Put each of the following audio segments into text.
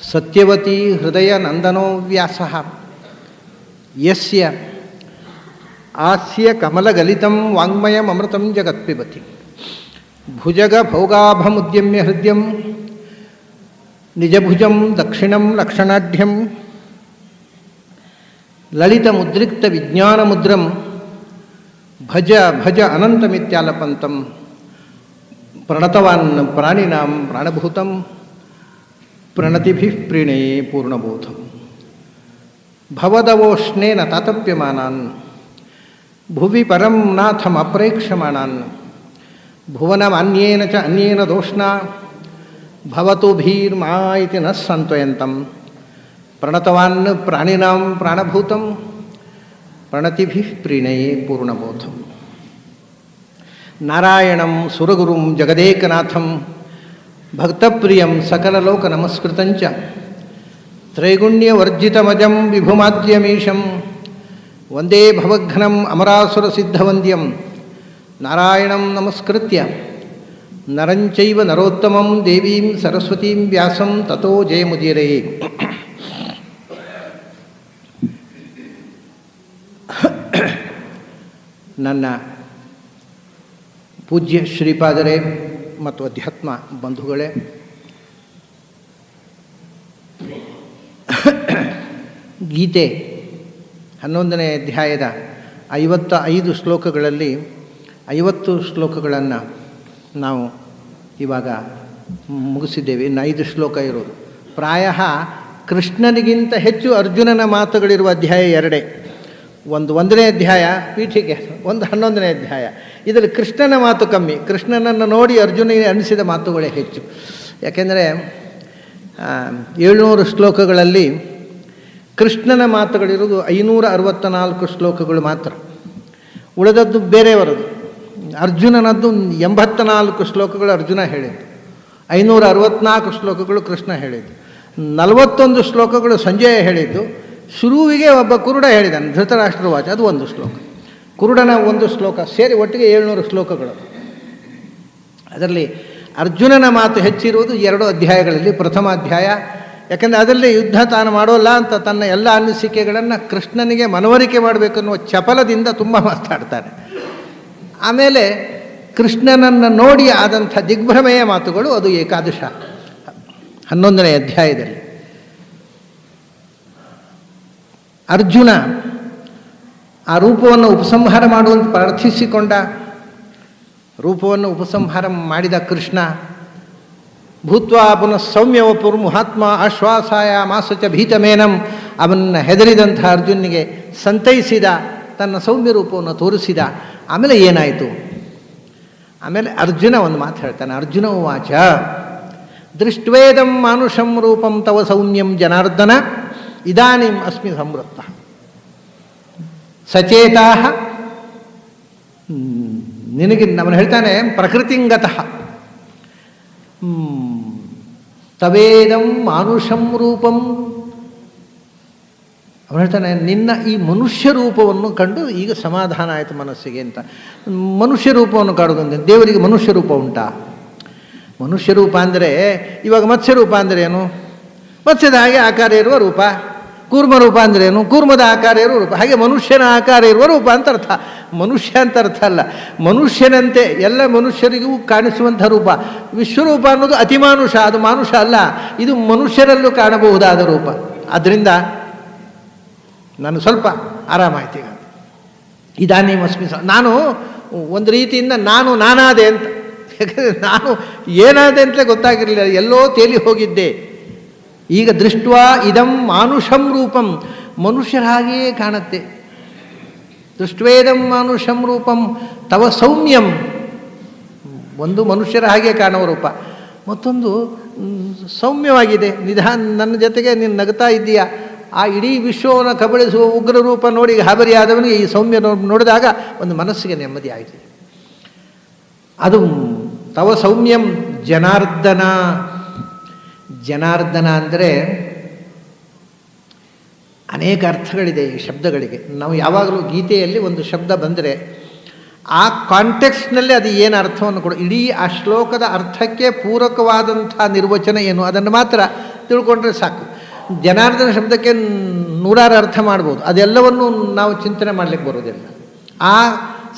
ಸತ್ಯವತಿ ಹೃದಯ ನಂದನೋ ವ್ಯಾಸಃ ಯಸ್ಯ ಆಸ್ಯ ಕಮಲಗಲಿತಂ ವಾಂಗ್ಮಯಮೃತಂ ಜಗತ್ಪಿಬತಿ ಭುಜಗ ಭೋಗಾಭಮುದ್ಯಮ್ಯ ಹೃದಯಂ ನಿಜಭುಜಂ ದಕ್ಷಿಣಂ ಲಕ್ಷಣಾಢ್ಯಂ ಲಲಿತಮುದ್ರಿಕ್ತ ವಿಜ್ಞಾನಮುದ್ರಂ ಭಜ ಭಜ ಅನಂತಮಿತ್ಯಾಲಪಂತಂ ಪ್ರಣತವಾನ್ ಪ್ರಾಣಿನಾಂ ಪ್ರಾಣಭೂತಂ ಪ್ರಣತಿಭಿಃ ಪ್ರೀಣೇ ಪೂರ್ಣಬೋಧಂ ಭವದವೋಷ್ಣೇನ ತಾತಪ್ಯಮಾನಾನ್ ಭುವಿ ಪರಂ ನಾಥಮಪ್ರೇಕ್ಷಮಾಣಾನ್ ಭುವನಮನ್ಯೇನ ಚ ಅನ್ಯೇನ ದೋಷ್ಣಾ ಭವತು ಭೀರ್ಮಾ ಇತಿ ನ ಸಂತ್ವಯಂತಂ ಪ್ರಣತವಾನ್ ಪ್ರಾಣಿನಾಂ ಪ್ರಾಣಭೂತಂ ಪ್ರಣತಿಭಿಃ ಪ್ರೀಣೇ ಪೂರ್ಣಬೋಧಂ ನಾರಾಯಣಂ ಸುರಗುರುಂ ಜಗದೇಕನಾಥಂ ಭಕ್ತಪ್ರಿಯಂ ಸಕಲಲೋಕನಮಸ್ಕೃತಂಚ ತ್ರೈಗುಣ್ಯವರ್ಜಿತಮಜಂ ವಿಭುಮಾದ್ಯಮೀಶಂ ವಂದೇ ಭವಘ್ನಂ ಅಮರಾಸುರಸಿದ್ಧವಂದ್ಯಂ ನಾರಾಯಣಂ ನಮಸ್ಕೃತ್ಯ ನರಂಚೈವ ನರೋತ್ತಮಂ ದೇವೀಂ ಸರಸ್ವತೀಂ ವ್ಯಾಸಂ ತತೋ ಜಯಮುದೀರೇ. ನನ್ನ ಪೂಜ್ಯ ಶ್ರೀಪಾದರೇ ಮತ್ತು ಅಧ್ಯಾತ್ಮ ಬಂಧುಗಳೇ, ಗೀತೆ 11ನೇ ಅಧ್ಯಾಯದ 55 ಶ್ಲೋಕಗಳಲ್ಲಿ 50 ಶ್ಲೋಕಗಳನ್ನು ನಾವು ಇವಾಗ ಮುಗಿಸಿದ್ದೇವೆ. ಇನ್ನು 5 ಶ್ಲೋಕ ಇರೋದು. ಪ್ರಾಯ ಕೃಷ್ಣನಿಗಿಂತ ಹೆಚ್ಚು ಅರ್ಜುನನ ಮಾತುಗಳಿರುವ ಅಧ್ಯಾಯ 2. ಒಂದು 1ನೇ ಅಧ್ಯಾಯ ಪೀಠಿಕೆ, ಒಂದು 11ನೇ ಅಧ್ಯಾಯ. ಇದರಲ್ಲಿ ಕೃಷ್ಣನ ಮಾತು ಕಮ್ಮಿ, ಕೃಷ್ಣನನ್ನು ನೋಡಿ ಅರ್ಜುನಿಗೆ ಅನಿಸಿದ ಮಾತುಗಳೇ ಹೆಚ್ಚು. ಯಾಕೆಂದರೆ 700 ಶ್ಲೋಕಗಳಲ್ಲಿ ಕೃಷ್ಣನ ಮಾತುಗಳಿರೋದು 564 ಶ್ಲೋಕಗಳು ಮಾತ್ರ. ಉಳಿದದ್ದು ಬೇರೆಯವರದು. ಅರ್ಜುನನದ್ದು 84 ಶ್ಲೋಕಗಳು ಅರ್ಜುನ ಹೇಳಿದ್ದು, 564 ಶ್ಲೋಕಗಳು ಕೃಷ್ಣ ಹೇಳಿದ್ದು, 41 ಶ್ಲೋಕಗಳು ಸಂಜಯ ಹೇಳಿದ್ದು. ಶುರುವಿಗೆ ಒಬ್ಬ ಕುರುಡ ಹೇಳಿದ್ದಾನೆ, ಧೃತರಾಷ್ಟ್ರವಾಚ, ಅದು 1 ಶ್ಲೋಕ. ಕುರುಡನ 1 ಶ್ಲೋಕ ಸೇರಿ ಒಟ್ಟಿಗೆ 700 ಶ್ಲೋಕಗಳು. ಅದರಲ್ಲಿ ಅರ್ಜುನನ ಮಾತು ಹೆಚ್ಚಿರುವುದು 2 ಅಧ್ಯಾಯಗಳಲ್ಲಿ. ಪ್ರಥಮ ಅಧ್ಯಾಯ, ಯಾಕೆಂದರೆ ಅದರಲ್ಲಿ ಯುದ್ಧ ತಾನು ಮಾಡೋಲ್ಲ ಅಂತ ತನ್ನ ಎಲ್ಲ ಅನಿಸಿಕೆಗಳನ್ನು ಕೃಷ್ಣನಿಗೆ ಮನವರಿಕೆ ಮಾಡಬೇಕನ್ನುವ ಚಪಲದಿಂದ ತುಂಬ ಮಾತಾಡ್ತಾನೆ. ಆಮೇಲೆ ಕೃಷ್ಣನನ್ನು ನೋಡಿ ಆದಂಥ ದಿಗ್ಭ್ರಮೆಯ ಮಾತುಗಳು, ಅದು ಏಕಾದಶ 11ನೇ ಅಧ್ಯಾಯದಲ್ಲಿ. ಅರ್ಜುನ ಆ ರೂಪವನ್ನು ಉಪಸಂಹಾರ ಮಾಡುವಂತೆ ಪ್ರಾರ್ಥಿಸಿಕೊಂಡ. ರೂಪವನ್ನು ಉಪಸಂಹಾರ ಮಾಡಿದ ಕೃಷ್ಣ ಭೂತ್ವಾ ಪುನಃ ಸೌಮ್ಯವಪುರ್ಮುಹಾತ್ಮ ಆಶ್ವಾಸಾಯ ಮಾಸಚ ಭೀತಮೇನಂ, ಅವನ್ನ ಹೆದರಿದಂಥ ಅರ್ಜುನಿಗೆ ಸಂತೈಸಿದ, ತನ್ನ ಸೌಮ್ಯ ರೂಪವನ್ನು ತೋರಿಸಿದ. ಆಮೇಲೆ ಏನಾಯಿತು? ಆಮೇಲೆ ಅರ್ಜುನ ಒಂದು ಮಾತು ಹೇಳ್ತಾನೆ. ಅರ್ಜುನ ಉವಾಚ ದೃಷ್ಟ್ವೇದಂ ಮಾನುಷಂ ರೂಪಂ ತವ ಸೌಮ್ಯಂ ಜನಾರ್ದನ ಇದಾನಿಂ ಅಸ್ಮಿ ಸಂವೃತ್ತ ಸಚೇತಾ. ನಿನಗೆ ಅವನು ಹೇಳ್ತಾನೆ ಪ್ರಕೃತಿಂಗತಃ ತವೇದಂ ಮಾನುಷಂ ರೂಪಂ. ಅವನು ಹೇಳ್ತಾನೆ, ನಿನ್ನ ಈ ಮನುಷ್ಯ ರೂಪವನ್ನು ಕಂಡು ಈಗ ಸಮಾಧಾನ ಆಯಿತು ಮನಸ್ಸಿಗೆ ಅಂತ. ಮನುಷ್ಯ ರೂಪವನ್ನು ಕಾಡುವುದಂತೆ, ದೇವರಿಗೆ ಮನುಷ್ಯ ರೂಪ ಉಂಟಾ? ಮನುಷ್ಯ ರೂಪ ಅಂದರೆ ಇವಾಗ ಮತ್ಸ್ಯ ರೂಪ ಅಂದರೆ ಏನು? ಮತ್ಸ್ಯದ ಹಾಗೆ ಆಕಾರ ಇರುವ ರೂಪ. ಕೂರ್ಮ ರೂಪ ಅಂದರೆ ಏನು? ಕೂರ್ಮದ ಆಕಾರ ಇರುವ ರೂಪ. ಹಾಗೆ ಮನುಷ್ಯನ ಆಕಾರ ಇರುವ ರೂಪ ಅಂತ ಅರ್ಥ. ಮನುಷ್ಯ ಅಂತ ಅರ್ಥ ಅಲ್ಲ, ಮನುಷ್ಯನಂತೆ ಎಲ್ಲ ಮನುಷ್ಯರಿಗೂ ಕಾಣಿಸುವಂಥ ರೂಪ. ವಿಶ್ವರೂಪ ಅನ್ನೋದು ಅತಿಮಾನುಷ, ಅದು ಮಾನುಷ ಅಲ್ಲ, ಇದು ಮನುಷ್ಯರಲ್ಲೂ ಕಾಣಬಹುದಾದ ರೂಪ. ಆದ್ದರಿಂದ ನಾನು ಸ್ವಲ್ಪ ಆರಾಮಾಯ್ತು. ಈಗ ಇದಾನಿ ಮಸ್ಮಿ, ನಾನು ಒಂದು ರೀತಿಯಿಂದ ನಾನಾದೆ ಅಂತ. ಯಾಕಂದರೆ ನಾನು ಏನಾದೆ ಅಂತಲೇ ಗೊತ್ತಾಗಿರಲಿಲ್ಲ, ಎಲ್ಲೋ ತೇಲಿ ಹೋಗಿದ್ದೆ. ಈಗ ದೃಷ್ಟ್ವಾ ಇದಂ ಮಾನುಷಂ ರೂಪಂ, ಮನುಷ್ಯರ ಹಾಗೆಯೇ ಕಾಣುತ್ತೆ. ದೃಷ್ಟ್ವೇದಂ ಮಾನುಷಂ ರೂಪಂ ತವ ಸೌಮ್ಯಂ, ಒಂದು ಮನುಷ್ಯರ ಹಾಗೆ ಕಾಣುವ ರೂಪ, ಮತ್ತೊಂದು ಸೌಮ್ಯವಾಗಿದೆ. ನಿಧಾನ ನನ್ನ ಜೊತೆಗೆ ನೀನು ನಗ್ತಾ ಇದ್ದೀಯಾ. ಆ ಇಡೀ ವಿಶ್ವವನ್ನು ಕಬಳಿಸುವ ಉಗ್ರ ರೂಪ ನೋಡಿ ಗಾಬರಿಯಾದವನಿಗೆ ಈ ಸೌಮ್ಯ ನೋಡಿದಾಗ ಒಂದು ಮನಸ್ಸಿಗೆ ನೆಮ್ಮದಿ ಆಯಿತು. ಅದು ತವ ಸೌಮ್ಯಂ ಜನಾರ್ದನ. ಜನಾರ್ದನ ಅಂದರೆ ಅನೇಕ ಅರ್ಥಗಳಿದೆ ಈ ಶಬ್ದಗಳಿಗೆ. ನಾವು ಯಾವಾಗಲೂ ಗೀತೆಯಲ್ಲಿ ಒಂದು ಶಬ್ದ ಬಂದರೆ ಆ ಕಾಂಟೆಕ್ಸ್ಟ್ನಲ್ಲಿ ಅದು ಏನು ಅರ್ಥವನ್ನು ಕೊಡು, ಇಡೀ ಆ ಶ್ಲೋಕದ ಅರ್ಥಕ್ಕೆ ಪೂರಕವಾದಂಥ ನಿರ್ವಚನ ಏನು ಅದನ್ನು ಮಾತ್ರ ತಿಳ್ಕೊಂಡ್ರೆ ಸಾಕು. ಜನಾರ್ದನ ಶಬ್ದಕ್ಕೆ ನೂರಾರು ಅರ್ಥ ಮಾಡ್ಬೋದು, ಅದೆಲ್ಲವನ್ನು ನಾವು ಚಿಂತನೆ ಮಾಡಲಿಕ್ಕೆ ಬರೋದಿಲ್ಲ. ಆ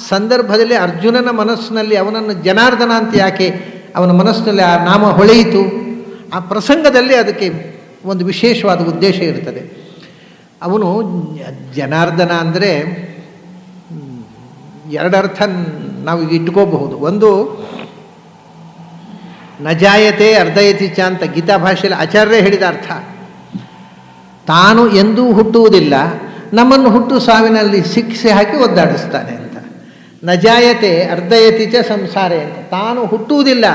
ಸಂದರ್ಭದಲ್ಲಿ ಅರ್ಜುನನ ಮನಸ್ಸಿನಲ್ಲಿ ಅವನನ್ನು ಜನಾರ್ದನ ಅಂತ ಯಾಕೆ ಅವನ ಮನಸ್ಸಿನಲ್ಲಿ ಆ ನಾಮ ಹೊಳೆಯಿತು, ಆ ಪ್ರಸಂಗದಲ್ಲಿ ಅದಕ್ಕೆ ಒಂದು ವಿಶೇಷವಾದ ಉದ್ದೇಶ ಇರ್ತದೆ. ಅವನು ಜನಾರ್ದನ ಅಂದರೆ ಎರಡರ್ಥ ನಾವು ಇಟ್ಕೋಬಹುದು. ಒಂದು, ನಜಾಯತೆ ಅರ್ಧಯತಿ ಚ ಅಂತ ಗೀತಾ ಭಾಷೆಯಲ್ಲಿ ಆಚಾರ್ಯರೇ ಹೇಳಿದ ಅರ್ಥ. ತಾನು ಎಂದೂ ಹುಟ್ಟುವುದಿಲ್ಲ, ನಮ್ಮನ್ನು ಹುಟ್ಟು ಸಾವಿನಲ್ಲಿ ಶಿಕ್ಷೆ ಹಾಕಿ ಒದ್ದಾಡಿಸ್ತಾನೆ ಅಂತ. ನಜಾಯತೆ ಅರ್ಧಯತಿ ಚ ಸಂಸಾರೇ ಅಂತ. ತಾನು ಹುಟ್ಟುವುದಿಲ್ಲ,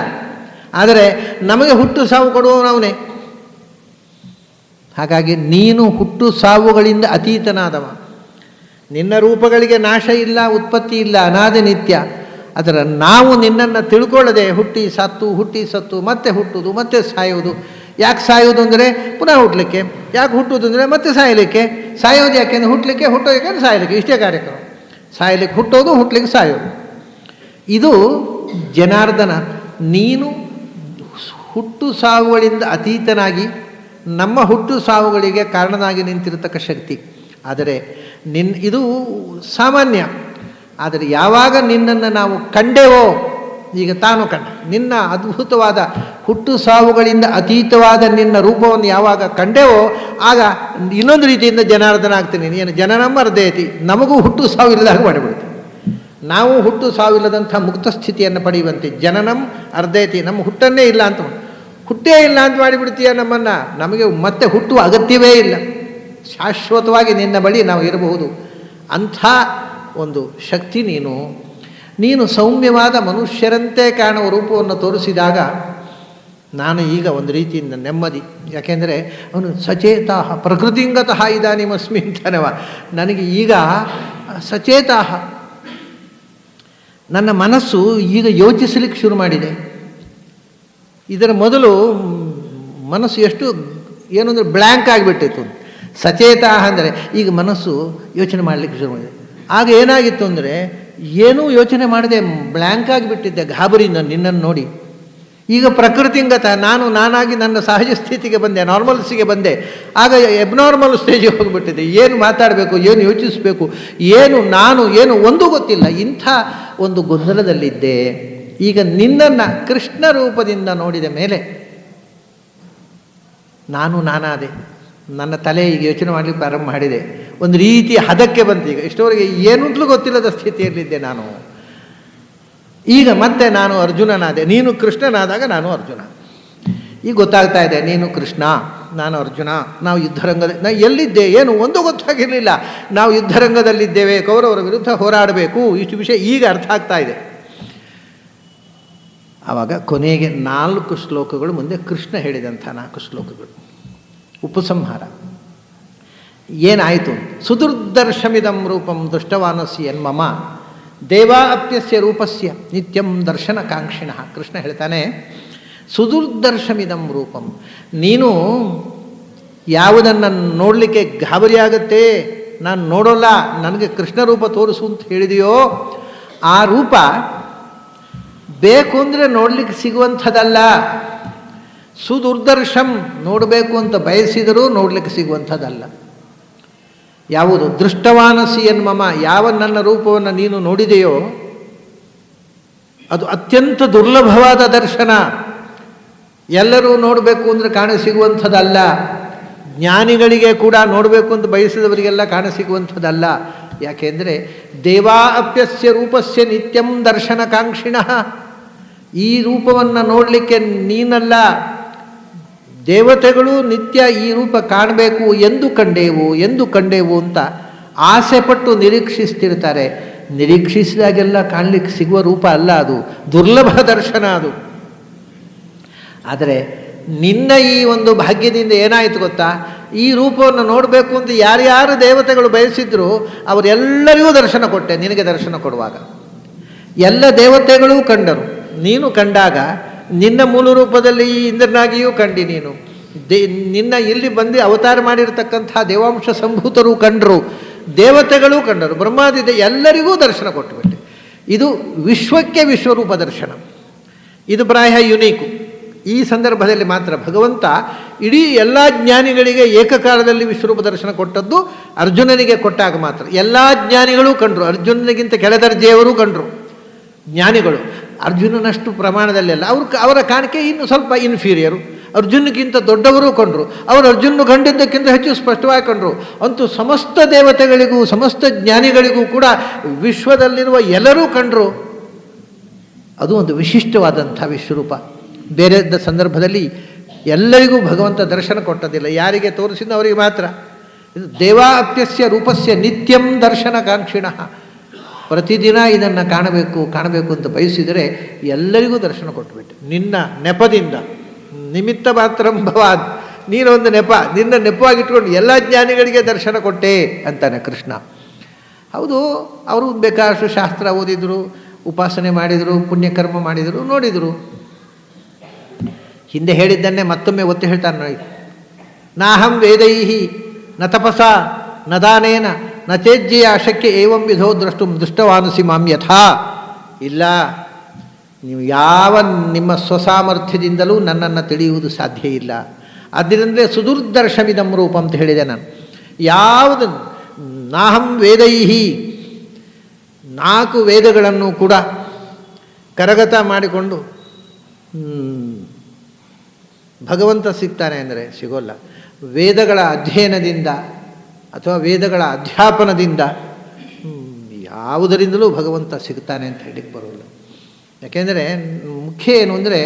ಆದರೆ ನಮಗೆ ಹುಟ್ಟು ಸಾವು ಕೊಡುವವನವನೇ. ಹಾಗಾಗಿ ನೀನು ಹುಟ್ಟು ಸಾವುಗಳಿಂದ ಅತೀತನಾದವ. ನಿನ್ನ ರೂಪಗಳಿಗೆ ನಾಶ ಇಲ್ಲ, ಉತ್ಪತ್ತಿ ಇಲ್ಲ, ಅನಾದಿ ನಿತ್ಯ. ಅದರ ನಾವು ನಿನ್ನನ್ನು ತಿಳ್ಕೊಳ್ಳದೆ ಹುಟ್ಟಿ ಸತ್ತು ಮತ್ತೆ ಹುಟ್ಟುವುದು ಮತ್ತೆ ಸಾಯುವುದು. ಯಾಕೆ ಸಾಯುವುದು ಅಂದರೆ ಪುನಃ ಹುಟ್ಟಲಿಕ್ಕೆ, ಯಾಕೆ ಹುಟ್ಟುವುದು ಅಂದರೆ ಮತ್ತೆ ಸಾಯಲಿಕ್ಕೆ. ಸಾಯೋದು ಯಾಕೆಂದರೆ ಹುಟ್ಟಲಿಕ್ಕೆ, ಹುಟ್ಟೋದಕ್ಕೆ ಸಾಯಲಿಕ್ಕೆ, ಇಷ್ಟೇ ಕಾರ್ಯಕ್ರಮ. ಸಾಯಲಿಕ್ಕೆ ಹುಟ್ಟೋದು, ಹುಟ್ಟಲಿಕ್ಕೆ ಸಾಯೋದು. ಇದು ಜನಾರ್ದನ. ನೀನು ಹುಟ್ಟು ಸಾವುಗಳಿಂದ ಅತೀತನಾಗಿ ನಮ್ಮ ಹುಟ್ಟು ಸಾವುಗಳಿಗೆ ಕಾರಣನಾಗಿ ನಿಂತಿರತಕ್ಕ ಶಕ್ತಿ. ಆದರೆ ಇದು ಸಾಮಾನ್ಯ. ಆದರೆ ಯಾವಾಗ ನಿನ್ನನ್ನು ನಾವು ಕಂಡೆವೋ, ಈಗ ತಾನು ಕಂಡ ನಿನ್ನ ಅದ್ಭುತವಾದ ಹುಟ್ಟು ಸಾವುಗಳಿಂದ ಅತೀತವಾದ ನಿನ್ನ ರೂಪವನ್ನು ಯಾವಾಗ ಕಂಡೆವೋ, ಆಗ ಇನ್ನೊಂದು ರೀತಿಯಿಂದ ಜನಾರ್ದನ ಆಗ್ತೀನಿ. ಏನು ಜನನಮ್ಮ ಅರ್ಧಯತಿ, ನಮಗೂ ಹುಟ್ಟು ಸಾವು ಇಲ್ಲದಾಗ ಮಾಡಿಬಿಡ್ತೀವಿ. ನಾವು ಹುಟ್ಟು ಸಾವಿಲ್ಲದಂಥ ಮುಕ್ತ ಸ್ಥಿತಿಯನ್ನು ಪಡೆಯುವಂತೆ ಜನನಂ ಅರ್ಧಯತಿ, ನಮ್ಮ ಹುಟ್ಟನ್ನೇ ಇಲ್ಲ ಅಂತ, ಹುಟ್ಟೇ ಇಲ್ಲ ಅಂತ ಮಾಡಿಬಿಡ್ತೀಯ ನಮ್ಮನ್ನು. ನಮಗೆ ಮತ್ತೆ ಹುಟ್ಟುವ ಅಗತ್ಯವೇ ಇಲ್ಲ, ಶಾಶ್ವತವಾಗಿ ನಿನ್ನ ಬಳಿ ನಾವು ಇರಬಹುದು. ಅಂಥ ಒಂದು ಶಕ್ತಿ ನೀನು ಸೌಮ್ಯವಾದ ಮನುಷ್ಯರಂತೆ ಕಾಣುವ ರೂಪವನ್ನು ತೋರಿಸಿದಾಗ ನಾನು ಈಗ ಒಂದು ರೀತಿಯಿಂದ ನೆಮ್ಮದಿ. ಯಾಕೆಂದರೆ ಅವನು ಸಚೇತಾಹ ಪ್ರಕೃತಿಂಗತಃ ಇದಾನಿಮಸ್ಮಿ ಅಂತನವ. ನನಗೆ ಈಗ ಸಚೇತಾಹ, ನನ್ನ ಮನಸ್ಸು ಈಗ ಯೋಚಿಸಲಿಕ್ಕೆ ಶುರು ಮಾಡಿದೆ. ಇದರ ಮೊದಲು ಮನಸ್ಸು ಎಷ್ಟು ಏನು ಅಂದರೆ ಬ್ಲ್ಯಾಂಕ್ ಆಗಿಬಿಟ್ಟಿತ್ತು. ಸಚೇತಾಹ ಅಂದರೆ ಈಗ ಮನಸ್ಸು ಯೋಚನೆ ಮಾಡಲಿಕ್ಕೆ ಶುರು ಮಾಡಿದೆ. ಆಗ ಏನಾಗಿತ್ತು ಅಂದರೆ ಏನೂ ಯೋಚನೆ ಮಾಡದೆ ಬ್ಲ್ಯಾಂಕ್ ಆಗಿಬಿಟ್ಟಿದ್ದೆ ಗಾಬರಿಯಿಂದ ನಿನ್ನನ್ನು ನೋಡಿ. ಈಗ ಪ್ರಕೃತಿಂಗತ ನಾನಾಗಿ ನನ್ನ ಸಹಜ ಸ್ಥಿತಿಗೆ ಬಂದೆ, ನಾರ್ಮಲ್ಸಿಗೆ ಬಂದೆ. ಆಗ ಎಬ್ನಾರ್ಮಲ್ ಸ್ಟೇಜಿಗೆ ಹೋಗಿಬಿಟ್ಟಿದ್ದೆ. ಏನು ಮಾತಾಡಬೇಕು, ಏನು ಯೋಚಿಸಬೇಕು, ಏನು ಒಂದೂ ಗೊತ್ತಿಲ್ಲ. ಇಂಥ ಒಂದು ಗೊಂದಲದಲ್ಲಿದ್ದೆ. ಈಗ ನಿನ್ನನ್ನು ಕೃಷ್ಣ ರೂಪದಿಂದ ನೋಡಿದ ಮೇಲೆ ನಾನಾದೆ. ನನ್ನ ತಲೆ ಈಗ ಯೋಚನೆ ಮಾಡಲಿಕ್ಕೆ ಪ್ರಾರಂಭ ಮಾಡಿದೆ. ಒಂದು ರೀತಿ ಹದಕ್ಕೆ ಬಂತು. ಈಗ ಇಷ್ಟವರೆಗೆ ಏನಂತಲೂ ಗೊತ್ತಿಲ್ಲದ ಸ್ಥಿತಿಯಲ್ಲಿದ್ದೆ ನಾನು. ಈಗ ಮತ್ತೆ ನಾನು ಅರ್ಜುನನಾದೆ. ನೀನು ಕೃಷ್ಣನಾದಾಗ ನಾನು ಅರ್ಜುನ. ಈಗ ಗೊತ್ತಾಗ್ತಾ ಇದೆ, ನೀನು ಕೃಷ್ಣ, ನಾನು ಅರ್ಜುನ. ನಾವು ಯುದ್ಧರಂಗದ ಎಲ್ಲಿದ್ದೆ ಏನು ಒಂದೂ ಗೊತ್ತಾಗಿರಲಿಲ್ಲ. ನಾವು ಯುದ್ಧರಂಗದಲ್ಲಿದ್ದೇವೆ, ಕೌರವರ ವಿರುದ್ಧ ಹೋರಾಡಬೇಕು, ಇಷ್ಟು ವಿಷಯ ಈಗ ಅರ್ಥ ಆಗ್ತಾ ಇದೆ. ಆವಾಗ ಕೊನೆಗೆ 4 ಶ್ಲೋಕಗಳು ಮುಂದೆ ಕೃಷ್ಣ ಹೇಳಿದಂಥ 4 ಶ್ಲೋಕಗಳು ಉಪಸಂಹಾರ. ಏನಾಯಿತು? ಸುದುರ್ದರ್ಶಮಿದಂ ರೂಪಂ ದೃಷ್ಟವಾನಸ್ಯ ಯನ್ಮಮ ದೇವಾ ಅಪ್ಯಸ್ಯ ರೂಪಸ್ಯ ನಿತ್ಯಂ ದರ್ಶನ ಕಾಂಕ್ಷಿಣ. ಕೃಷ್ಣ ಹೇಳ್ತಾನೆ, ಸುದುರ್ದರ್ಶಮಿದಂ ರೂಪಂ, ನೀನು ಯಾವುದನ್ನು ನೋಡಲಿಕ್ಕೆ ಗಾಬರಿಯಾಗತ್ತೆ, ನಾನು ನೋಡೋಲ್ಲ, ನನಗೆ ಕೃಷ್ಣ ರೂಪ ತೋರಿಸು ಅಂತ ಹೇಳಿದೆಯೋ ಆ ರೂಪ ಬೇಕು ಅಂದರೆ ನೋಡಲಿಕ್ಕೆ ಸಿಗುವಂಥದ್ದಲ್ಲ. ಸುದುರ್ದರ್ಶಂ, ನೋಡಬೇಕು ಅಂತ ಬಯಸಿದರೂ ನೋಡಲಿಕ್ಕೆ ಸಿಗುವಂಥದ್ದಲ್ಲ. ಯಾವುದು? ದೃಷ್ಟವಾನಸಿ ಎನ್ಮಮ, ಯಾವ ನನ್ನ ರೂಪವನ್ನು ನೀನು ನೋಡಿದೆಯೋ ಅದು ಅತ್ಯಂತ ದುರ್ಲಭವಾದ ದರ್ಶನ. ಎಲ್ಲರೂ ನೋಡಬೇಕು ಅಂದರೆ ಕಾಣಸಿಗುವಂಥದ್ದಲ್ಲ. ಜ್ಞಾನಿಗಳಿಗೆ ಕೂಡ ನೋಡಬೇಕು ಅಂತ ಬಯಸಿದವರಿಗೆಲ್ಲ ಕಾಣಸಿಗುವಂಥದ್ದಲ್ಲ. ಯಾಕೆಂದರೆ ದೇವಾ ಅಪ್ಯಸ್ಯ ರೂಪಸ್ಯ ನಿತ್ಯಂ ದರ್ಶನ ಕಾಂಕ್ಷಿಣ. ಈ ರೂಪವನ್ನು ನೋಡಲಿಕ್ಕೆ ನೀನಲ್ಲ, ದೇವತೆಗಳು ನಿತ್ಯ ಈ ರೂಪ ಕಾಣಬೇಕು ಎಂದು ಕಂಡೇವು ಅಂತ ಆಸೆಪಟ್ಟು ನಿರೀಕ್ಷಿಸ್ತಿರ್ತಾರೆ. ನಿರೀಕ್ಷಿಸಿದಾಗೆಲ್ಲ ಕಾಣಲಿಕ್ಕೆ ಸಿಗುವ ರೂಪ ಅಲ್ಲ ಅದು, ದುರ್ಲಭ ದರ್ಶನ ಅದು. ಆದರೆ ನಿನ್ನ ಈ ಒಂದು ಭಾಗ್ಯದಿಂದ ಏನಾಯಿತು ಗೊತ್ತಾ? ಈ ರೂಪವನ್ನು ನೋಡಬೇಕು ಅಂತ ಯಾರ್ಯಾರು ದೇವತೆಗಳು ಬಯಸಿದ್ರು ಅವರೆಲ್ಲರಿಗೂ ದರ್ಶನ ಕೊಟ್ಟೆ. ನಿನಗೆ ದರ್ಶನ ಕೊಡುವಾಗ ಎಲ್ಲ ದೇವತೆಗಳೂ ಕಂಡರು. ನೀನು ಕಂಡಾಗ ನಿನ್ನ ಮೂಲ ರೂಪದಲ್ಲಿ ಇಂದ್ರನಾಗಿಯೂ ಕಂಡಿ. ನೀನು ನಿನ್ನ ಇಲ್ಲಿ ಬಂದು ಅವತಾರ ಮಾಡಿರ್ತಕ್ಕಂಥ ದೇವಾಂಶ ಸಂಭೂತರು ಕಂಡರು, ದೇವತೆಗಳೂ ಕಂಡರು, ಬ್ರಹ್ಮಾದಿ ಎಲ್ಲರಿಗೂ ದರ್ಶನ ಕೊಟ್ಟುಬಿಟ್ಟೆ. ಇದು ವಿಶ್ವಕ್ಕೆ ವಿಶ್ವರೂಪ ದರ್ಶನ. ಇದು ಪ್ರಾಯ ಯುನೀಕು. ಈ ಸಂದರ್ಭದಲ್ಲಿ ಮಾತ್ರ ಭಗವಂತ ಇಡೀ ಎಲ್ಲ ಜ್ಞಾನಿಗಳಿಗೆ ಏಕಕಾಲದಲ್ಲಿ ವಿಶ್ವರೂಪ ದರ್ಶನ ಕೊಟ್ಟದ್ದು ಅರ್ಜುನನಿಗೆ ಕೊಟ್ಟಾಗ ಮಾತ್ರ. ಎಲ್ಲ ಜ್ಞಾನಿಗಳೂ ಕಂಡರು, ಅರ್ಜುನನಿಗಿಂತ ಕೆಳದರ್ಜೆಯವರೂ ಕಂಡರು ಜ್ಞಾನಿಗಳು. ಅರ್ಜುನನಷ್ಟು ಪ್ರಮಾಣದಲ್ಲೆಲ್ಲ ಅವರ ಕಾಣಿಕೆ ಇನ್ನು ಸ್ವಲ್ಪ ಇನ್ಫೀರಿಯರು. ಅರ್ಜುನಕ್ಕಿಂತ ದೊಡ್ಡವರು ಕಂಡರು, ಅವರು ಅರ್ಜುನ ಕಂಡಿದ್ದಕ್ಕಿಂತ ಹೆಚ್ಚು ಸ್ಪಷ್ಟವಾಗಿ ಕಂಡರು. ಅಂತೂ ಸಮಸ್ತ ದೇವತೆಗಳಿಗೂ ಸಮಸ್ತ ಜ್ಞಾನಿಗಳಿಗೂ ಕೂಡ ವಿಶ್ವದಲ್ಲಿರುವ ಎಲ್ಲರೂ ಕಂಡರು. ಅದು ಒಂದು ವಿಶಿಷ್ಟವಾದಂಥ ವಿಶ್ವರೂಪ. ಬೇರೆ ಸಂದರ್ಭದಲ್ಲಿ ಎಲ್ಲರಿಗೂ ಭಗವಂತ ದರ್ಶನ ಕೊಟ್ಟದಿಲ್ಲ, ಯಾರಿಗೆ ತೋರಿಸಿದ ಅವರಿಗೆ ಮಾತ್ರ. ಇದು ದೇವಾಪ್ಯಸ್ಯ ರೂಪಸ್ಯ ನಿತ್ಯಂ ದರ್ಶನ ಕಾಂಕ್ಷಿಣಃ. ಪ್ರತಿದಿನ ಇದನ್ನು ಕಾಣಬೇಕು ಅಂತ ಬಯಸಿದರೆ ಎಲ್ಲರಿಗೂ ದರ್ಶನ ಕೊಟ್ಟುಬಿಟ್ಟೆ. ನಿನ್ನ ನೆಪದಿಂದ ನಿಮಿತ್ತ ಮಾತ್ರಂಭವಾದ್, ನೀನೊಂದು ನೆಪ, ನಿನ್ನ ನೆಪವಾಗಿಟ್ಕೊಂಡು ಎಲ್ಲ ಜ್ಞಾನಿಗಳಿಗೆ ದರ್ಶನ ಕೊಟ್ಟೆ ಅಂತಾನೆ ಕೃಷ್ಣ. ಹೌದು, ಅವರು ಬೇಕಾದಷ್ಟು ಶಾಸ್ತ್ರ ಓದಿದರು, ಉಪಾಸನೆ ಮಾಡಿದರು, ಪುಣ್ಯಕರ್ಮ ಮಾಡಿದರು, ನೋಡಿದರು. ಹಿಂದೆ ಹೇಳಿದ್ದನ್ನೇ ಮತ್ತೊಮ್ಮೆ ಒತ್ತಿ ಹೇಳ್ತಾನೆ ನೋಡಿ. ನಾಹಂ ವೇದೈಹಿ ನ ತಪಸ ನ ದಾನೇನ ನ ತೇಜ್ಯ ಅಶಕ್ಯ ಏವಂ ವಿಧೋ ದೃಷ್ಟವಾನಸಿ ಮಾಂ ಯಥಾ. ಇಲ್ಲ, ನೀವು ಯಾವ ನಿಮ್ಮ ಸ್ವಸಾಮರ್ಥ್ಯದಿಂದಲೂ ನನ್ನನ್ನು ತಿಳಿಯುವುದು ಸಾಧ್ಯ ಇಲ್ಲ. ಆದ್ದರಿಂದ ಸುದುರ್ದರ್ಶಮಿದಂ ರೂಪ ಅಂತ ಹೇಳಿದೆ ನಾನು. ಯಾವುದು ನಾಹಂ ವೇದೈಹಿ, 4 ವೇದಗಳನ್ನು ಕೂಡ ಕರಗತ ಮಾಡಿಕೊಂಡು ಭಗವಂತ ಸಿಗ್ತಾನೆ ಅಂದರೆ ಸಿಗೋಲ್ಲ. ವೇದಗಳ ಅಧ್ಯಯನದಿಂದ ಅಥವಾ ವೇದಗಳ ಅಧ್ಯಾಪನದಿಂದ ಯಾವುದರಿಂದಲೂ ಭಗವಂತ ಸಿಗ್ತಾನೆ ಅಂತ ಹೇಳಿಕ್ಕೆ ಬರೋಲ್ಲ. ಯಾಕೆಂದರೆ ಮುಖ್ಯ ಏನು ಅಂದರೆ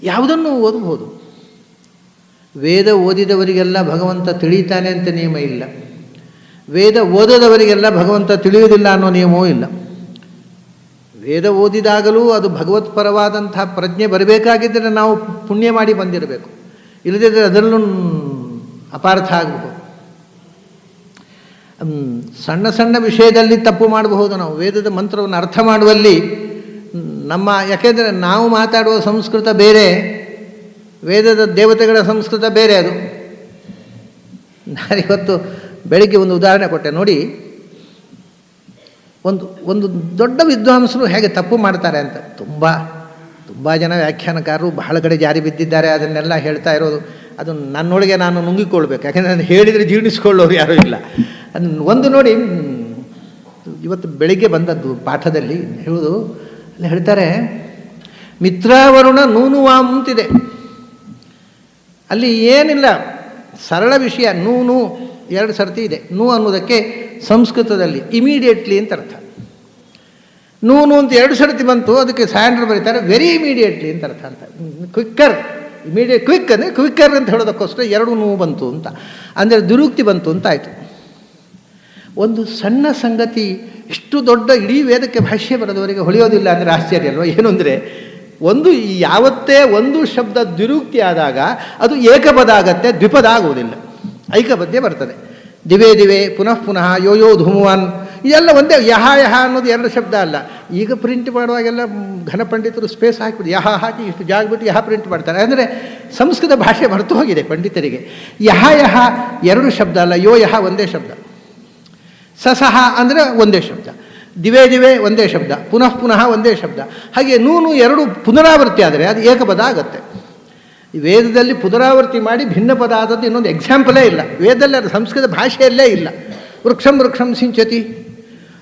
ಯಾವುದನ್ನು ಓದಬಹುದು. ವೇದ ಓದಿದವರಿಗೆಲ್ಲ ಭಗವಂತ ತಿಳಿತಾನೆ ಅಂತ ನಿಯಮ ಇಲ್ಲ, ವೇದ ಓದದವರಿಗೆಲ್ಲ ಭಗವಂತ ತಿಳಿಯುವುದಿಲ್ಲ ಅನ್ನೋ ನಿಯಮವೂ ಇಲ್ಲ. ವೇದ ಓದಿದಾಗಲೂ ಅದು ಭಗವತ್ಪರವಾದಂಥ ಪ್ರಜ್ಞೆ ಬರಬೇಕಾಗಿದ್ದರೆ ನಾವು ಪುಣ್ಯ ಮಾಡಿ ಬಂದಿರಬೇಕು, ಇಲ್ಲದಿದ್ದರೆ ಅದರಲ್ಲೂ ಅಪಾರ್ಥ ಆಗಬಹುದು. ಸಣ್ಣ ಸಣ್ಣ ವಿಷಯದಲ್ಲಿ ತಪ್ಪು ಮಾಡಬಹುದು ನಾವು. ವೇದದ ಮಂತ್ರವನ್ನು ಅರ್ಥ ಮಾಡುವಲ್ಲಿ ಯಾಕೆಂದರೆ ನಾವು ಮಾತಾಡುವ ಸಂಸ್ಕೃತ ಬೇರೆ, ವೇದದ ದೇವತೆಗಳ ಸಂಸ್ಕೃತ ಬೇರೆ. ಅದು ನಾನಿವತ್ತು ಬೆಳಿಗ್ಗೆ ಒಂದು ಉದಾಹರಣೆ ಕೊಟ್ಟೆ ನೋಡಿ. ಒಂದು ದೊಡ್ಡ ವಿದ್ವಾಂಸರು ಹೇಗೆ ತಪ್ಪು ಮಾಡ್ತಾರೆ ಅಂತ ತುಂಬ ಜನ ವ್ಯಾಖ್ಯಾನಕಾರರು ಬಹಳ ಕಡೆ ಜಾರಿ ಬಿದ್ದಿದ್ದಾರೆ. ಅದನ್ನೆಲ್ಲ ಹೇಳ್ತಾ ಇರೋದು ಅದು ನನ್ನೊಳಗೆ ನಾನು ನುಂಗಿಕೊಳ್ಬೇಕು, ಯಾಕೆಂದರೆ ನಾನು ಹೇಳಿದರೆ ಜೀರ್ಣಿಸ್ಕೊಳ್ಳೋರು ಯಾರೂ ಇಲ್ಲ. ಒಂದು ನೋಡಿ, ಇವತ್ತು ಬೆಳಿಗ್ಗೆ ಬಂದದ್ದು ಪಾಠದಲ್ಲಿ ಹೇಳೋದು, ಅಲ್ಲಿ ಹೇಳ್ತಾರೆ ಮಿತ್ರಾವರುಣ ನೂನುವಾಂ ಅಂತಿದೆ. ಅಲ್ಲಿ ಏನಿಲ್ಲ, ಸರಳ ವಿಷಯ. ನೂನು 2 ಸರ್ತಿ ಇದೆ. ನೂ ಅನ್ನೋದಕ್ಕೆ ಸಂಸ್ಕೃತದಲ್ಲಿ ಇಮಿಡಿಯೇಟ್ಲಿ ಅಂತ ಅರ್ಥ. ನೂನು ಅಂತ 2 ಸರ್ತಿ ಬಂತು, ಅದಕ್ಕೆ ಸ್ಯಾಂಡ್ರ್ ಬರೀತಾರೆ ವೆರಿ ಇಮಿಡಿಯೇಟ್ಲಿ ಅಂತ ಅರ್ಥ ಅಂತ. ಕ್ವಿಕ್ಕರ್, ಇಮಿಡಿಯೇಟ್, ಕ್ವಿಕ್ ಅಂದರೆ ಕ್ವಿಕ್ಕರ್ ಅಂತ ಹೇಳೋದಕ್ಕೋಸ್ಕರ 2 ನೂ ಬಂತು ಅಂತ, ಅಂದರೆ ದುರುಕ್ತಿ ಬಂತು ಅಂತ ಆಯಿತು. ಒಂದು ಸಣ್ಣ ಸಂಗತಿ ಇಷ್ಟು ದೊಡ್ಡ ಇಡೀ ವೇದಕ್ಕೆ ಭಾಷ್ಯ ಬರೆದವರಿಗೆ ಹೊಳೆಯೋದಿಲ್ಲ ಅಂದರೆ ಆಶ್ಚರ್ಯ ಅಲ್ವ? ಏನು ಅಂದರೆ ಯಾವತ್ತೇ ಒಂದು ಶಬ್ದ ದ್ವಿರುಕ್ತಿ ಆದಾಗ ಅದು ಏಕಪದ ಆಗತ್ತೆ, ದ್ವಿಪದ ಆಗುವುದಿಲ್ಲ, ಐಕಪದ್ಯ ಬರ್ತದೆ. ದಿವೇ ದಿವೇ ಪುನಃ ಪುನಃ ಯೋ ಯೋ ಧೂಮವಾನ್, ಇದೆಲ್ಲ ಒಂದೇ. ಯಹ ಯಹ ಅನ್ನೋದು 2 ಶಬ್ದ ಅಲ್ಲ. ಈಗ ಪ್ರಿಂಟ್ ಮಾಡುವಾಗೆಲ್ಲ ಘನ ಪಂಡಿತರು ಸ್ಪೇಸ್ ಹಾಕಿಬಿಟ್ಟು ಯಹ ಹಾಕಿ ಇಷ್ಟು ಜಾಗ ಬಿಟ್ಟು ಯಹ ಪ್ರಿಂಟ್ ಮಾಡ್ತಾರೆ. ಅಂದರೆ ಸಂಸ್ಕೃತ ಭಾಷೆ ಮರೆತು ಹೋಗಿದೆ ಪಂಡಿತರಿಗೆ. ಯಹ ಯಹ 2 ಶಬ್ದ ಅಲ್ಲ, ಯೋ ಯಹ ಒಂದೇ ಶಬ್ದ. ಸಸಹ ಅಂದರೆ ಒಂದೇ ಶಬ್ದ, ದಿವೇ ದಿವೇ ಒಂದೇ ಶಬ್ದ, ಪುನಃ ಪುನಃ ಒಂದೇ ಶಬ್ದ. ಹಾಗೆ ನೂನು 2 ಪುನರಾವರ್ತಿ ಆದರೆ ಅದು ಏಕಪದ ಆಗುತ್ತೆ. ವೇದದಲ್ಲಿ ಪುನರಾವರ್ತಿ ಮಾಡಿ ಭಿನ್ನ ಪದ ಆದದ್ದು ಇನ್ನೊಂದು ಎಕ್ಸಾಂಪಲೇ ಇಲ್ಲ ವೇದದಲ್ಲಿ, ಅದು ಸಂಸ್ಕೃತ ಭಾಷೆಯಲ್ಲೇ ಇಲ್ಲ. ವೃಕ್ಷಂ ವೃಕ್ಷಂ ಸಿಂಚತಿ,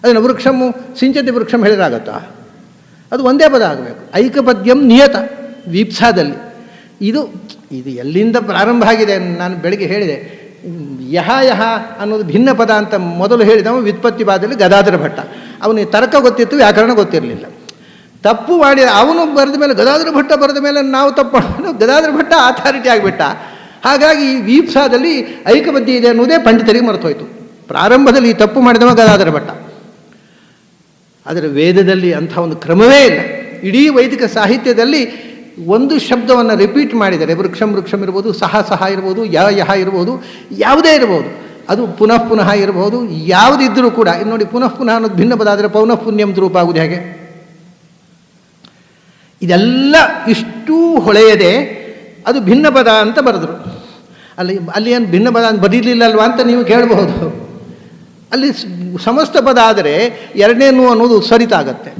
ಅದನ್ನು ವೃಕ್ಷಮು ಸಿಂಚತಿ ವೃಕ್ಷಂ ಹೇಳಿದಾಗತ್ತಾ? ಅದು ಒಂದೇ ಪದ ಆಗಬೇಕು. ಐಕಪದ್ಯಂ ನಿಯತ ವೀಪ್ಸಾದಲ್ಲಿ. ಇದು ಎಲ್ಲಿಂದ ಪ್ರಾರಂಭ ಆಗಿದೆ? ನಾನು ಬೆಳಗ್ಗೆ ಹೇಳಿದೆ, ಯಹ ಯಹ ಅನ್ನೋದು ಭಿನ್ನ ಪದ ಅಂತ ಮೊದಲು ಹೇಳಿದವ ವ್ಯುತ್ಪತ್ತಿವಾದಲ್ಲಿ ಗದಾಧರ ಭಟ್ಟ. ಅವನಿಗೆ ತರ್ಕ ಗೊತ್ತಿತ್ತು, ವ್ಯಾಕರಣ ಗೊತ್ತಿರಲಿಲ್ಲ. ತಪ್ಪು ಮಾಡಿ ಅವನು ಬರೆದ ಮೇಲೆ, ಗದಾಧರ ಭಟ್ಟ ಬರೆದ ಮೇಲೆ ನಾವು ತಪ್ಪು, ಗದಾಧರ ಭಟ್ಟ ಅಥಾರಿಟಿ ಆಗಿಬಿಟ್ಟ. ಹಾಗಾಗಿ ವೀಪ್ಸಾದಲ್ಲಿ ಐಕಪದ್ಯ ಇದೆ ಅನ್ನೋದೇ ಪಂಡಿತರಿಗೆ ಮರೆತೋಯ್ತು. ಪ್ರಾರಂಭದಲ್ಲಿ ಈ ತಪ್ಪು ಮಾಡಿದವ ಗದಾಧರ ಭಟ್ಟ. ಆದರೆ ವೇದದಲ್ಲಿ ಅಂಥ ಒಂದು ಕ್ರಮವೇ ಇಲ್ಲ. ಇಡೀ ವೈದಿಕ ಸಾಹಿತ್ಯದಲ್ಲಿ ಒಂದು ಶಬ್ದವನ್ನು ರಿಪೀಟ್ ಮಾಡಿದರೆ, ವೃಕ್ಷಂ ವೃಕ್ಷಂ ಇರ್ಬೋದು, ಸಹ ಸಹ ಇರ್ಬೋದು, ಯಹ ಇರ್ಬೋದು, ಯಾವುದೇ ಇರ್ಬೋದು, ಅದು ಪುನಃ ಪುನಃ ಇರ್ಬೋದು, ಯಾವುದಿದ್ದರೂ ಕೂಡ. ಇನ್ನು ನೋಡಿ, ಪುನಃ ಪುನಃ ಅನ್ನೋದು ಭಿನ್ನ ಪದ ಆದರೆ ಪೌನಃ ಪುಣ್ಯಂ ರೂಪ ಆಗುವುದು ಹೇಗೆ? ಇದೆಲ್ಲ ಇಷ್ಟೂ ಹೊಳೆಯದೆ ಅದು ಭಿನ್ನ ಪದ ಅಂತ ಬರೆದರು. ಅಲ್ಲಿ ಏನು ಭಿನ್ನ ಪದ ಅಂತ ಬರೀಲಿಲ್ಲಲ್ವಾ ಅಂತ ನೀವು ಕೇಳಬಹುದು. ಅಲ್ಲಿ ಸಮಸ್ತ ಪದ ಆದರೆ 2ನೇ ನೂ ಅನ್ನೋದು ಸ್ವರಿತ ಆಗತ್ತೆ.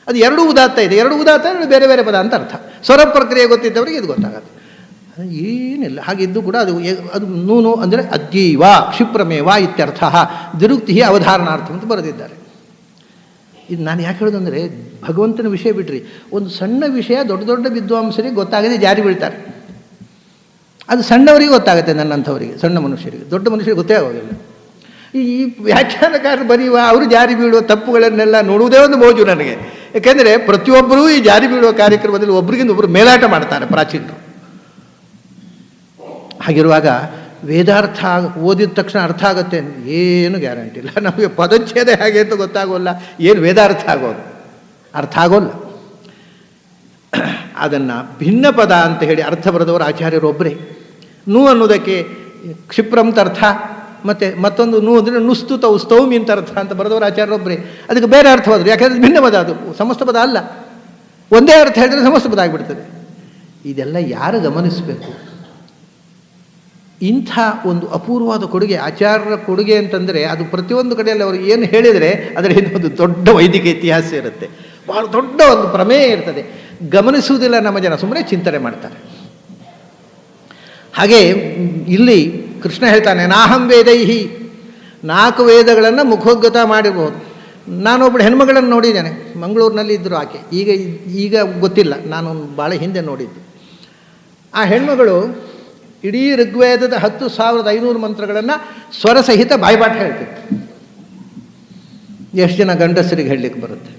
ಅದು 2 ಉದಾತ್ತ ಇದೆ. 2 ಉದಾತ್ತ ಬೇರೆ ಬೇರೆ ಪದ ಅಂತ ಅರ್ಥ. ಸ್ವರ ಪ್ರಕ್ರಿಯೆ ಗೊತ್ತಿದ್ದವರಿಗೆ ಇದು ಗೊತ್ತಾಗತ್ತೆ. ಏನಿಲ್ಲ. ಹಾಗಿದ್ದು ಕೂಡ ಅದು ನೂನು ಅಂದರೆ ಅದ್ಯೈವ ಕ್ಷಿಪ್ರಮೇವ ಇತ್ಯರ್ಥ ದಿರುಕ್ತಿ ಅವಧಾರಣಾರ್ಥ ಅಂತ ಬರೆದಿದ್ದಾರೆ. ಇದು ನಾನು ಯಾಕೆ ಹೇಳೋದು ಅಂದರೆ, ಭಗವಂತನ ವಿಷಯ ಬಿಟ್ರಿ, ಒಂದು ಸಣ್ಣ ವಿಷಯ ದೊಡ್ಡ ದೊಡ್ಡ ವಿದ್ವಾಂಸರಿಗೆ ಗೊತ್ತಾಗದೆ ಜಾರಿ ಬೀಳ್ತಾರೆ. ಅದು ಸಣ್ಣವರಿಗೆ ಗೊತ್ತಾಗುತ್ತೆ, ನನ್ನಂಥವರಿಗೆ, ಸಣ್ಣ ಮನುಷ್ಯರಿಗೆ. ದೊಡ್ಡ ಮನುಷ್ಯರಿಗೆ ಗೊತ್ತೇ ಆಗೋದಿಲ್ಲ. ಈ ವ್ಯಾಖ್ಯಾನಕಾರರು ಬರೆಯುವ ಅವರು ಜಾರಿ ಬೀಳುವ ತಪ್ಪುಗಳನ್ನೆಲ್ಲ ನೋಡುವುದೇ ಒಂದು ಮೋಜು ನನಗೆ. ಯಾಕೆಂದರೆ ಪ್ರತಿಯೊಬ್ಬರೂ ಈ ಜಾರಿ ಬೀಳುವ ಕಾರ್ಯಕ್ರಮದಲ್ಲಿ ಒಬ್ರಿಗಿಂತ ಒಬ್ಬರು ಮೇಲಾಟ ಮಾಡ್ತಾರೆ ಪ್ರಾಚೀನರು. ಹಾಗಿರುವಾಗ ವೇದಾರ್ಥ ಓದಿದ ತಕ್ಷಣ ಅರ್ಥ ಆಗುತ್ತೆ ಏನು ಗ್ಯಾರಂಟಿ ಇಲ್ಲ. ನಮಗೆ ಪದಚ್ಛೇದ ಹೇಗೆ ಅಂತ ಗೊತ್ತಾಗೋಲ್ಲ, ಏನು ವೇದಾರ್ಥ ಆಗೋದು ಅರ್ಥ ಆಗೋಲ್ಲ. ಅದನ್ನು ಭಿನ್ನ ಪದ ಅಂತ ಹೇಳಿ ಅರ್ಥ ಬರೆದವರು ಆಚಾರ್ಯರೊಬ್ಬರೇ. ನೂ ಅನ್ನೋದಕ್ಕೆ ಕ್ಷಿಪ್ರಂತ ಅರ್ಥ, ಮತ್ತು ಮತ್ತೊಂದು ನೂ ಅಂದರೆ ನುಸ್ತುತ ಸ್ತೌಮಿ ಅಂತ ಅರ್ಥ ಅಂತ ಬರೆದವರು ಆಚಾರ್ಯರೊಬ್ಬರೇ. ಅದಕ್ಕೆ ಬೇರೆ ಅರ್ಥವಾದರು, ಯಾಕೆಂದರೆ ಭಿನ್ನ ಪದ, ಅದು ಸಮಸ್ತ ಪದ ಅಲ್ಲ. ಒಂದೇ ಅರ್ಥ ಹೇಳಿದ್ರೆ ಸಮಸ್ತ ಪದ ಆಗಿಬಿಡ್ತದೆ. ಇದೆಲ್ಲ ಯಾರು ಗಮನಿಸಬೇಕು? ಇಂಥ ಒಂದು ಅಪೂರ್ವವಾದ ಕೊಡುಗೆ, ಆಚಾರ್ಯರ ಕೊಡುಗೆ ಅಂತಂದರೆ ಅದು ಪ್ರತಿಯೊಂದು ಕಡೆಯಲ್ಲಿ ಅವರು ಏನು ಹೇಳಿದರೆ ಅದರ ಹಿಂದೆ ಒಂದು ದೊಡ್ಡ ವೈದಿಕ ಇತಿಹಾಸ ಇರುತ್ತೆ, ಭಾಳ ದೊಡ್ಡ ಒಂದು ಪ್ರಮೇಯ ಇರ್ತದೆ. ಗಮನಿಸುವುದಿಲ್ಲ ನಮ್ಮ ಜನ, ಸುಮ್ಮನೆ ಚಿಂತನೆ ಮಾಡ್ತಾರೆ. ಹಾಗೆ ಇಲ್ಲಿ ಕೃಷ್ಣ ಹೇಳ್ತಾನೆ, ನಾಹಂ ವೇದೈಹಿ, 4 ವೇದಗಳನ್ನು ಮುಖೋದ್ಗತ ಮಾಡಿರ್ಬೋದು. ನಾನೊಬ್ಬಳು ಹೆಣ್ಮಗಳನ್ನು ನೋಡಿದ್ದೇನೆ, ಮಂಗಳೂರಿನಲ್ಲಿ ಇದ್ದರು ಆಕೆ, ಈಗ ಗೊತ್ತಿಲ್ಲ, ನಾನು ಭಾಳ ಹಿಂದೆ ನೋಡಿದ್ದು. ಆ ಹೆಣ್ಮಗಳು ಇಡೀ ಋಗ್ವೇದದ 10,500 ಮಂತ್ರಗಳನ್ನು ಸ್ವರಸಹಿತ ಬಾಯ್ಪಾಠ ಹೇಳ್ತಿತ್ತು. ಎಷ್ಟು ಜನ ಗಂಡಸರಿಗೆ ಹೇಳಲಿಕ್ಕೆ ಬರುತ್ತೆ?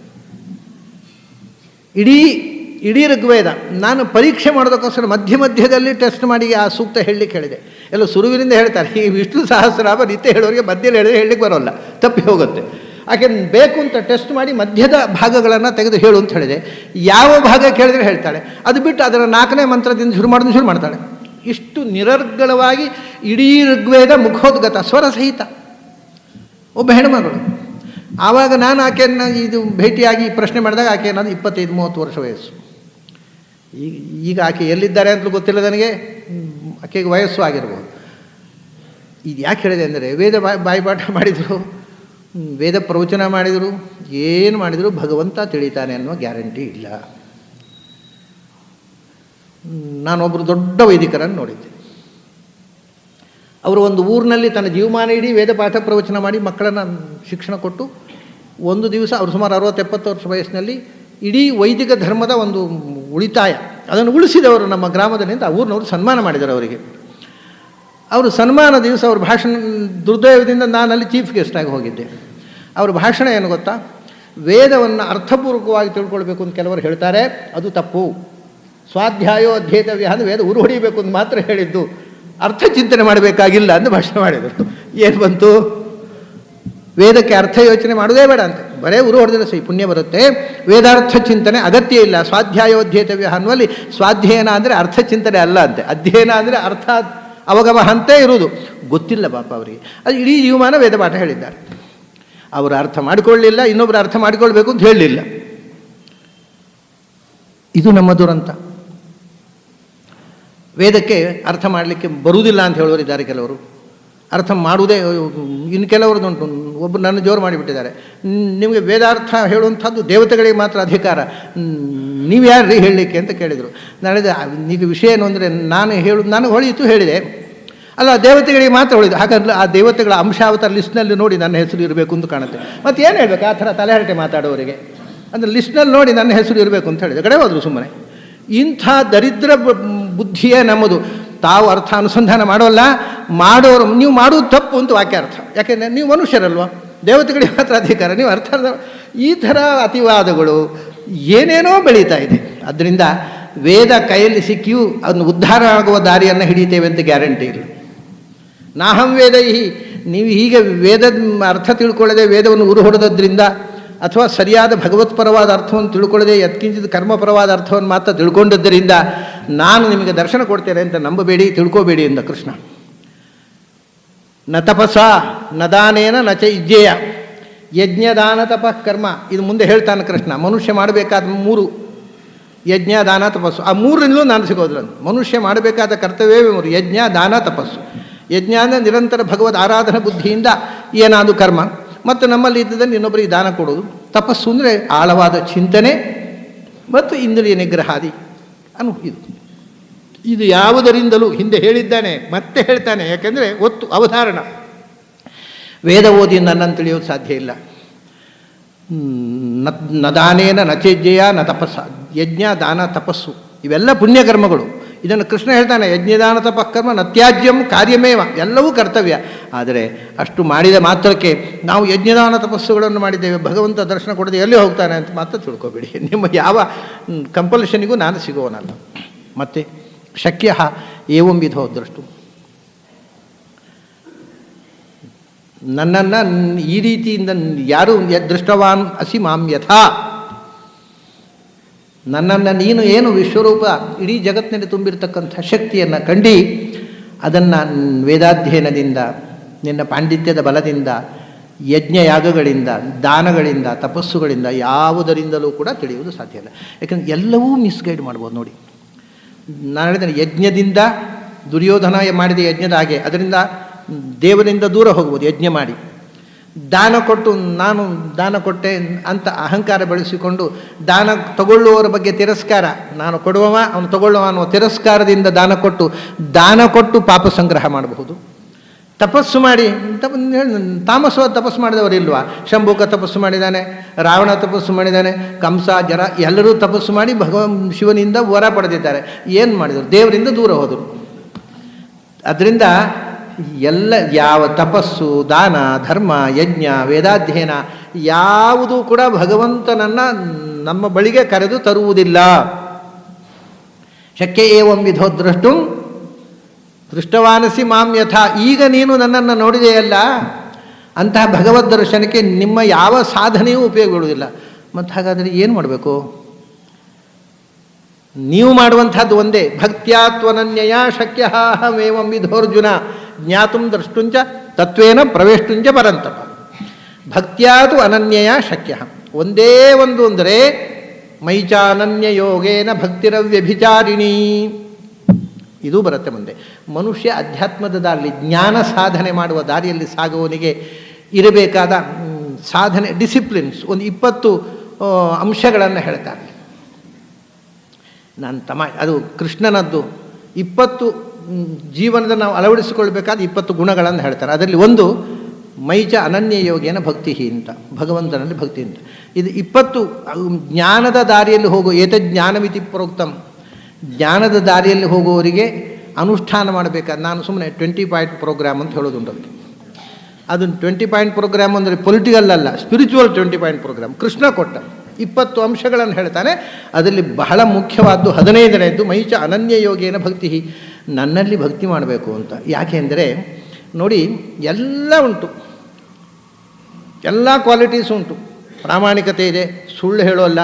ಇಡೀ ಋಗ್ವೇದ ನಾನು ಪರೀಕ್ಷೆ ಮಾಡೋದಕ್ಕೋಸ್ಕರ ಮಧ್ಯದಲ್ಲಿ ಟೆಸ್ಟ್ ಮಾಡಿ ಆ ಸೂಕ್ತ ಹೇಳಲಿಕ್ಕೆ ಹೇಳಿದೆ. ಎಲ್ಲ ಸುರುವಿನಿಂದ ಹೇಳ್ತಾರೆ, ಈ ವಿಷ್ಣು ಸಹಸ್ರನಾಮ ನಿತ್ಯ ಹೇಳೋರಿಗೆ ಮಧ್ಯದಲ್ಲಿ ಹೇಳಿದ್ರೆ ಹೇಳಲಿಕ್ಕೆ ಬರೋಲ್ಲ, ತಪ್ಪಿ ಹೋಗುತ್ತೆ. ಆಕೆ ಬೇಕು ಅಂತ ಟೆಸ್ಟ್ ಮಾಡಿ ಮಧ್ಯದ ಭಾಗಗಳನ್ನು ತೆಗೆದು ಹೇಳು ಅಂತ ಹೇಳಿದೆ. ಯಾವ ಭಾಗ ಕೇಳಿದ್ರೆ ಹೇಳ್ತಾಳೆ, ಅದು ಬಿಟ್ಟು ಅದರ 4ನೇ ಮಂತ್ರದಿಂದ ಶುರು ಮಾಡ್ತಾಳೆ. ಇಷ್ಟು ನಿರರ್ಗಳವಾಗಿ ಇಡೀ ಋಗ್ವೇದ ಮುಖೋದ್ಗತ ಸ್ವರಸಹಿತ ಒಬ್ಬ ಹೆಣ್ಮಗಳು. ಆವಾಗ ನಾನು ಆಕೆಯನ್ನು ಇದು ಭೇಟಿಯಾಗಿ ಪ್ರಶ್ನೆ ಮಾಡಿದಾಗ ಆಕೆ ಏನಾದ್ರು 25-30 ವರ್ಷ ವಯಸ್ಸು. ಈಗ ಆಕೆ ಎಲ್ಲಿದ್ದಾರೆ ಅಂತಲೂ ಗೊತ್ತಿಲ್ಲ ನನಗೆ, ಆಕೆಗೆ ವಯಸ್ಸು ಆಗಿರ್ಬೋದು. ಇದು ಯಾಕೆ ಹೇಳಿದೆ ಅಂದರೆ, ವೇದ ಬಾಯಿಪಾಠ ಮಾಡಿದರು, ವೇದ ಪ್ರವಚನ ಮಾಡಿದರು, ಏನು ಮಾಡಿದರು ಭಗವಂತ ತಿಳಿತಾನೆ ಅನ್ನೋ ಗ್ಯಾರಂಟಿ ಇಲ್ಲ. ನಾನೊಬ್ಬರು ದೊಡ್ಡ ವೈದಿಕರನ್ನು ನೋಡಿದ್ದೆ. ಅವರು ಒಂದು ಊರಿನಲ್ಲಿ ತನ್ನ ಜೀವಮಾನ ಇಡೀ ವೇದ ಪಾಠ ಪ್ರವಚನ ಮಾಡಿ ಮಕ್ಕಳನ್ನು ಶಿಕ್ಷಣ ಕೊಟ್ಟು, ಒಂದು ದಿವಸ ಅವರು ಸುಮಾರು 60-70 ವರ್ಷ ವಯಸ್ಸಿನಲ್ಲಿ ಇಡೀ ವೈದಿಕ ಧರ್ಮದ ಒಂದು ಉಳಿತಾಯ ಅದನ್ನು ಉಳಿಸಿದವರು ನಮ್ಮ ಗ್ರಾಮದಲ್ಲಿ ಅಂತ ಆ ಊರಿನವರು ಸನ್ಮಾನ ಮಾಡಿದರು ಅವರಿಗೆ. ಅವರು ಸನ್ಮಾನ ದಿವಸ ಅವ್ರ ಭಾಷಣ, ದುರ್ದೈವದಿಂದ ನಾನಲ್ಲಿ ಚೀಫ್ ಗೆಸ್ಟಾಗಿ ಹೋಗಿದ್ದೆ. ಅವ್ರ ಭಾಷಣ ಏನು ಗೊತ್ತಾ, ವೇದವನ್ನು ಅರ್ಥಪೂರ್ವಕವಾಗಿ ತಿಳ್ಕೊಳ್ಬೇಕು ಅಂತ ಕೆಲವರು ಹೇಳ್ತಾರೆ, ಅದು ತಪ್ಪು. ಸ್ವಾಧ್ಯಾಯೋ ಅಧ್ಯೇತವ್ಯ ಅಂದರೆ ವೇದ ಉರು ಹೊಡಿಬೇಕು ಅಂತ ಮಾತ್ರ ಹೇಳಿದ್ದು, ಅರ್ಥ ಚಿಂತನೆ ಮಾಡಬೇಕಾಗಿಲ್ಲ ಅಂತ ಭಾಷಣ ಮಾಡಿದರು. ಏನು ಬಂತು, ವೇದಕ್ಕೆ ಅರ್ಥ ಯೋಚನೆ ಮಾಡೋದೇ ಬೇಡ ಅಂತ, ಬರೇ ಉರು ಹೊಡೆದ್ರೆ ಸಹಿ ಪುಣ್ಯ ಬರುತ್ತೆ, ವೇದಾರ್ಥ ಚಿಂತನೆ ಅಗತ್ಯ ಇಲ್ಲ. ಸ್ವಾಧ್ಯಾಯೋ ಅಧ್ಯೇತವ್ಯ ಅನ್ನುವಲ್ಲಿ ಸ್ವಾಧ್ಯಯನ ಅಂದರೆ ಅರ್ಥ ಚಿಂತನೆ ಅಲ್ಲ ಅಂತೆ, ಅಧ್ಯಯನ ಅಂದರೆ ಅರ್ಥ ಅವಗಮ ಅಂತೇ ಇರುವುದು. ಗೊತ್ತಿಲ್ಲ ಪಾಪ ಅವರಿಗೆ, ಅದು ಇಡೀ ಜೀವಮಾನ ವೇದ ಪಾಠ ಹೇಳಿದ್ದಾರೆ. ಅವರು ಅರ್ಥ ಮಾಡಿಕೊಳ್ಳಲಿಲ್ಲ, ಇನ್ನೊಬ್ಬರು ಅರ್ಥ ಮಾಡಿಕೊಳ್ಬೇಕು ಅಂತ ಹೇಳಲಿಲ್ಲ. ಇದು ನಮ್ಮ ದುರಂತ. ವೇದಕ್ಕೆ ಅರ್ಥ ಮಾಡಲಿಕ್ಕೆ ಬರುವುದಿಲ್ಲ ಅಂತ ಹೇಳೋರಿದ್ದಾರೆ ಕೆಲವರು, ಅರ್ಥ ಮಾಡುವುದೇ. ಇನ್ನು ಕೆಲವರದುಂಟು, ಒಬ್ಬರು ನನ್ನ ಜೋರು ಮಾಡಿಬಿಟ್ಟಿದ್ದಾರೆ, ನಿಮಗೆ ವೇದಾರ್ಥ ಹೇಳುವಂಥದ್ದು ದೇವತೆಗಳಿಗೆ ಮಾತ್ರ ಅಧಿಕಾರ, ನೀವು ಯಾರ್ರೀ ಹೇಳಲಿಕ್ಕೆ ಅಂತ ಕೇಳಿದರು. ನಾನು ಹೇಳಿದೆ, ಈಗ ವಿಷಯ ಏನು ಅಂದರೆ, ನಾನು ಹೊಳಿತು ಹೇಳಿದೆ, ಅಲ್ಲ ದೇವತೆಗಳಿಗೆ ಮಾತ್ರ ಹೊಳಿದು, ಹಾಗಾದ್ರೆ ಆ ದೇವತೆಗಳ ಅಂಶಾವತಾರ ಲಿಸ್ಟ್ನಲ್ಲಿ ನೋಡಿ ನನ್ನ ಹೆಸರು ಇರಬೇಕು ಅಂತ ಕಾಣುತ್ತೆ. ಮತ್ತು ಏನು ಹೇಳಬೇಕು ಆ ಥರ ತಲೆಹರಟೆ ಮಾತಾಡೋರಿಗೆ? ಅಂದರೆ ಲಿಸ್ಟ್ನಲ್ಲಿ ನೋಡಿ ನನ್ನ ಹೆಸರು ಇರಬೇಕು ಅಂತ ಹೇಳಿದೆ, ಕಡೆ ಹೋದರು ಸುಮ್ಮನೆ. ಇಂಥ ದರಿದ್ರ ಬುದ್ಧಿಯೇ ನಮ್ಮದು. ತಾವು ಅರ್ಥ ಅನುಸಂಧಾನ ಮಾಡೋಲ್ಲ, ಮಾಡೋರು ನೀವು ಮಾಡುವುದು ತಪ್ಪು ಅಂತ ವಾಕ್ಯಾರ್ಥ. ಯಾಕೆಂದರೆ ನೀವು ಮನುಷ್ಯರಲ್ವ, ದೇವತೆಗಳಿಗೆ ಮಾತ್ರ ಅಧಿಕಾರ, ನೀವು ಅರ್ಥ. ಈ ಥರ ಅತಿವಾದಗಳು ಏನೇನೋ ಬೆಳೀತಾ ಇದೆ. ಅದರಿಂದ ವೇದ ಕೈಯಲ್ಲಿ ಸಿಕ್ಕಿಯೂ ಅದನ್ನು ಉದ್ಧಾರ ಆಗುವ ದಾರಿಯನ್ನು ಹಿಡಿತೇವೆ ಅಂತ ಗ್ಯಾರಂಟಿ ಇಲ್ಲ. ನಾಹಂ ವೇದೈಹಿ, ನೀವು ಹೀಗೆ ವೇದದ ಅರ್ಥ ತಿಳ್ಕೊಳ್ಳದೆ ವೇದವನ್ನು ಉರು ಹೊಡೆದದ್ರಿಂದ, ಅಥವಾ ಸರಿಯಾದ ಭಗವತ್ಪರವಾದ ಅರ್ಥವನ್ನು ತಿಳ್ಕೊಳ್ಳದೆ ಯತ್ಕಿಂಚಿತ್ ಕರ್ಮಪರವಾದ ಅರ್ಥವನ್ನು ಮಾತ್ರ ತಿಳ್ಕೊಂಡದ್ದರಿಂದ ನಾನು ನಿಮಗೆ ದರ್ಶನ ಕೊಡ್ತೇನೆ ಅಂತ ನಂಬಬೇಡಿ, ತಿಳ್ಕೋಬೇಡಿ ಎಂದ ಕೃಷ್ಣ. ನ ತಪಸ ನ ದಾನೇನ ನ ಚ ಇಜ್ಜೇಯ, ಯಜ್ಞ ದಾನ ತಪಃ ಕರ್ಮ. ಇದು ಮುಂದೆ ಹೇಳ್ತಾನೆ ಕೃಷ್ಣ. ಮನುಷ್ಯ ಮಾಡಬೇಕಾದ 3: ಯಜ್ಞ ದಾನ ತಪಸ್ಸು. ಆ 3ರಿಂದಲೂ ನಾನು ಸಿಗೋದಿಲ್ಲ. ಮನುಷ್ಯ ಮಾಡಬೇಕಾದ ಕರ್ತವ್ಯವೇ 3: ಯಜ್ಞ ದಾನ ತಪಸ್ಸು. ಯಜ್ಞ ಅಂದರೆ ನಿರಂತರ ಭಗವದ್ ಆರಾಧನಾ ಬುದ್ಧಿಯಿಂದ ಏನಾದರೂ ಕರ್ಮ, ಮತ್ತು ನಮ್ಮಲ್ಲಿ ಇದ್ದದನ್ನು ಇನ್ನೊಬ್ಬರಿಗೆ ದಾನ ಕೊಡೋದು. ತಪಸ್ಸು ಅಂದರೆ ಆಳವಾದ ಚಿಂತನೆ ಮತ್ತು ಇಂದ್ರಿಯ ನಿಗ್ರಹಾದಿ ಇದು. ಇದು ಯಾವುದರಿಂದಲೂ ಹಿಂದೆ ಹೇಳಿದ್ದಾನೆ, ಮತ್ತೆ ಹೇಳ್ತಾನೆ. ಯಾಕೆಂದರೆ ಒತ್ತು ಅವಧಾರಣ. ವೇದ ಓದಿ ನನ್ನನ್ನು ತಿಳಿಯೋದು ಸಾಧ್ಯ ಇಲ್ಲ. ನ ದಾನೇನ ನ ಚೇಜ್ಯ ನ ತಪಸ್ಸ. ಯಜ್ಞ, ದಾನ, ತಪಸ್ಸು ಇವೆಲ್ಲ ಪುಣ್ಯಕರ್ಮಗಳು. ಇದನ್ನು ಕೃಷ್ಣ ಹೇಳ್ತಾನೆ, ಯಜ್ಞದಾನ ತಪಃಕರ್ಮ ನತ್ಯಾಜ್ಯಂ ಕಾರ್ಯಮೇವ, ಎಲ್ಲವೂ ಕರ್ತವ್ಯ. ಆದರೆ ಅಷ್ಟು ಮಾಡಿದ ಮಾತ್ರಕ್ಕೆ ನಾವು ಯಜ್ಞದಾನ ತಪಸ್ಸುಗಳನ್ನು ಮಾಡಿದ್ದೇವೆ, ಭಗವಂತ ದರ್ಶನ ಕೊಡದೆ ಎಲ್ಲಿ ಹೋಗ್ತಾನೆ ಅಂತ ಮಾತ್ರ ತಿಳ್ಕೊಬೇಡಿ. ನಿಮ್ಮ ಯಾವ ಕಂಪಲ್ಷನಿಗೂ ನಾನು ಸಿಗೋನಲ್ಲ. ಮತ್ತು ಶಕ್ಯ ಏವಂ ವಿಧೋ ದ್ರಷ್ಟು, ನನ್ನನ್ನು ಈ ರೀತಿಯಿಂದ ಯಾರು ದೃಷ್ಟವಾನ್ ಅಸಿ ಮಾಂ ಯಥಾ, ನನ್ನನ್ನು ನೀನು ಏನು ವಿಶ್ವರೂಪ ಇಡೀ ಜಗತ್ತಿನಲ್ಲಿ ತುಂಬಿರತಕ್ಕಂಥ ಶಕ್ತಿಯನ್ನು ಕಂಡು ಅದನ್ನು ವೇದಾಧ್ಯಯನದಿಂದ, ನಿನ್ನ ಪಾಂಡಿತ್ಯದ ಬಲದಿಂದ, ಯಜ್ಞಯಾಗಗಳಿಂದ, ದಾನಗಳಿಂದ, ತಪಸ್ಸುಗಳಿಂದ ಯಾವುದರಿಂದಲೂ ಕೂಡ ತಿಳಿಯುವುದು ಸಾಧ್ಯ ಇಲ್ಲ. ಯಾಕಂದರೆ ಎಲ್ಲವೂ ಮಿಸ್ಗೈಡ್ ಮಾಡ್ಬೋದು. ನೋಡಿ, ನಾನು ಹೇಳಿದ್ದೇನೆ, ಯಜ್ಞದಿಂದ ದುರ್ಯೋಧನ ಮಾಡಿದ ಯಜ್ಞದ ಹಾಗೆ ಅದರಿಂದ ದೇವರಿಂದ ದೂರ ಹೋಗ್ಬೋದು ಯಜ್ಞ ಮಾಡಿ. ದಾನ ಕೊಟ್ಟು ನಾನು ದಾನ ಕೊಟ್ಟೆ ಅಂತ ಅಹಂಕಾರ ಬೆಳೆಸಿಕೊಂಡು ದಾನ ತಗೊಳ್ಳುವವರ ಬಗ್ಗೆ ತಿರಸ್ಕಾರ, ನಾನು ಕೊಡುವವ ಅವನು ತಗೊಳ್ಳುವ ಅನ್ನುವ ತಿರಸ್ಕಾರದಿಂದ ದಾನ ಕೊಟ್ಟು ಪಾಪ ಸಂಗ್ರಹ ಮಾಡಬಹುದು. ತಪಸ್ಸು ಮಾಡಿ ತಾಮಸವಾದ ತಪಸ್ಸು ಮಾಡಿದವರಿಲ್ವಾ? ಶಂಭುಕ ತಪಸ್ಸು ಮಾಡಿದ್ದಾನೆ, ರಾವಣ ತಪಸ್ಸು ಮಾಡಿದ್ದಾನೆ, ಕಂಸ, ಜರ ಎಲ್ಲರೂ ತಪಸ್ಸು ಮಾಡಿ ಶಿವನಿಂದ ವರ ಪಡೆದಿದ್ದಾರೆ. ಏನು ಮಾಡಿದರು? ದೇವರಿಂದ ದೂರ ಹೋದರು. ಅದರಿಂದ ಎಲ್ಲ ಯಾವ ತಪಸ್ಸು, ದಾನ, ಧರ್ಮ, ಯಜ್ಞ, ವೇದಾಧ್ಯಯನ ಯಾವುದೂ ಕೂಡ ಭಗವಂತನನ್ನು ನಮ್ಮ ಬಳಿಗೆ ಕರೆದು ತರುವುದಿಲ್ಲ. ಶಕ್ಯ ಏವಂ ವಿಧೋ ದ್ರಷ್ಟು ದೃಷ್ಟವಾನಸಿ ಮಾಂ ಯಥಾ. ಈಗ ನೀನು ನನ್ನನ್ನು ನೋಡಿದೆಯಲ್ಲ, ಅಂತಹ ಭಗವದ್ ದರ್ಶನಕ್ಕೆ ನಿಮ್ಮ ಯಾವ ಸಾಧನೆಯೂ ಉಪಯೋಗ ಬೀಳುವುದಿಲ್ಲ. ಮತ್ತು ಹಾಗಾದರೆ ಏನು ಮಾಡಬೇಕು? ನೀವು ಮಾಡುವಂಥದ್ದು ಒಂದೇ, ಭಕ್ತ್ಯಾತ್ವನನ್ಯಯ ಶಕ್ಯ ಅಹಮೇವಂ ವಿಧೋರ್ಜುನ ಜ್ಞಾತುಂ ದ್ರಷ್ಟುಂಚ ತತ್ವೇನ ಪ್ರವೇಷ್ಟುಂಚ ಪರಂತಪ. ಭಕ್ತ್ಯಾತು ಅನನ್ಯಯ ಶಕ್ಯ, ಒಂದೇ ಒಂದು ಅಂದರೆ ಮೈಚಾನನ್ಯ ಯೋಗೇನ ಭಕ್ತಿರವ್ಯಭಿಚಾರಿಣಿ. ಇದು ಬರುತ್ತೆ ಮುಂದೆ. ಮನುಷ್ಯ ಅಧ್ಯಾತ್ಮದ ದಾರಿಯಲ್ಲಿ, ಜ್ಞಾನ ಸಾಧನೆ ಮಾಡುವ ದಾರಿಯಲ್ಲಿ ಸಾಗುವವನಿಗೆ ಇರಬೇಕಾದ ಸಾಧನೆ, ಡಿಸಿಪ್ಲಿನ್ಸ್, ಒಂದು 20 ಅಂಶಗಳನ್ನು ಹೇಳ್ತಾರೆ. ಅದು ಕೃಷ್ಣನದ್ದು 20 ಜೀವನದ ನಾವು ಅಳವಡಿಸಿಕೊಳ್ಬೇಕಾದ 20 ಗುಣಗಳನ್ನು ಹೇಳ್ತಾರೆ. ಅದರಲ್ಲಿ ಒಂದು ಮೈಚ ಅನನ್ಯ ಯೋಗೇನ ಭಕ್ತಿ ಅಂತ, ಭಗವಂತನಲ್ಲಿ ಭಕ್ತಿ ಅಂತ. ಇದು 20 ಜ್ಞಾನದ ದಾರಿಯಲ್ಲಿ ಹೋಗೋ ಏತಜ್ಞಾನಮಿತಿ ಪ್ರೋಕ್ತಂ, ಜ್ಞಾನದ ದಾರಿಯಲ್ಲಿ ಹೋಗುವವರಿಗೆ ಅನುಷ್ಠಾನ ಮಾಡಬೇಕಾದ. ನಾನು ಸುಮ್ಮನೆ 20 ಪಾಯಿಂಟ್ ಪ್ರೋಗ್ರಾಮ್ ಅಂತ ಹೇಳೋದುಂಟು. ಅದು 20 ಪಾಯಿಂಟ್ ಪ್ರೋಗ್ರಾಮ್ ಅಂದರೆ ಪೊಲಿಟಿಕಲ್ ಅಲ್ಲ, ಸ್ಪಿರಿಚುವಲ್ 20 ಪಾಯಿಂಟ್ ಪ್ರೋಗ್ರಾಮ್. ಕೃಷ್ಣ ಕೊಟ್ಟ 20 ಅಂಶಗಳನ್ನು ಹೇಳ್ತಾನೆ. ಅದರಲ್ಲಿ ಬಹಳ ಮುಖ್ಯವಾದ್ದು 15ನೇದ್ದು ಮೈಚ ಅನನ್ಯ ಯೋಗೇನ ಭಕ್ತಿ, ನನ್ನಲ್ಲಿ ಭಕ್ತಿ ಮಾಡಬೇಕು ಅಂತ. ಯಾಕೆ ಅಂದರೆ ನೋಡಿ, ಎಲ್ಲ ಉಂಟು, ಎಲ್ಲ ಕ್ವಾಲಿಟೀಸ್ ಉಂಟು. ಪ್ರಾಮಾಣಿಕತೆ ಇದೆ, ಸುಳ್ಳು ಹೇಳೋಲ್ಲ,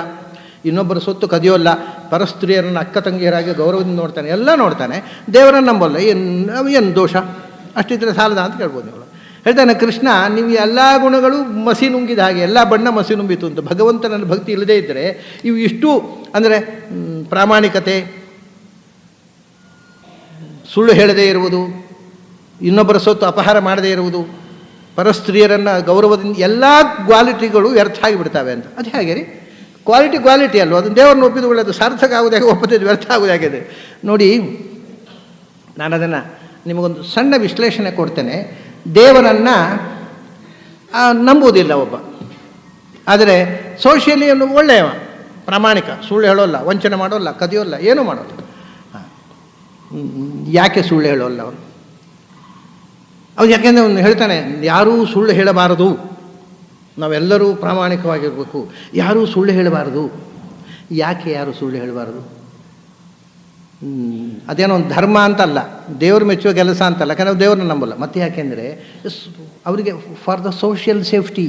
ಇನ್ನೊಬ್ಬರ ಸೊತ್ತು ಕದಿಯೋಲ್ಲ, ಪರಸ್ತ್ರೀಯರನ್ನು ಅಕ್ಕ ತಂಗಿಯರಾಗಿ ಗೌರವದಿಂದ ನೋಡ್ತಾನೆ, ಎಲ್ಲ ನೋಡ್ತಾನೆ. ದೇವರನ್ನು ನಂಬಲ್ಲ, ಏನು ದೋಷ? ಅಷ್ಟಿದ್ರೆ ಸಾಲದ ಅಂತ ಕೇಳ್ಬೋದು ನೀವು. ಹೇಳ್ತಾನೆ ಕೃಷ್ಣ, ನೀವು ಎಲ್ಲ ಗುಣಗಳು ಮಸಿ ನುಂಗಿದ ಹಾಗೆ, ಎಲ್ಲ ಬಣ್ಣ ಮಸಿ ನುಂಬಿತು ಅಂತ. ಭಗವಂತನಲ್ಲಿ ಭಕ್ತಿ ಇಲ್ಲದೇ ಇದ್ದರೆ ಇವು ಇಷ್ಟು ಅಂದರೆ ಪ್ರಾಮಾಣಿಕತೆ, ಸುಳ್ಳು ಹೇಳದೇ ಇರುವುದು, ಇನ್ನೊಬ್ಬರ ಸೊತ್ತು ಅಪಹಾರ ಮಾಡದೇ ಇರುವುದು, ಪರಸ್ತ್ರೀಯರನ್ನು ಗೌರವದಿಂದ, ಎಲ್ಲ ಕ್ವಾಲಿಟಿಗಳು ವ್ಯರ್ಥ ಆಗಿಬಿಡ್ತಾವೆ ಅಂತ. ಅದು ಹೇಗೆ ರೀ? ಕ್ವಾಲಿಟಿ ಅಲ್ವ? ಅದನ್ನು ದೇವರನ್ನು ಒಪ್ಪಿದು ಒಳ್ಳೆಯದು, ಸಾರ್ಥಕ ಆಗೋದಾಗೆ, ಒಪ್ಪದಿದ್ದು ವ್ಯರ್ಥ ಆಗೋದಾಗಿದೆ. ನೋಡಿ, ನಾನು ಅದನ್ನು ನಿಮಗೊಂದು ಸಣ್ಣ ವಿಶ್ಲೇಷಣೆ ಕೊಡ್ತೇನೆ. ದೇವರನ್ನು ನಂಬುವುದಿಲ್ಲ ಒಬ್ಬ, ಆದರೆ ಸೋಷಿಯಲಿ ಅವನು ಒಳ್ಳೆಯವ, ಪ್ರಾಮಾಣಿಕ, ಸುಳ್ಳು ಹೇಳೋಲ್ಲ, ವಂಚನೆ ಮಾಡೋಲ್ಲ, ಕದಿಯೋಲ್ಲ, ಏನೂ ಮಾಡೋಲ್ಲ. ಯಾಕೆ ಸುಳ್ಳು ಹೇಳೋಲ್ಲ ಅವನು? ಯಾಕೆಂದರೆ ಅವನು ಹೇಳ್ತಾನೆ, ಯಾರೂ ಸುಳ್ಳು ಹೇಳಬಾರದು, ನಾವೆಲ್ಲರೂ ಪ್ರಾಮಾಣಿಕವಾಗಿರಬೇಕು, ಯಾರೂ ಸುಳ್ಳು ಹೇಳಬಾರದು. ಯಾಕೆ ಯಾರು ಸುಳ್ಳು ಹೇಳಬಾರದು? ಅದೇನೋ ಒಂದು ಧರ್ಮ ಅಂತಲ್ಲ, ದೇವರು ಮೆಚ್ಚುವ ಕೆಲಸ ಅಂತಲ್ಲ, ಯಾಕಂದರೆ ನಾವು ದೇವ್ರನ್ನ ನಂಬಲ್ಲ. ಮತ್ತು ಯಾಕೆಂದರೆ ಅವರಿಗೆ ಫಾರ್ ದ ಸೋಷಿಯಲ್ ಸೇಫ್ಟಿ.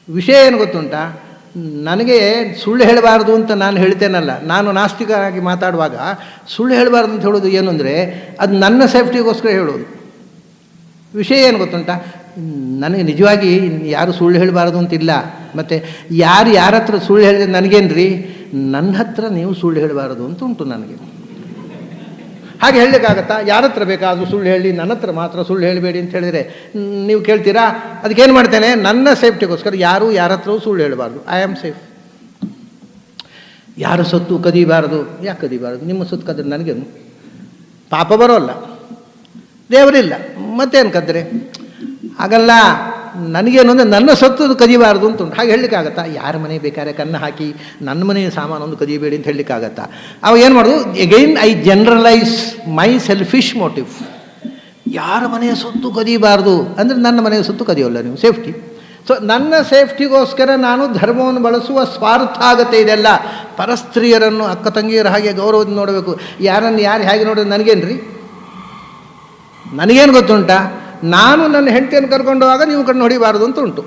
ವಿಷಯ ಏನು ಗೊತ್ತುಂಟಾ? ನನಗೆ ಸುಳ್ಳು ಹೇಳಬಾರ್ದು ಅಂತ ನಾನು ಹೇಳ್ತೇನಲ್ಲ, ನಾನು ನಾಸ್ತಿಕರಾಗಿ ಮಾತಾಡುವಾಗ ಸುಳ್ಳು ಹೇಳಬಾರ್ದು ಅಂತ ಹೇಳೋದು ಏನು ಅಂದರೆ ಅದು ನನ್ನ ಸೇಫ್ಟಿಗೋಸ್ಕರ ಹೇಳೋದು. ವಿಷಯ ಏನು ಗೊತ್ತುಂಟಾ? ನನಗೆ ನಿಜವಾಗಿ ಯಾರು ಸುಳ್ಳು ಹೇಳಬಾರ್ದು ಅಂತಿಲ್ಲ. ಮತ್ತು ಯಾರ ಹತ್ರ ಸುಳ್ಳು ಹೇಳಿದ್ರೆ ನನಗೇನು ರೀ, ನನ್ನ ಹತ್ರ ನೀವು ಸುಳ್ಳು ಹೇಳಬಾರದು ಅಂತ ಉಂಟು ನನಗೆ. ಹಾಗೆ ಹೇಳಲಿಕ್ಕಾಗತ್ತಾ? ಯಾರ ಹತ್ರ ಬೇಕಾದರೂ ಸುಳ್ಳು ಹೇಳಿ, ನನ್ನ ಹತ್ರ ಮಾತ್ರ ಸುಳ್ಳು ಹೇಳಬೇಡಿ ಅಂತ ಹೇಳಿದರೆ ನೀವು ಕೇಳ್ತೀರಾ? ಅದಕ್ಕೇನು ಮಾಡ್ತೇನೆ, ನನ್ನ ಸೇಫ್ಟಿಗೋಸ್ಕರ ಯಾರ ಹತ್ರವೂ ಸುಳ್ಳು ಹೇಳಬಾರ್ದು. I am safe. ಯಾರ ಸೊತ್ತು ಕದಿಬಾರದು. ಯಾಕೆ ಕದಿಬಾರದು? ನಿಮ್ಮ ಸೊತ್ತು ಕದ್ರೆ ನನಗೇನು ಪಾಪ ಬರೋಲ್ಲ, ದೇವರಿಲ್ಲ, ಮತ್ತೇನು ಕದ್ರೆ? ಹಾಗಲ್ಲ, ನನಗೇನು ಅಂದರೆ ನನ್ನ ಸೊತ್ತು ಕದಿಬಾರ್ದು ಅಂತ ಉಂಟು. ಹಾಗೆ ಹೇಳಲಿಕ್ಕಾಗತ್ತಾ? ಯಾರ ಮನೆ ಬೇಕಾದ್ರೆ ಕನ್ನ ಹಾಕಿ ನನ್ನ ಮನೆಯ ಸಾಮಾನೊಂದು ಕದಿಬೇಡಿ ಅಂತ ಹೇಳಲಿಕ್ಕಾಗತ್ತಾ? ಅವ ಏನು ಮಾಡೋದು? Again I generalise my selfish motive. ಯಾರ ಮನೆಯ ಸೊತ್ತು ಕದಿಬಾರ್ದು ಅಂದರೆ ನನ್ನ ಮನೆಯ ಸೊತ್ತು ಕದಿಯೋಲ್ಲ ನೀವು, ಸೇಫ್ಟಿ. ಸೊ ನನ್ನ ಸೇಫ್ಟಿಗೋಸ್ಕರ ನಾನು ಧರ್ಮವನ್ನು ಬಳಸುವ ಸ್ವಾರ್ಥ ಆಗತ್ತೆ. ಇದೆಲ್ಲ ಪರಸ್ತ್ರೀಯರನ್ನು ಅಕ್ಕ ತಂಗಿಯರ ಹಾಗೆ ಗೌರವದಿಂದ ನೋಡಬೇಕು. ಯಾರನ್ನು ಯಾರು ಹೇಗೆ ನೋಡೋದು ನನಗೇನು ರೀ? ನನಗೇನು ಗೊತ್ತುಂಟಾ? ನಾನು ನನ್ನ ಹೆಂಡತಿಯನ್ನು ಕರ್ಕೊಂಡು ಹೋದಾಗ ನೀವು ಕಣ್ಣು ಹೊಡಿಬಾರ್ದು ಅಂತ ಉಂಟು.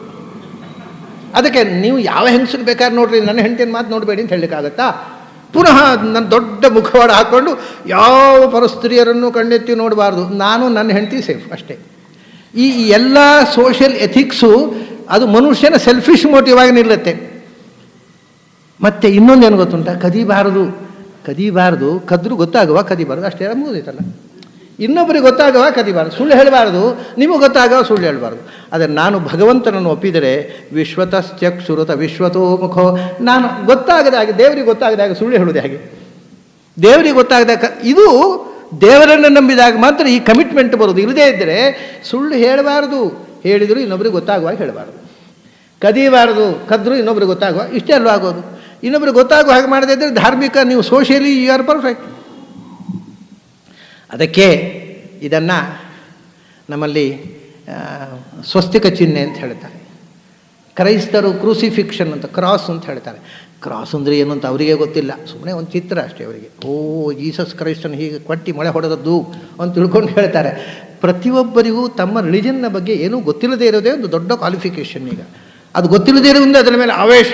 ಅದಕ್ಕೆ ನೀವು ಯಾವ ಹೆಂಗಸಿಗೆ ಬೇಕಾದ್ರೆ ನೋಡ್ರಿ, ನನ್ನ ಹೆಂಡತಿಯನ್ನು ಮಾತು ನೋಡಬೇಡಿ ಅಂತ ಹೇಳಲಿಕ್ಕಾಗತ್ತಾ? ಪುನಃ ನನ್ನ ದೊಡ್ಡ ಮುಖವಾಡ ಹಾಕ್ಕೊಂಡು ಯಾವ ಪರಸ್ತ್ರೀಯರನ್ನು ಕಣ್ಣೆತ್ತಿ ನೋಡಬಾರ್ದು, ನಾನು ನನ್ನ ಹೆಂಡತಿ ಸೇಫ್ ಅಷ್ಟೇ. ಈ ಎಲ್ಲ ಸೋಷಿಯಲ್ ಎಥಿಕ್ಸು ಅದು ಮನುಷ್ಯನ ಸೆಲ್ಫಿಶ್ ಮೋಟಿವ್ ಆಗಿ ನಿಲ್ಲುತ್ತೆ. ಮತ್ತು ಇನ್ನೊಂದೇನು ಗೊತ್ತುಂಟ? ಕದಿಬಾರ್ದು, ಕದ್ರು ಗೊತ್ತಾಗುವ ಕದಿಬಾರ್ದು, ಅಷ್ಟೇ ಮುಗಿದೈತಲ್ಲ. ಇನ್ನೊಬ್ಬರಿಗೆ ಗೊತ್ತಾಗುವ ಕದಿಬಾರ್ದು, ಸುಳ್ಳು ಹೇಳಬಾರ್ದು, ನಿಮಗೆ ಗೊತ್ತಾಗುವ ಸುಳ್ಳು ಹೇಳಬಾರ್ದು. ಆದರೆ ನಾನು ಭಗವಂತನನ್ನು ಒಪ್ಪಿದರೆ ವಿಶ್ವತಶ್ಚಕ್ಷುರತ ವಿಶ್ವತೋ ಮುಖೋ, ನಾನು ಗೊತ್ತಾಗದಾಗ ದೇವರಿಗೆ ಗೊತ್ತಾಗದಾಗ ಸುಳ್ಳು ಹೇಳುವುದು ಹೇಗೆ? ದೇವರಿಗೆ ಗೊತ್ತಾಗದಾಗ ಇದು ದೇವರನ್ನು ನಂಬಿದಾಗ ಮಾತ್ರ ಈ ಕಮಿಟ್ಮೆಂಟ್ ಬರೋದು. ಇಲ್ಲದೇ ಇದ್ದರೆ ಸುಳ್ಳು ಹೇಳಬಾರ್ದು, ಹೇಳಿದರೂ ಇನ್ನೊಬ್ರಿಗೆ ಗೊತ್ತಾಗುವಾಗ ಹೇಳಬಾರ್ದು, ಕದಿಬಾರ್ದು, ಕದ್ರು ಇನ್ನೊಬ್ರಿಗೆ ಗೊತ್ತಾಗುವ, ಇಷ್ಟೇ ಅಲ್ಲೂ ಆಗೋದು. ಇನ್ನೊಬ್ರಿಗೆ ಗೊತ್ತಾಗುವ ಹಾಗೆ ಮಾಡದೇ ಇದ್ದರೆ ಧಾರ್ಮಿಕ, ನೀವು ಸೋಷಿಯಲಿ ಯು ಆರ್ ಪರ್ಫೆಕ್ಟ್. ಅದಕ್ಕೆ ಇದನ್ನು ನಮ್ಮಲ್ಲಿ ಸ್ವಸ್ತಿಕ ಚಿಹ್ನೆ ಅಂತ ಹೇಳ್ತಾರೆ. ಕ್ರೈಸ್ತರು ಕ್ರೂಸಿಫಿಕ್ಷನ್ ಅಂತ, ಕ್ರಾಸ್ ಅಂತ ಹೇಳ್ತಾರೆ. ಕ್ರಾಸ್ ಅಂದರೆ ಏನು ಅಂತ ಅವರಿಗೆ ಗೊತ್ತಿಲ್ಲ, ಸುಮ್ಮನೆ ಒಂದು ಚಿತ್ರ ಅಷ್ಟೇ ಅವರಿಗೆ. ಜೀಸಸ್ ಕ್ರೈಸ್ತನು ಹೀಗೆ ಕೊಟ್ಟಿ ಮೊಳೆ ಹೊಡೆದದ್ದು ಅಂತ ತಿಳ್ಕೊಂಡು ಹೇಳ್ತಾರೆ. ಪ್ರತಿಯೊಬ್ಬರಿಗೂ ತಮ್ಮ ರಿಲಿಜನ್ನ ಬಗ್ಗೆ ಏನೂ ಗೊತ್ತಿಲ್ಲದೇ ಇರೋದೇ ಒಂದು ದೊಡ್ಡ ಕ್ವಾಲಿಫಿಕೇಷನ್. ಈಗ ಅದು ಗೊತ್ತಿಲ್ಲದೇ ಇರೋದ್ರಿಂದ ಅದರ ಮೇಲೆ ಆವೇಶ,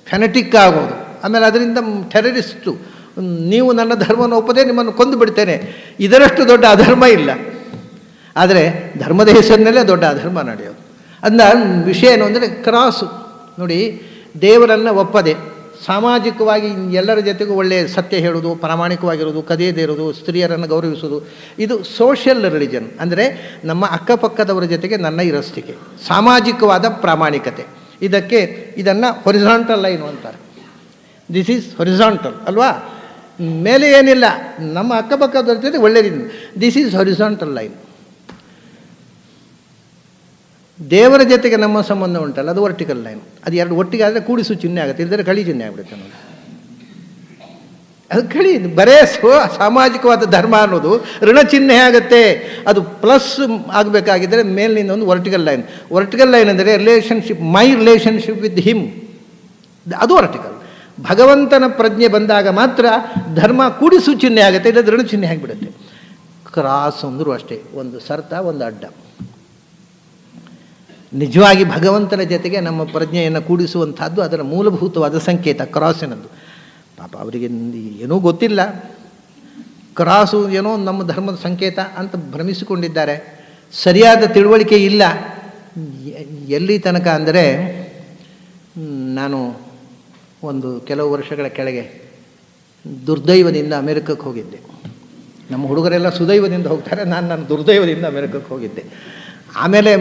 ಫೆನೆಟಿಕ್ ಆಗೋದು, ಆಮೇಲೆ ಅದರಿಂದ ಟೆರರಿಸ್ಟು, ನೀವು ನನ್ನ ಧರ್ಮವನ್ನು ಒಪ್ಪದೆ ನಿಮ್ಮನ್ನು ಕೊಂದು ಬಿಡ್ತೇನೆ, ಇದರಷ್ಟು ದೊಡ್ಡ ಅಧರ್ಮ ಇಲ್ಲ. ಆದರೆ ಧರ್ಮದ ಹೆಸರಿನಲ್ಲೇ ದೊಡ್ಡ ಅಧರ್ಮ ನಡೆಯೋದು. ಅದನ್ನ ವಿಷಯ ಏನು ಅಂದರೆ ಕ್ರಾಸು. ನೋಡಿ, ದೇವರನ್ನು ಒಪ್ಪದೆ ಸಾಮಾಜಿಕವಾಗಿ ಎಲ್ಲರ ಜೊತೆಗೂ ಒಳ್ಳೆಯ ಸತ್ಯ ಹೇಳೋದು, ಪ್ರಾಮಾಣಿಕವಾಗಿರೋದು, ಕದಿಯದೇ ಇರೋದು, ಸ್ತ್ರೀಯರನ್ನು ಗೌರವಿಸೋದು, ಇದು ಸೋಷಿಯಲ್ ರಿಲಿಜನ್. ಅಂದರೆ ನಮ್ಮ ಅಕ್ಕಪಕ್ಕದವರ ಜೊತೆಗೆ ನನ್ನ ಇರಸ್ತಿಕೆ, ಸಾಮಾಜಿಕವಾದ ಪ್ರಾಮಾಣಿಕತೆ. ಇದನ್ನು ಹೊರಿಸಾಂಟಲ್ ಲೈನು ಅಂತಾರೆ. ದಿಸ್ ಈಸ್ ಹೊರಿಸಾಂಟಲ್ ಅಲ್ವಾ? ಮೇಲೆ ಏನಿಲ್ಲ, ನಮ್ಮ ಅಕ್ಕಪಕ್ಕದವರ ಜೊತೆ ಒಳ್ಳೆಯದಿಲ್ಲ, ದಿಸ್ ಈಸ್ ಹೊರಿಸಾಂಟಲ್ ಲೈನ್. ದೇವರ ಜೊತೆಗೆ ನಮ್ಮ ಸಂಬಂಧ ಉಂಟಲ್ಲ, ಅದು ವರ್ಟಿಕಲ್ ಲೈನ್. ಅದು ಎರಡು ಒಟ್ಟಿಗೆ ಆದರೆ ಕೂಡಿಸು ಚಿಹ್ನೆ ಆಗುತ್ತೆ, ಇಲ್ಲದ್ರೆ ಕಳಿ ಚಿಹ್ನೆ ಆಗ್ಬಿಡುತ್ತೆ ನೋಡಿ. ಅದು ಕಳಿ, ಬರೇ ಸಾಮಾಜಿಕವಾದ ಧರ್ಮ ಅನ್ನೋದು ಋಣ ಚಿಹ್ನೆ ಆಗುತ್ತೆ. ಅದು ಪ್ಲಸ್ ಆಗಬೇಕಾಗಿದ್ದರೆ ಮೇಲಿನಿಂದ ಒಂದು ವರ್ಟಿಕಲ್ ಲೈನ್. ವರ್ಟಿಕಲ್ ಲೈನ್ ಅಂದರೆ relationship, my relationship with him, ಅದು ವರ್ಟಿಕಲ್. ಭಗವಂತನ ಪ್ರಜ್ಞೆ ಬಂದಾಗ ಮಾತ್ರ ಧರ್ಮ ಕೂಡಿಸು ಚಿಹ್ನೆ ಆಗುತ್ತೆ, ಇಲ್ಲ ಋಣ ಚಿಹ್ನೆ ಆಗಿಬಿಡುತ್ತೆ. ಕ್ರಾಸ್ ಅಂದರೂ ಅಷ್ಟೇ, ಒಂದು ಸರ್ತ, ಒಂದು ಅಡ್ಡ. ನಿಜವಾಗಿ ಭಗವಂತನ ಜೊತೆಗೆ ನಮ್ಮ ಪ್ರಜ್ಞೆಯನ್ನು ಕೂಡಿಸುವಂಥದ್ದು ಅದರ ಮೂಲಭೂತವಾದ ಸಂಕೇತ ಕ್ರಾಸಿನದ್ದು. ಪಾಪ ಅವರಿಗೆ ಏನೂ ಗೊತ್ತಿಲ್ಲ, ಕ್ರಾಸು ಏನೋ ನಮ್ಮ ಧರ್ಮದ ಸಂಕೇತ ಅಂತ ಭ್ರಮಿಸಿಕೊಂಡಿದ್ದಾರೆ. ಸರಿಯಾದ ತಿಳುವಳಿಕೆ ಇಲ್ಲ. ಎಲ್ಲಿ ತನಕ ಅಂದರೆ, ನಾನು ಒಂದು ಕೆಲವು ವರ್ಷಗಳ ಕೆಳಗೆ ದುರ್ದೈವದಿಂದ ಅಮೆರಿಕಕ್ಕೆ ಹೋಗಿದ್ದೆ. ನಮ್ಮ ಹುಡುಗರೆಲ್ಲ ಸುದೈವದಿಂದ ಹೋಗ್ತಾರೆ, ನಾನು ದುರ್ದೈವದಿಂದ ಅಮೆರಿಕಕ್ಕೆ ಹೋಗಿದ್ದೆ. ಆಮೇಲೆ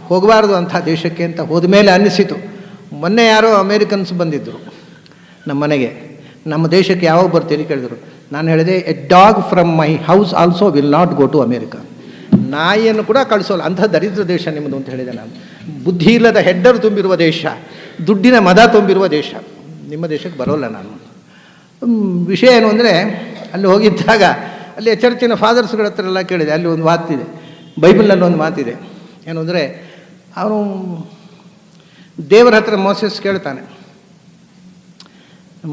ಹೋಗಬಾರ್ದು ಅಂಥ ದೇಶಕ್ಕೆ ಅಂತ ಹೋದ ಮೇಲೆ ಅನ್ನಿಸಿತು. ಮೊನ್ನೆ ಯಾರೋ ಅಮೇರಿಕನ್ಸ್ ಬಂದಿದ್ದರು ನಮ್ಮ ಮನೆಗೆ. ನಮ್ಮ ದೇಶಕ್ಕೆ ಯಾವಾಗ ಬರ್ತೀರಿ ಕೇಳಿದ್ರು. ನಾನು ಹೇಳಿದೆ, a dog from my house also will not go to America. ನಾಯಿಯನ್ನು ಕೂಡ ಕಳಿಸೋಲ್ಲ, ಅಂಥ ದರಿದ್ರ ದೇಶ ನಿಮ್ಮದು ಅಂತ ಹೇಳಿದೆ ನಾನು. ಬುದ್ಧಿ ಇಲ್ಲದ ಹೆಡ್ಡರು ತುಂಬಿರುವ ದೇಶ, ದುಡ್ಡಿನ ಮದ ತುಂಬಿರುವ ದೇಶ, ನಿಮ್ಮ ದೇಶಕ್ಕೆ ಬರೋಲ್ಲ ನಾನು. ವಿಷಯ ಏನು ಅಂದರೆ, ಅಲ್ಲಿ ಹೋಗಿದ್ದಾಗ ಅಲ್ಲಿ ಚರ್ಚಿನ ಫಾದರ್ಸ್ಗಳ ಹತ್ರ ಎಲ್ಲ ಕೇಳಿದೆ. ಅಲ್ಲಿ ಒಂದು ಮಾತಿದೆ, ಬೈಬಲ್ನಲ್ಲಿ ಒಂದು ಮಾತಿದೆ. ಏನು ಅಂದರೆ, ಅವನು ದೇವರ ಹತ್ರ ಮೋಸೆಸ್ ಕೇಳ್ತಾನೆ.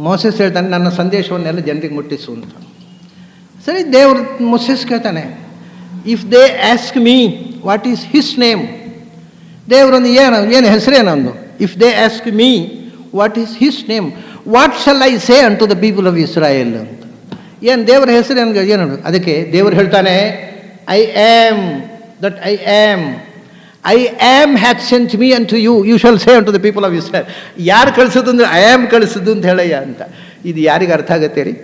ಮೋಸೆಸ್ ಹೇಳ್ತಾನೆ, ನನ್ನ ಸಂದೇಶವನ್ನೆಲ್ಲ ಜನರಿಗೆ ಮುಟ್ಟಿಸು ಅಂತ. ಸರಿ, ದೇವರು ಮೋಸೆಸ್ ಕೇಳ್ತಾನೆ, if they ask me what is his name, ದೇವರೊಂದು ಏನು ಹೆಸರೇನೊಂದು, if they ask me what is his name what shall I say unto the people of Israel ಅಂತ. ಏನು ದೇವರ ಹೆಸರು ಏನು? ಅದಕ್ಕೆ ದೇವರು ಹೇಳ್ತಾನೆ, I am that I am, I am hath sent me unto you, you shall say unto the people of Israel. ಯಾರು ಕಳಿಸೋದು ಅಂದರೆ ಐ ಆಮ್ ಕಳಿಸೋದು ಅಂತ ಹೇಳಯ್ಯ ಅಂತ. ಇದು ಯಾರಿಗೆ ಅರ್ಥ ಆಗುತ್ತೆ ರೀ?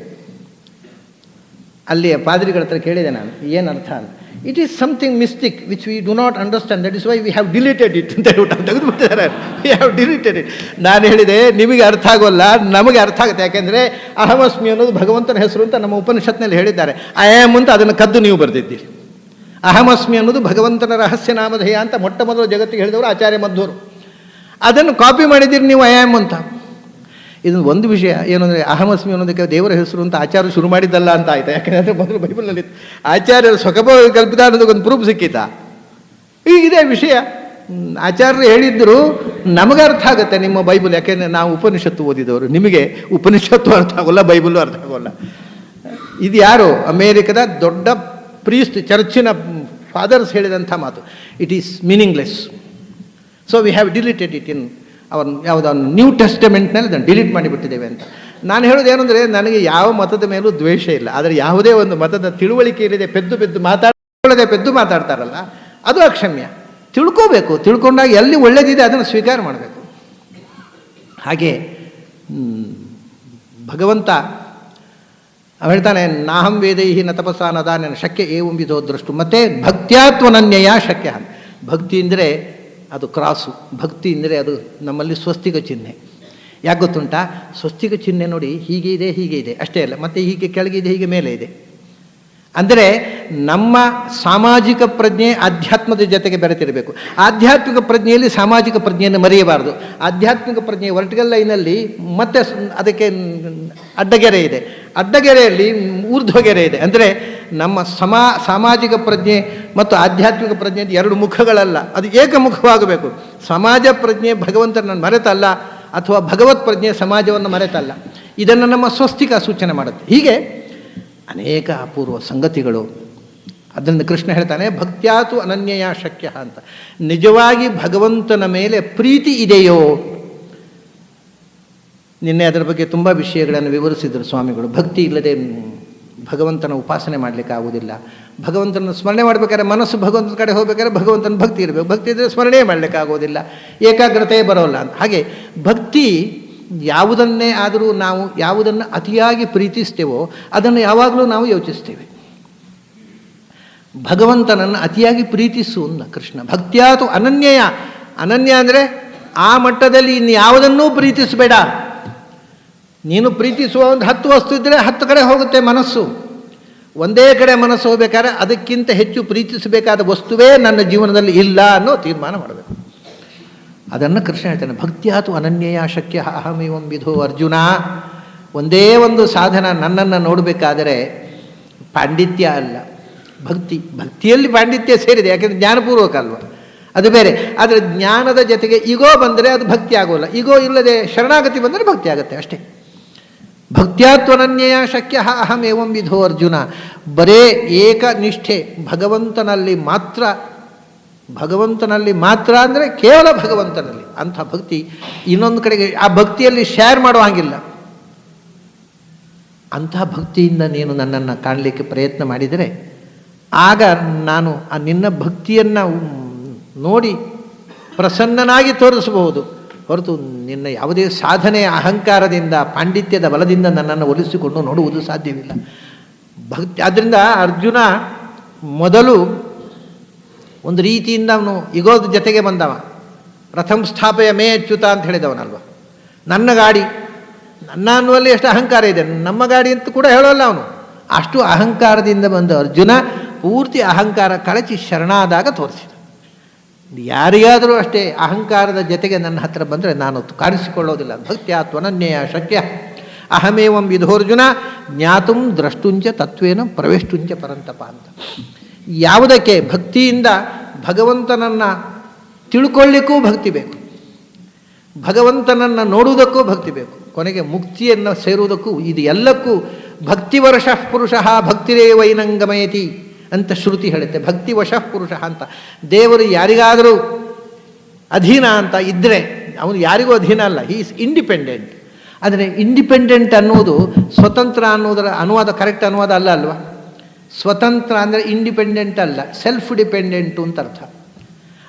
ಅಲ್ಲಿ ಪಾದ್ರಿಗಳ ಹತ್ರ ಕೇಳಿದೆ ನಾನು, ಏನು ಅರ್ಥ ಅಂತ. It is something mystic which we do not understand, that is why we have deleted it ಅಂತ ಹೇಳ್ಬಿಟ್ಟು ತೆಗೆದುಬಿಟ್ಟಿದ್ದಾರೆ. We have deleted it. ನಾನು ಹೇಳಿದೆ ನಿಮಗೆ ಅರ್ಥ ಆಗೋಲ್ಲ, ನಮಗೆ ಅರ್ಥ ಆಗುತ್ತೆ. ಯಾಕೆಂದರೆ ಅಹಮಸ್ಮಿ ಅನ್ನೋದು ಭಗವಂತನ ಹೆಸರು ಅಂತ ನಮ್ಮ ಉಪನಿಷತ್ನಲ್ಲಿ ಹೇಳಿದ್ದಾರೆ. ಐ ಆಮ್ ಅಂತ ಅದನ್ನು ಕದ್ದು ನೀವು ಬರೆದಿದ್ದೀರಿ. ಅಹಮಸ್ಮಿ ಅನ್ನೋದು ಭಗವಂತನ ರಹಸ್ಯ ನಾಮಧೇಯ ಅಂತ ಮೊಟ್ಟ ಮೊದಲು ಜಗತ್ತಿಗೆ ಹೇಳಿದವರು ಆಚಾರ್ಯ ಮಧ್ವರು. ಅದನ್ನು ಕಾಪಿ ಮಾಡಿದ್ದೀರಿ ನೀವು ಐ ಆಮ್ ಅಂತ. ಇದನ್ನು ಒಂದು ವಿಷಯ ಏನು ಅಂದರೆ, ಅಹಮಸ್ಮಿ ಅನ್ನೋದಕ್ಕೆ ದೇವರ ಹೆಸರು ಅಂತ ಆಚಾರ್ಯ ಶುರು ಮಾಡಿದ್ದಲ್ಲ ಅಂತ ಆಯ್ತಾ. ಯಾಕೆಂದರೆ ಮೊದಲು ಬೈಬಲ್ನಲ್ಲಿ ಆಚಾರ್ಯರು ಸ್ವಕಭಾವ ಕಲ್ಪಿತ ಅನ್ನೋದಕ್ಕೊಂದು ಪ್ರೂಫ್ ಸಿಕ್ಕಿತಾ. ಈಗ ಇದೇ ವಿಷಯ ಆಚಾರ್ಯರು ಹೇಳಿದ್ದರು, ನಮಗೆ ಅರ್ಥ ಆಗುತ್ತೆ ನಿಮ್ಮ ಬೈಬಲ್. ಯಾಕೆಂದರೆ ನಾವು ಉಪನಿಷತ್ತು ಓದಿದವರು, ನಿಮಗೆ ಉಪನಿಷತ್ತು ಅರ್ಥ ಆಗೋಲ್ಲ, ಬೈಬಲ್ಲು ಅರ್ಥ ಆಗೋಲ್ಲ. ಇದು ಯಾರು? ಅಮೇರಿಕದ ದೊಡ್ಡ ಪ್ರೀಸ್ಟ್, ಚರ್ಚಿನ ಫಾದರ್ಸ್ ಹೇಳಿದಂಥ ಮಾತು. It is meaningless. So we have deleted it in our ಯಾವುದೋ ನ್ಯೂ ಟೆಸ್ಟಮೆಂಟ್ನಲ್ಲಿ ಅದನ್ನು ಡಿಲೀಟ್ ಮಾಡಿಬಿಟ್ಟಿದ್ದೇವೆ ಅಂತ. ನಾನು ಹೇಳೋದು ಏನು ಅಂದರೆ, ನನಗೆ ಯಾವ ಮತದ ಮೇಲೂ ದ್ವೇಷ ಇಲ್ಲ. ಆದರೆ ಯಾವುದೇ ಒಂದು ಮತದ ತಿಳುವಳಿಕೆ ಇಲ್ಲದೆ ಪೆದ್ದು ಮಾತಾಡ್ತಾರಲ್ಲ, ಅದು ಅಕ್ಷಮ್ಯ. ತಿಳ್ಕೋಬೇಕು. ತಿಳ್ಕೊಂಡಾಗ ಎಲ್ಲಿ ಒಳ್ಳೆಯದಿದೆ ಅದನ್ನು ಸ್ವೀಕಾರ ಮಾಡಬೇಕು. ಹಾಗೆ ಭಗವಂತ ಹೇಳ್ತಾನೆ, ನಾಹಂ ವೇದೈಹಿ ನ ತಪಸ್ಸಾ ನ ದಾನೇನ ಶಕ್ಯ ಏವಂ ವಿಧೋ ದ್ರಷ್ಟು. ಮತ್ತು ಭಕ್ತ್ಯಾತ್ವನನ್ಯಯ ಶಕ್ಯ. ಭಕ್ತಿ ಅಂದರೆ ಅದು ಕ್ರಾಸು. ಭಕ್ತಿ ಅಂದರೆ ಅದು ನಮ್ಮಲ್ಲಿ ಸ್ವಸ್ತಿಕ ಚಿಹ್ನೆ. ಯಾಕೆ ಗೊತ್ತುಂಟಾ? ಸ್ವಸ್ತಿಕ ಚಿಹ್ನೆ ನೋಡಿ, ಹೀಗೆ ಇದೆ, ಹೀಗೆ ಇದೆ ಅಷ್ಟೇ ಅಲ್ಲ, ಮತ್ತು ಹೀಗೆ ಕೆಳಗಿದೆ, ಹೀಗೆ ಮೇಲೆ ಇದೆ. ಅಂದರೆ ನಮ್ಮ ಸಾಮಾಜಿಕ ಪ್ರಜ್ಞೆ ಆಧ್ಯಾತ್ಮದ ಜೊತೆಗೆ ಬೆರೆತಿರಬೇಕು. ಆಧ್ಯಾತ್ಮಿಕ ಪ್ರಜ್ಞೆಯಲ್ಲಿ ಸಾಮಾಜಿಕ ಪ್ರಜ್ಞೆಯನ್ನು ಮರೆಯಬಾರದು. ಆಧ್ಯಾತ್ಮಿಕ ಪ್ರಜ್ಞೆ ವರ್ಟಿಕಲ್ ಲೈನಲ್ಲಿ ಮತ್ತೆ ಅದಕ್ಕೆ ಅಡ್ಡಗೆರೆ ಇದೆ, ಅಡ್ಡಗೆರೆಯಲ್ಲಿ ಊರ್ಧ್ವಗೆರೆ ಇದೆ. ಅಂದರೆ ನಮ್ಮ ಸಾಮಾಜಿಕ ಪ್ರಜ್ಞೆ ಮತ್ತು ಆಧ್ಯಾತ್ಮಿಕ ಪ್ರಜ್ಞೆ ಎರಡು ಮುಖಗಳಲ್ಲ, ಅದು ಏಕಮುಖವಾಗಬೇಕು. ಸಮಾಜ ಪ್ರಜ್ಞೆ ಭಗವಂತನನ್ನು ಮರೆತಲ್ಲ, ಅಥವಾ ಭಗವತ್ ಪ್ರಜ್ಞೆ ಸಮಾಜವನ್ನು ಮರೆತಲ್ಲ. ಇದನ್ನು ನಮ್ಮ ಸ್ವಸ್ತಿಕ ಸೂಚನೆ ಮಾಡುತ್ತೆ. ಹೀಗೆ ಅನೇಕ ಅಪೂರ್ವ ಸಂಗತಿಗಳು. ಅದರಿಂದ ಕೃಷ್ಣ ಹೇಳ್ತಾನೆ, ಭಕ್ತ್ಯಾತು ಅನನ್ಯಯ ಶಕ್ಯ ಅಂತ. ನಿಜವಾಗಿ ಭಗವಂತನ ಮೇಲೆ ಪ್ರೀತಿ ಇದೆಯೋ? ನಿನ್ನೆ ಅದರ ಬಗ್ಗೆ ತುಂಬ ವಿಷಯಗಳನ್ನು ವಿವರಿಸಿದರು ಸ್ವಾಮಿಗಳು. ಭಕ್ತಿ ಇಲ್ಲದೆ ಭಗವಂತನ ಉಪಾಸನೆ ಮಾಡಲಿಕ್ಕೆ ಆಗುವುದಿಲ್ಲ. ಭಗವಂತನ ಸ್ಮರಣೆ ಮಾಡಬೇಕಾದ್ರೆ ಮನಸ್ಸು ಭಗವಂತನ ಕಡೆ ಹೋಗ್ಬೇಕಾದ್ರೆ ಭಗವಂತನ ಭಕ್ತಿ ಇರಬೇಕು. ಭಕ್ತಿ ಇದ್ದರೆ ಸ್ಮರಣೆ ಮಾಡಲಿಕ್ಕೆ ಆಗೋದಿಲ್ಲ, ಏಕಾಗ್ರತೆ ಬರೋಲ್ಲ ಅಂತ. ಹಾಗೆ ಭಕ್ತಿ ಯಾವುದನ್ನೇ ಆದರೂ ನಾವು ಯಾವುದನ್ನು ಅತಿಯಾಗಿ ಪ್ರೀತಿಸ್ತೇವೋ ಅದನ್ನು ಯಾವಾಗಲೂ ನಾವು ಯೋಚಿಸ್ತೇವೆ. ಭಗವಂತನನ್ನು ಅತಿಯಾಗಿ ಪ್ರೀತಿಸು ಅಂದ ಕೃಷ್ಣ. ಭಕ್ತ್ಯಾತು ಅನನ್ಯಯ. ಅನನ್ಯ ಅಂದರೆ ಆ ಮಟ್ಟದಲ್ಲಿ ಇನ್ನು ಯಾವುದನ್ನೂ ಪ್ರೀತಿಸಬೇಡ. ನೀನು ಪ್ರೀತಿಸುವ ಒಂದು 10 ವಸ್ತು ಇದ್ದರೆ 10 ಕಡೆ ಹೋಗುತ್ತೆ ಮನಸ್ಸು. ಒಂದೇ ಕಡೆ ಮನಸ್ಸು ಹೋಗ್ಬೇಕಾದ್ರೆ ಅದಕ್ಕಿಂತ ಹೆಚ್ಚು ಪ್ರೀತಿಸಬೇಕಾದ ವಸ್ತುವೇ ನನ್ನ ಜೀವನದಲ್ಲಿ ಇಲ್ಲ ಅನ್ನೋ ತೀರ್ಮಾನ ಮಾಡಬೇಕು. ಅದನ್ನು ಕೃಷ್ಣ ಹೇಳ್ತಾನೆ, ಭಕ್ತ್ಯಾತು ಅನನ್ಯಯ ಶಕ್ಯ ಅಹಮೇವಂ ವಿಧೋ ಅರ್ಜುನ. ಒಂದೇ ಒಂದು ಸಾಧನ ನನ್ನನ್ನು ನೋಡಬೇಕಾದರೆ ಪಾಂಡಿತ್ಯ ಅಲ್ಲ, ಭಕ್ತಿ. ಭಕ್ತಿಯಲ್ಲಿ ಪಾಂಡಿತ್ಯ ಸೇರಿದೆ, ಯಾಕೆಂದರೆ ಜ್ಞಾನಪೂರ್ವಕ ಅಲ್ವ, ಅದು ಬೇರೆ. ಆದರೆ ಜ್ಞಾನದ ಜೊತೆಗೆ ಈಗೋ ಬಂದರೆ ಅದು ಭಕ್ತಿ ಆಗೋಲ್ಲ. ಈಗೋ ಇಲ್ಲದೆ ಶರಣಾಗತಿ ಬಂದರೆ ಭಕ್ತಿ ಆಗುತ್ತೆ ಅಷ್ಟೇ. ಭಕ್ತ್ಯಾತ್ವನನ್ಯಯ ಶಕ್ಯ ಅಹಮೇವಂ ವಿಧೋ ಅರ್ಜುನ. ಬರೇ ಏಕನಿಷ್ಠೆ ಭಗವಂತನಲ್ಲಿ ಮಾತ್ರ ಅಂದರೆ ಕೇವಲ ಭಗವಂತನಲ್ಲಿ ಅಂಥ ಭಕ್ತಿ. ಇನ್ನೊಂದು ಕಡೆಗೆ ಆ ಭಕ್ತಿಯಲ್ಲಿ ಶೇರ್ ಮಾಡೋ ಹಾಗಿಲ್ಲ. ಅಂಥ ಭಕ್ತಿಯಿಂದ ನೀನು ನನ್ನನ್ನು ಕಾಣಲಿಕ್ಕೆ ಪ್ರಯತ್ನ ಮಾಡಿದರೆ ಆಗ ನಾನು ಆ ನಿನ್ನ ಭಕ್ತಿಯನ್ನು ನೋಡಿ ಪ್ರಸನ್ನನಾಗಿ ತೋರಿಸಬಹುದು. ಹೊರತು ನಿನ್ನ ಯಾವುದೇ ಸಾಧನೆಯ ಅಹಂಕಾರದಿಂದ ಪಾಂಡಿತ್ಯದ ಬಲದಿಂದ ನನ್ನನ್ನು ಒಲಿಸಿಕೊಂಡು ನೋಡುವುದು ಸಾಧ್ಯವಿಲ್ಲ. ಭಕ್ತಿ. ಆದ್ದರಿಂದ ಅರ್ಜುನ ಮೊದಲು ಒಂದು ರೀತಿಯಿಂದ ಅವನು ಇಗೋದ ಜೊತೆಗೆ ಬಂದವ. ರಥಂ ಸ್ಥಾಪಯ ಮೇ ಅಚ್ಯುತ ಅಂತ ಹೇಳಿದವನಲ್ವ. ನನ್ನ ಗಾಡಿ, ನನ್ನ ಅನ್ನುವಲ್ಲಿ ಎಷ್ಟು ಅಹಂಕಾರ ಇದೆ, ನಮ್ಮ ಗಾಡಿ ಅಂತ ಕೂಡ ಹೇಳೋಲ್ಲ ಅವನು. ಅಷ್ಟು ಅಹಂಕಾರದಿಂದ ಬಂದ ಅರ್ಜುನ ಪೂರ್ತಿ ಅಹಂಕಾರ ಕಳಚಿ ಶರಣಾದಾಗ ತೋರಿಸಿದ. ಯಾರಿಗಾದರೂ ಅಷ್ಟೇ ಅಹಂಕಾರದ ಜೊತೆಗೆ ನನ್ನ ಹತ್ರ ಬಂದರೆ ನಾನು ಕಾಣಿಸಿಕೊಳ್ಳೋದಿಲ್ಲ. ಭಕ್ತ್ಯಾತ್ವನನ್ಯಯ ಶಕ್ಯ ಅಹಮೇವಂ ವಿಧೋರ್ಜುನ ಜ್ಞಾತುಂ ದ್ರಷ್ಟುಂಚ ತತ್ವೇನ ಪ್ರವೇಷ್ಟುಂಚ ಪರಂತಪ ಅಂತ. ಯಾವುದಕ್ಕೆ? ಭಕ್ತಿಯಿಂದ ಭಗವಂತನನ್ನು ತಿಳ್ಕೊಳ್ಳಿಕ್ಕೂ ಭಕ್ತಿ ಬೇಕು, ಭಗವಂತನನ್ನು ನೋಡುವುದಕ್ಕೂ ಭಕ್ತಿ ಬೇಕು, ಕೊನೆಗೆ ಮುಕ್ತಿಯನ್ನು ಸೇರುವುದಕ್ಕೂ. ಇದು ಎಲ್ಲಕ್ಕೂ ಭಕ್ತಿವರ್ಷ ಪುರುಷ ಭಕ್ತಿರೇವೈನಂಗಮಯತಿ ಅಂತ ಶ್ರುತಿ ಹೇಳುತ್ತೆ. ಭಕ್ತಿವಶಃ ಪುರುಷ ಅಂತ. ದೇವರು ಯಾರಿಗಾದರೂ ಅಧೀನ ಅಂತ ಇದ್ದರೆ ಅವನು ಯಾರಿಗೂ ಅಧೀನ ಅಲ್ಲ, ಹೀ ಈಸ್ ಇಂಡಿಪೆಂಡೆಂಟ್. ಆದರೆ ಇಂಡಿಪೆಂಡೆಂಟ್ ಅನ್ನೋದು ಸ್ವತಂತ್ರ ಅನ್ನೋದರ ಅನುವಾದ ಕರೆಕ್ಟ್ ಅನುವಾದ ಅಲ್ಲ ಅಲ್ವಾ? ಸ್ವತಂತ್ರ ಅಂದರೆ ಇಂಡಿಪೆಂಡೆಂಟ್ ಅಲ್ಲ, ಸೆಲ್ಫ್ ಡಿಪೆಂಡೆಂಟು ಅಂತ ಅರ್ಥ.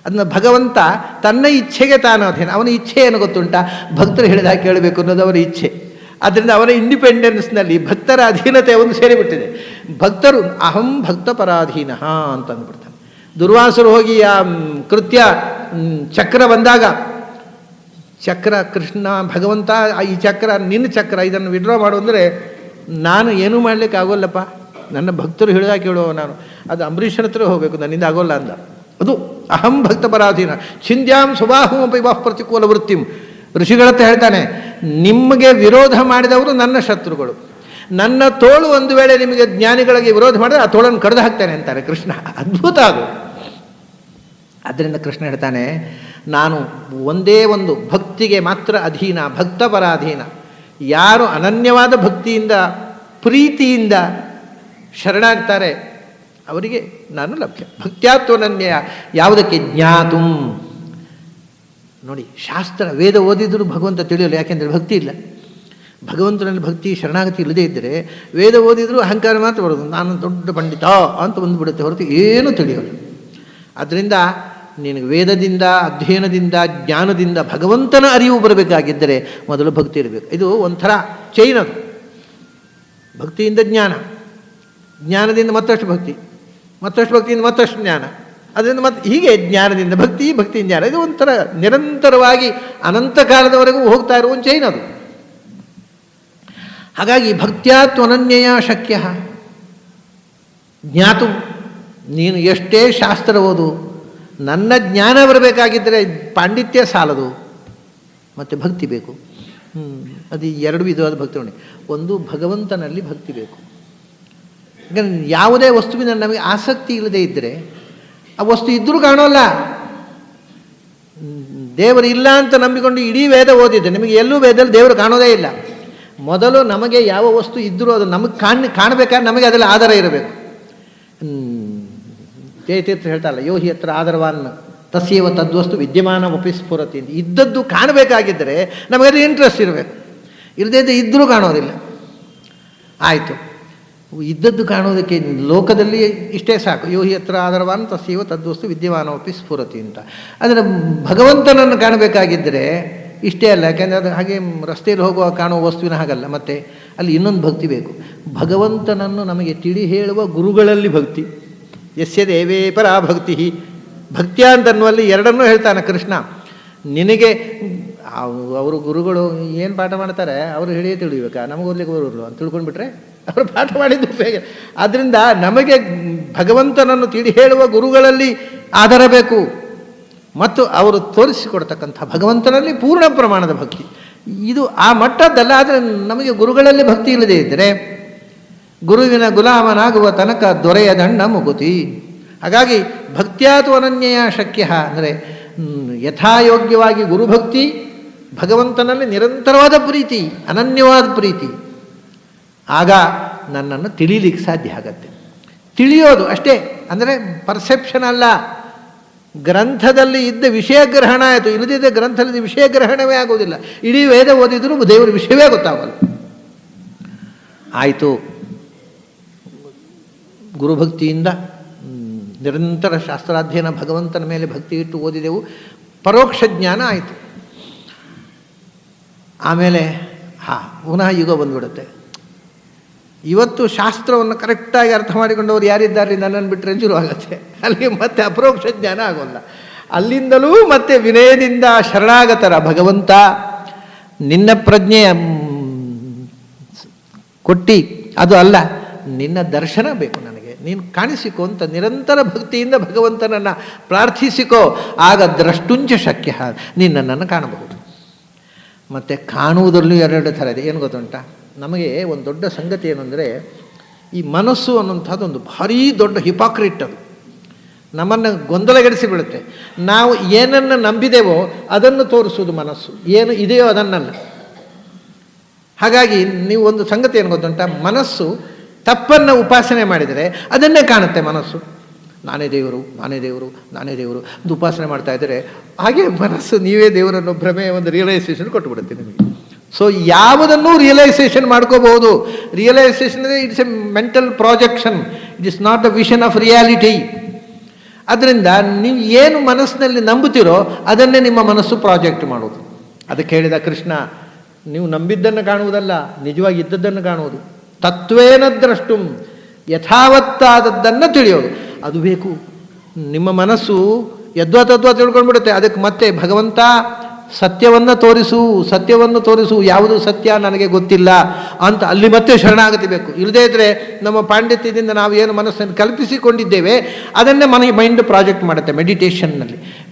ಅದನ್ನ ಭಗವಂತ ತನ್ನ ಇಚ್ಛೆಗೆ ತಾನು ಅಧೀನ. ಅವನ ಇಚ್ಛೆ ಏನು ಗೊತ್ತುಂಟ? ಭಕ್ತರು ಹೇಳಿದಾಗ ಕೇಳಬೇಕು ಅನ್ನೋದು ಅವರ ಇಚ್ಛೆ. ಆದ್ದರಿಂದ ಅವರ ಇಂಡಿಪೆಂಡೆನ್ಸ್ನಲ್ಲಿ ಭಕ್ತರ ಅಧೀನತೆ ಒಂದು ಸೇರಿಬಿಟ್ಟಿದೆ. ಭಕ್ತರು ಅಹಂ ಭಕ್ತ ಪರಾಧೀನ ಅಂತ ಅಂದ್ಬಿಡ್ತಾನೆ. ದುರ್ವಾಸರು ಹೋಗಿ ಆ ಕೃತ್ಯ ಚಕ್ರ ಬಂದಾಗ, ಚಕ್ರ ಕೃಷ್ಣ ಭಗವಂತ ಈ ಚಕ್ರ ನಿನ್ನ ಚಕ್ರ, ಇದನ್ನು ವಿಡ್ರಾ ಮಾಡು ಅಂದರೆ ನಾನು ಏನೂ ಮಾಡಲಿಕ್ಕೆ ಆಗೋಲ್ಲಪ್ಪ, ನನ್ನ ಭಕ್ತರು ಹೇಳಿದಾಗ ಕೇಳುವ ನಾನು, ಅದು ಅಂಬರೀಷನ ಹತ್ರ ಹೋಗಬೇಕು, ನನ್ನಿಂದ ಆಗೋಲ್ಲ ಅಂದ. ಅದು ಅಹಂ ಭಕ್ತ ಪರಾಧೀನ ಚಿಂದ್ಯಾಂ ಸ್ವಭಾವಮಪಿ ಬಹು ಪ್ರತಿಕೂಲ ವೃತ್ತಿಂ. ಋಷಿಗಳತ್ತ ಹೇಳ್ತಾನೆ, ನಿಮಗೆ ವಿರೋಧ ಮಾಡಿದವರು ನನ್ನ ಶತ್ರುಗಳು, ನನ್ನ ತೋಳು ಒಂದು ವೇಳೆ ನಿಮಗೆ ಜ್ಞಾನಿಗಳಿಗೆ ವಿರೋಧ ಮಾಡಿದ್ರೆ ಆ ತೋಳನ್ನು ಕಡ್ದು ಹಾಕ್ತಾನೆ ಅಂತಾರೆ ಕೃಷ್ಣ. ಅದ್ಭುತ ಅದು. ಅದರಿಂದ ಕೃಷ್ಣ ಹೇಳ್ತಾನೆ, ನಾನು ಒಂದೇ ಒಂದು ಭಕ್ತಿಗೆ ಮಾತ್ರ ಅಧೀನ, ಭಕ್ತ ಪರಾಧೀನ. ಯಾರು ಅನನ್ಯವಾದ ಭಕ್ತಿಯಿಂದ ಪ್ರೀತಿಯಿಂದ ಶರಣಾಗ್ತಾರೆ ಅವರಿಗೆ ನಾನು ಲಭ್ಯ. ಭಕ್ತ್ಯಾತ್ವನನ್ಯ ಯಾವುದಕ್ಕೆ? ಜ್ಞಾತುಂ. ನೋಡಿ, ಶಾಸ್ತ್ರ ವೇದ ಓದಿದರೂ ಭಗವಂತ ತಿಳಿಯಲ್ಲ, ಯಾಕೆಂದರೆ ಭಕ್ತಿ ಇಲ್ಲ. ಭಗವಂತನಲ್ಲಿ ಭಕ್ತಿ ಶರಣಾಗತಿ ಇಲ್ಲದೇ ಇದ್ದರೆ ವೇದ ಓದಿದರೂ ಅಹಂಕಾರ ಮಾತ್ರ ಬರೋದು, ನಾನು ದೊಡ್ಡ ಪಂಡಿತ ಅಂತ ಬಂದುಬಿಡುತ್ತೆ, ಹೊರತು ಏನೂ ತಿಳಿಯೋಲ್ಲ. ಆದ್ದರಿಂದ ನಿನಗೆ ವೇದದಿಂದ, ಅಧ್ಯಯನದಿಂದ, ಜ್ಞಾನದಿಂದ ಭಗವಂತನ ಅರಿವು ಬರಬೇಕಾಗಿದ್ದರೆ ಮೊದಲು ಭಕ್ತಿ ಇರಬೇಕು. ಇದು ಒಂಥರ ಚೈನ್ ಅದು. ಭಕ್ತಿಯಿಂದ ಜ್ಞಾನ, ಜ್ಞಾನದಿಂದ ಮತ್ತಷ್ಟು ಭಕ್ತಿ, ಮತ್ತಷ್ಟು ಭಕ್ತಿಯಿಂದ ಮತ್ತಷ್ಟು ಜ್ಞಾನ, ಅದರಿಂದ ಮತ್ತೆ ಹೀಗೆ ಜ್ಞಾನದಿಂದ ಭಕ್ತಿ, ಭಕ್ತಿಯಿಂದ ಜ್ಞಾನ. ಇದು ಒಂಥರ ನಿರಂತರವಾಗಿ ಅನಂತ ಕಾಲದವರೆಗೂ ಹೋಗ್ತಾ ಇರುವ ಒಂದು ಚೈನ್ ಅದು. ಹಾಗಾಗಿ ಭಕ್ತ್ಯಾತ್ವನನ್ಯಯ ಶಕ್ಯ ಜ್ಞಾತು. ನೀನು ಎಷ್ಟೇ ಶಾಸ್ತ್ರ ಓದು, ನನ್ನ ಜ್ಞಾನ ಬರಬೇಕಾಗಿದ್ದರೆ ಪಾಂಡಿತ್ಯ ಸಾಲದು, ಮತ್ತು ಭಕ್ತಿ ಬೇಕು. ಅದು ಎರಡು ವಿಧವಾದ ಭಕ್ತಿ ನೋಡಿ. ಒಂದು ಭಗವಂತನಲ್ಲಿ ಭಕ್ತಿ ಬೇಕು. ಈಗ ಯಾವುದೇ ವಸ್ತುವಿನ ನಮಗೆ ಆಸಕ್ತಿ ಇಲ್ಲದೆ ಇದ್ದರೆ ಆ ವಸ್ತು ಇದ್ದರೂ ಕಾಣೋಲ್ಲ. ದೇವರು ಇಲ್ಲ ಅಂತ ನಂಬಿಕೊಂಡು ಇಡೀ ವೇದ ಓದಿದ್ದೆ, ನಿಮಗೆ ಎಲ್ಲೂ ವೇದದಲ್ಲಿ ದೇವರು ಕಾಣೋದೇ ಇಲ್ಲ. ಮೊದಲು ನಮಗೆ ಯಾವ ವಸ್ತು ಇದ್ದರೂ ಅದು ನಮಗೆ ಕಾಣಬೇಕಾದ್ರೆ ನಮಗೆ ಅದರಲ್ಲಿ ಆಧಾರ ಇರಬೇಕು. ಜಯತೀರ್ಥ ಹೇಳ್ತಾರಲ್ಲ, ಯೋಹಿ ಹತ್ರ ಆಧಾರವಾನ್ ತಸ್ಯವ ತದ್ವಸ್ತು ವಿದ್ಯಮಾನ ಸ್ಫುರತಿ. ಇದ್ದದ್ದು ಕಾಣಬೇಕಾಗಿದ್ದರೆ ನಮಗದು ಇಂಟ್ರೆಸ್ಟ್ ಇರಬೇಕು, ಇಲ್ಲದೇ ಇದ್ದರೂ ಕಾಣೋದಿಲ್ಲ. ಆಯಿತು, ಇದ್ದದ್ದು ಕಾಣೋದಕ್ಕೆ ಲೋಕದಲ್ಲಿ ಇಷ್ಟೇ ಸಾಕು. ಯೋಹಿ ಹತ್ರ ಆಧಾರವಾನ್ ತಸ್ಯವ ತದ್ವಸ್ತು ವಿದ್ಯಮಾನ ಸ್ಫುರತಿ ಅಂತ. ಅಂದರೆ ಭಗವಂತನನ್ನು ಕಾಣಬೇಕಾಗಿದ್ದರೆ ಇಷ್ಟೇ ಅಲ್ಲ, ಯಾಕೆಂದರೆ ಅದು ಹಾಗೆ ರಸ್ತೆಯಲ್ಲಿ ಹೋಗುವ ಕಾಣುವ ವಸ್ತುವಿನ ಹಾಗಲ್ಲ. ಮತ್ತು ಅಲ್ಲಿ ಇನ್ನೊಂದು ಭಕ್ತಿ ಬೇಕು. ಭಗವಂತನನ್ನು ನಮಗೆ ತಿಳಿ ಹೇಳುವ ಗುರುಗಳಲ್ಲಿ ಭಕ್ತಿ. ಯಸ್ಯ ದೇವೇ ಪರಾ ಭಕ್ತಿ. ಭಕ್ತಿಯ ಅಂತನ್ನುವಲ್ಲಿ ಎರಡನ್ನೂ ಹೇಳ್ತಾನೆ ಕೃಷ್ಣ. ನಿನಗೆ ಅವರು ಗುರುಗಳು ಏನು ಪಾಠ ಮಾಡ್ತಾರೆ ಅವರು ಹೇಳಿಯೇ ತಿಳಿಬೇಕಾ, ನಮಗೆ ಓದ್ಲಿಕ್ಕೆ ಬರೋರು ಅಂತ ತಿಳ್ಕೊಂಡ್ಬಿಟ್ರೆ ಅವರು ಪಾಠ ಮಾಡಿದ್ದು ಬೇಗ. ಆದ್ದರಿಂದ ನಮಗೆ ಭಗವಂತನನ್ನು ತಿಳಿ ಹೇಳುವ ಗುರುಗಳಲ್ಲಿ ಆಧಾರ ಬೇಕು, ಮತ್ತು ಅವರು ತೋರಿಸಿಕೊಡ್ತಕ್ಕಂಥ ಭಗವಂತನಲ್ಲಿ ಪೂರ್ಣ ಪ್ರಮಾಣದ ಭಕ್ತಿ. ಇದು ಆ ಮಟ್ಟದ್ದಲ್ಲ. ಆದರೆ ನಮಗೆ ಗುರುಗಳಲ್ಲಿ ಭಕ್ತಿ ಇಲ್ಲದೇ ಇದ್ದರೆ ಗುರುವಿನ ಗುಲಾಮನಾಗುವ ತನಕ ದೊರೆಯ ದಂಡ ಮುಗುತಿ. ಹಾಗಾಗಿ ಭಕ್ತ್ಯಾತು ಅನನ್ಯಯ ಶಕ್ಯ ಅಂದರೆ ಯಥಾಯೋಗ್ಯವಾಗಿ ಗುರುಭಕ್ತಿ, ಭಗವಂತನಲ್ಲಿ ನಿರಂತರವಾದ ಪ್ರೀತಿ, ಅನನ್ಯವಾದ ಪ್ರೀತಿ, ಆಗ ನನ್ನನ್ನು ತಿಳಿಲಿಕ್ಕೆ ಸಾಧ್ಯ ಆಗತ್ತೆ. ತಿಳಿಯೋದು ಅಷ್ಟೇ, ಅಂದರೆ ಪರ್ಸೆಪ್ಷನ್ ಅಲ್ಲ. ಗ್ರಂಥದಲ್ಲಿ ಇದ್ದ ವಿಷಯ ಗ್ರಹಣ ಆಯಿತು, ಇಲ್ಲದಿದ್ದ ಗ್ರಂಥದಲ್ಲಿ ವಿಷಯ ಗ್ರಹಣವೇ ಆಗೋದಿಲ್ಲ. ಇಡೀ ವೇದ ಓದಿದರೂ ದೇವರ ವಿಷಯವೇ ಗೊತ್ತಾಗಲ್ಲ. ಆಯಿತು, ಗುರುಭಕ್ತಿಯಿಂದ ನಿರಂತರ ಶಾಸ್ತ್ರಾಧ್ಯಯನ, ಭಗವಂತನ ಮೇಲೆ ಭಕ್ತಿ ಇಟ್ಟು ಓದಿದೆವು, ಪರೋಕ್ಷ ಜ್ಞಾನ ಆಯಿತು. ಆಮೇಲೆ ಪುನಃ ಯುಗ ಬಂದುಬಿಡುತ್ತೆ. ಇವತ್ತು ಶಾಸ್ತ್ರವನ್ನು ಕರೆಕ್ಟಾಗಿ ಅರ್ಥ ಮಾಡಿಕೊಂಡವರು ಯಾರಿದ್ದಾರೆ ನನ್ನನ್ನು ಬಿಟ್ಟರೆ ಶುರುವಾಗತ್ತೆ. ಅಲ್ಲಿಗೆ ಮತ್ತೆ ಅಪರೋಕ್ಷ ಜ್ಞಾನ ಆಗೋಲ್ಲ. ಅಲ್ಲಿಂದಲೂ ಮತ್ತೆ ವಿನಯದಿಂದ ಶರಣಾಗತರ ಭಗವಂತ ನಿನ್ನ ಪ್ರಜ್ಞೆಯ ಕೊಟ್ಟಿ, ಅದು ಅಲ್ಲ, ನಿನ್ನ ದರ್ಶನ ಬೇಕು ನನಗೆ, ನೀನು ಕಾಣಿಸಿಕೋ ಅಂತ ನಿರಂತರ ಭಕ್ತಿಯಿಂದ ಭಗವಂತನನ್ನು ಪ್ರಾರ್ಥಿಸಿಕೋ. ಆಗ ದ್ರಷ್ಟುಂಚ ಶಕ್ಯ, ನೀನು ನನ್ನನ್ನು ಕಾಣಬಹುದು. ಮತ್ತು ಕಾಣುವುದರಲ್ಲೂ ಎರಡು ಥರ ಇದೆ. ಏನು ಗೊತ್ತುಂಟ, ನಮಗೆ ಒಂದು ದೊಡ್ಡ ಸಂಗತಿ ಏನು ಅಂದರೆ, ಈ ಮನಸ್ಸು ಅನ್ನುವಂಥದ್ದು ಒಂದು ಭಾರೀ ದೊಡ್ಡ ಹಿಪಾಕ್ರಿಟ್. ಅದು ನಮ್ಮನ್ನು ಗೊಂದಲಗೆಡಿಸಿ ಬಿಡುತ್ತೆ. ನಾವು ಏನನ್ನು ನಂಬಿದೆವೋ ಅದನ್ನು ತೋರಿಸುವುದು ಮನಸ್ಸು, ಏನು ಇದೆಯೋ ಅದನ್ನಲ್ಲ. ಹಾಗಾಗಿ ನೀವು ಒಂದು ಸಂಗತಿ ಏನು ಗೊತ್ತುಂಟ, ಮನಸ್ಸು ತಪ್ಪನ್ನು ಉಪಾಸನೆ ಮಾಡಿದರೆ ಅದನ್ನೇ ಕಾಣುತ್ತೆ ಮನಸ್ಸು. ನಾನೇ ದೇವರು, ನಾನೇ ದೇವರು, ನಾನೇ ದೇವರು ಅಂತ ಉಪಾಸನೆ ಮಾಡ್ತಾ ಇದ್ದರೆ ಹಾಗೆ ಮನಸ್ಸು ನೀವೇ ದೇವರನ್ನು ಭ್ರಮೆ ಒಂದು ರಿಯಲೈಸೇಷನ್ ಕೊಟ್ಟುಬಿಡುತ್ತೆ ನಿಮಗೆ. ಸೊ ಯಾವುದನ್ನು ರಿಯಲೈಸೇಷನ್ ಮಾಡ್ಕೋಬಹುದು. Realisation it's a mental projection, it is not a vision of reality. ಅದರಿಂದ ನೀವು ಏನು ಮನಸ್ಸಿನಲ್ಲಿ ನಂಬುತ್ತೀರೋ ಅದನ್ನೇ ನಿಮ್ಮ ಮನಸ್ಸು ಪ್ರಾಜೆಕ್ಟ್ ಮಾಡೋದು. ಅದಕ್ಕೆ ಹೇಳಿದ ಕೃಷ್ಣ, ನೀವು ನಂಬಿದ್ದನ್ನು ಕಾಣುವುದಲ್ಲ, ನಿಜವಾಗಿ ಇದ್ದದ್ದನ್ನು ಕಾಣುವುದು. ತತ್ವೇನ ದ್ರಷ್ಟುಂ, ಯಥಾವತ್ತಾದದ್ದನ್ನು ತಿಳಿಯೋದು ಅದು ಬೇಕು. ನಿಮ್ಮ ಮನಸ್ಸು ಯದ್ವತತ್ವ ತಿಳ್ಕೊಂಡ್ಬಿಡುತ್ತೆ. ಅದಕ್ಕೆ ಮತ್ತೆ ಭಗವಂತ ಸತ್ಯವನ್ನು ತೋರಿಸು, ಯಾವುದು ಸತ್ಯ ನನಗೆ ಗೊತ್ತಿಲ್ಲ ಅಂತ ಅಲ್ಲಿ ಮತ್ತೆ ಶರಣಾಗತಿ ಬೇಕು. ಇಲ್ಲದೇ ಇದ್ದರೆ ನಮ್ಮ ಪಾಂಡಿತ್ಯದಿಂದ ನಾವು ಏನು ಮನಸ್ಸನ್ನು ಕಲ್ಪಿಸಿಕೊಂಡಿದ್ದೇವೆ ಅದನ್ನೇ ಮೈಂಡ್ ಪ್ರಾಜೆಕ್ಟ್ ಮಾಡುತ್ತೆ.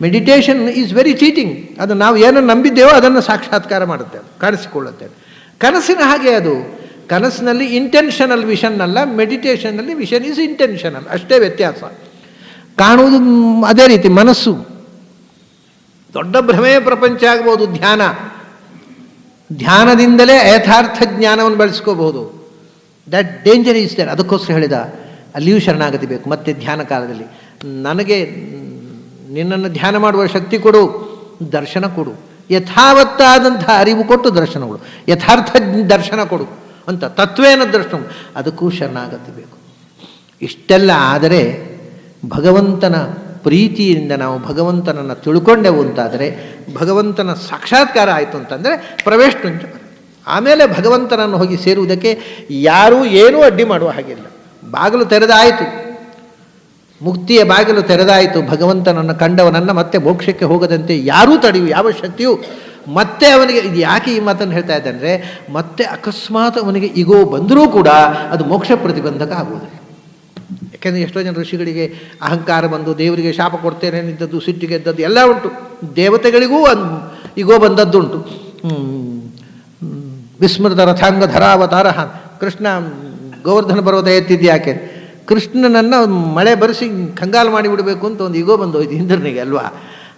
Meditation is very cheating. ಅದು ನಾವು ಏನು ನಂಬಿದ್ದೇವೋ ಅದನ್ನು ಸಾಕ್ಷಾತ್ಕಾರ ಮಾಡುತ್ತೆ, ಕಾಣಿಸಿಕೊಳ್ಳುತ್ತೆ. ಕನಸಿನ ಹಾಗೆ ಅದು. ಕನಸಿನಲ್ಲಿ ಇಂಟೆನ್ಷನಲ್ ವಿಷನ್ ಅಲ್ಲ, ಮೆಡಿಟೇಷನ್ನಲ್ಲಿ ವಿಷನ್ ಈಸ್ ಇಂಟೆನ್ಷನಲ್, ಅಷ್ಟೇ ವ್ಯತ್ಯಾಸ. ಕಾಣುವುದು ಅದೇ ರೀತಿ. ಮನಸ್ಸು ದೊಡ್ಡ ಭ್ರಮೆಯ ಪ್ರಪಂಚ ಆಗ್ಬೋದು. ಧ್ಯಾನದಿಂದಲೇ ಯಥಾರ್ಥ ಜ್ಞಾನವನ್ನು ಬೆಳೆಸ್ಕೋಬಹುದು. That danger is there. ಅದಕ್ಕೋಸ್ಕರ ಹೇಳಿದ ಅಲ್ಲಿಯೂ ಶರಣಾಗತಿ ಬೇಕು. ಮತ್ತೆ ಧ್ಯಾನ ಕಾಲದಲ್ಲಿ ನನಗೆ ನಿನ್ನನ್ನು ಧ್ಯಾನ ಮಾಡುವ ಶಕ್ತಿ ಕೊಡು, ದರ್ಶನ ಕೊಡು, ಯಥಾವತ್ತಾದಂಥ ಅರಿವು ಕೊಟ್ಟು ದರ್ಶನ ಕೊಡು, ಯಥಾರ್ಥ ದರ್ಶನ ಕೊಡು ಅಂತ ತತ್ವೇನ ದರ್ಶನ. ಅದಕ್ಕೂ ಶರಣಾಗತಿ ಬೇಕು. ಇಷ್ಟೆಲ್ಲ ಆದರೆ ಭಗವಂತನ ಪ್ರೀತಿಯಿಂದ ನಾವು ಭಗವಂತನನ್ನು ತಿಳ್ಕೊಂಡೆವು ಅಂತಾದರೆ, ಭಗವಂತನ ಸಾಕ್ಷಾತ್ಕಾರ ಆಯಿತು ಅಂತಂದರೆ ಪ್ರವೇಶ ಅಂತ. ಆಮೇಲೆ ಭಗವಂತನನ್ನು ಹೋಗಿ ಸೇರುವುದಕ್ಕೆ ಯಾರೂ ಏನೂ ಅಡ್ಡಿ ಮಾಡುವ ಹಾಗಿಲ್ಲ. ಬಾಗಿಲು ತೆರೆದಾಯಿತು, ಮುಕ್ತಿಯ ಬಾಗಿಲು ತೆರೆದಾಯಿತು. ಭಗವಂತನನ್ನು ಕಂಡವನನ್ನು ಮತ್ತೆ ಮೋಕ್ಷಕ್ಕೆ ಹೋಗದಂತೆ ಯಾರೂ ತಡೆಯು, ಯಾವ ಶಕ್ತಿಯೂ. ಮತ್ತೆ ಅವನಿಗೆ ಇದು ಯಾಕೆ ಈ ಮಾತನ್ನು ಹೇಳ್ತಾ ಇದ್ದೆ ಅಂದರೆ, ಮತ್ತೆ ಅಕಸ್ಮಾತ್ ಅವನಿಗೆ ಈಗೋ ಬಂದರೂ ಕೂಡ ಅದು ಮೋಕ್ಷ ಪ್ರತಿಬಂಧಕ ಆಗುವುದಿಲ್ಲ. ಯಾಕೆಂದರೆ ಎಷ್ಟೋ ಜನ ಋಷಿಗಳಿಗೆ ಅಹಂಕಾರ ಬಂದು ದೇವರಿಗೆ ಶಾಪ ಕೊಡ್ತೇನೆ ನಿಂತದ್ದು, ಸಿಟ್ಟಿಗೆ ಎದ್ದದ್ದು ಎಲ್ಲ ಉಂಟು. ದೇವತೆಗಳಿಗೂ ಈಗೋ ಬಂದದ್ದುಂಟು. ವಿಸ್ಮೃತ ರಥಾಂಗ ಧರಾವತಾರ. ಕೃಷ್ಣ ಗೋವರ್ಧನ ಪರ್ವತ ಎತ್ತಿದ್ಯಾಕೆ? ಕೃಷ್ಣನನ್ನು ಮಳೆ ಬರೆಸಿ ಕಂಗಾಲು ಮಾಡಿಬಿಡಬೇಕು ಅಂತ ಒಂದು ಈಗೋ ಬಂದೋಯ್ತು ಇಂದ್ರನಿಗೆ ಅಲ್ವಾ?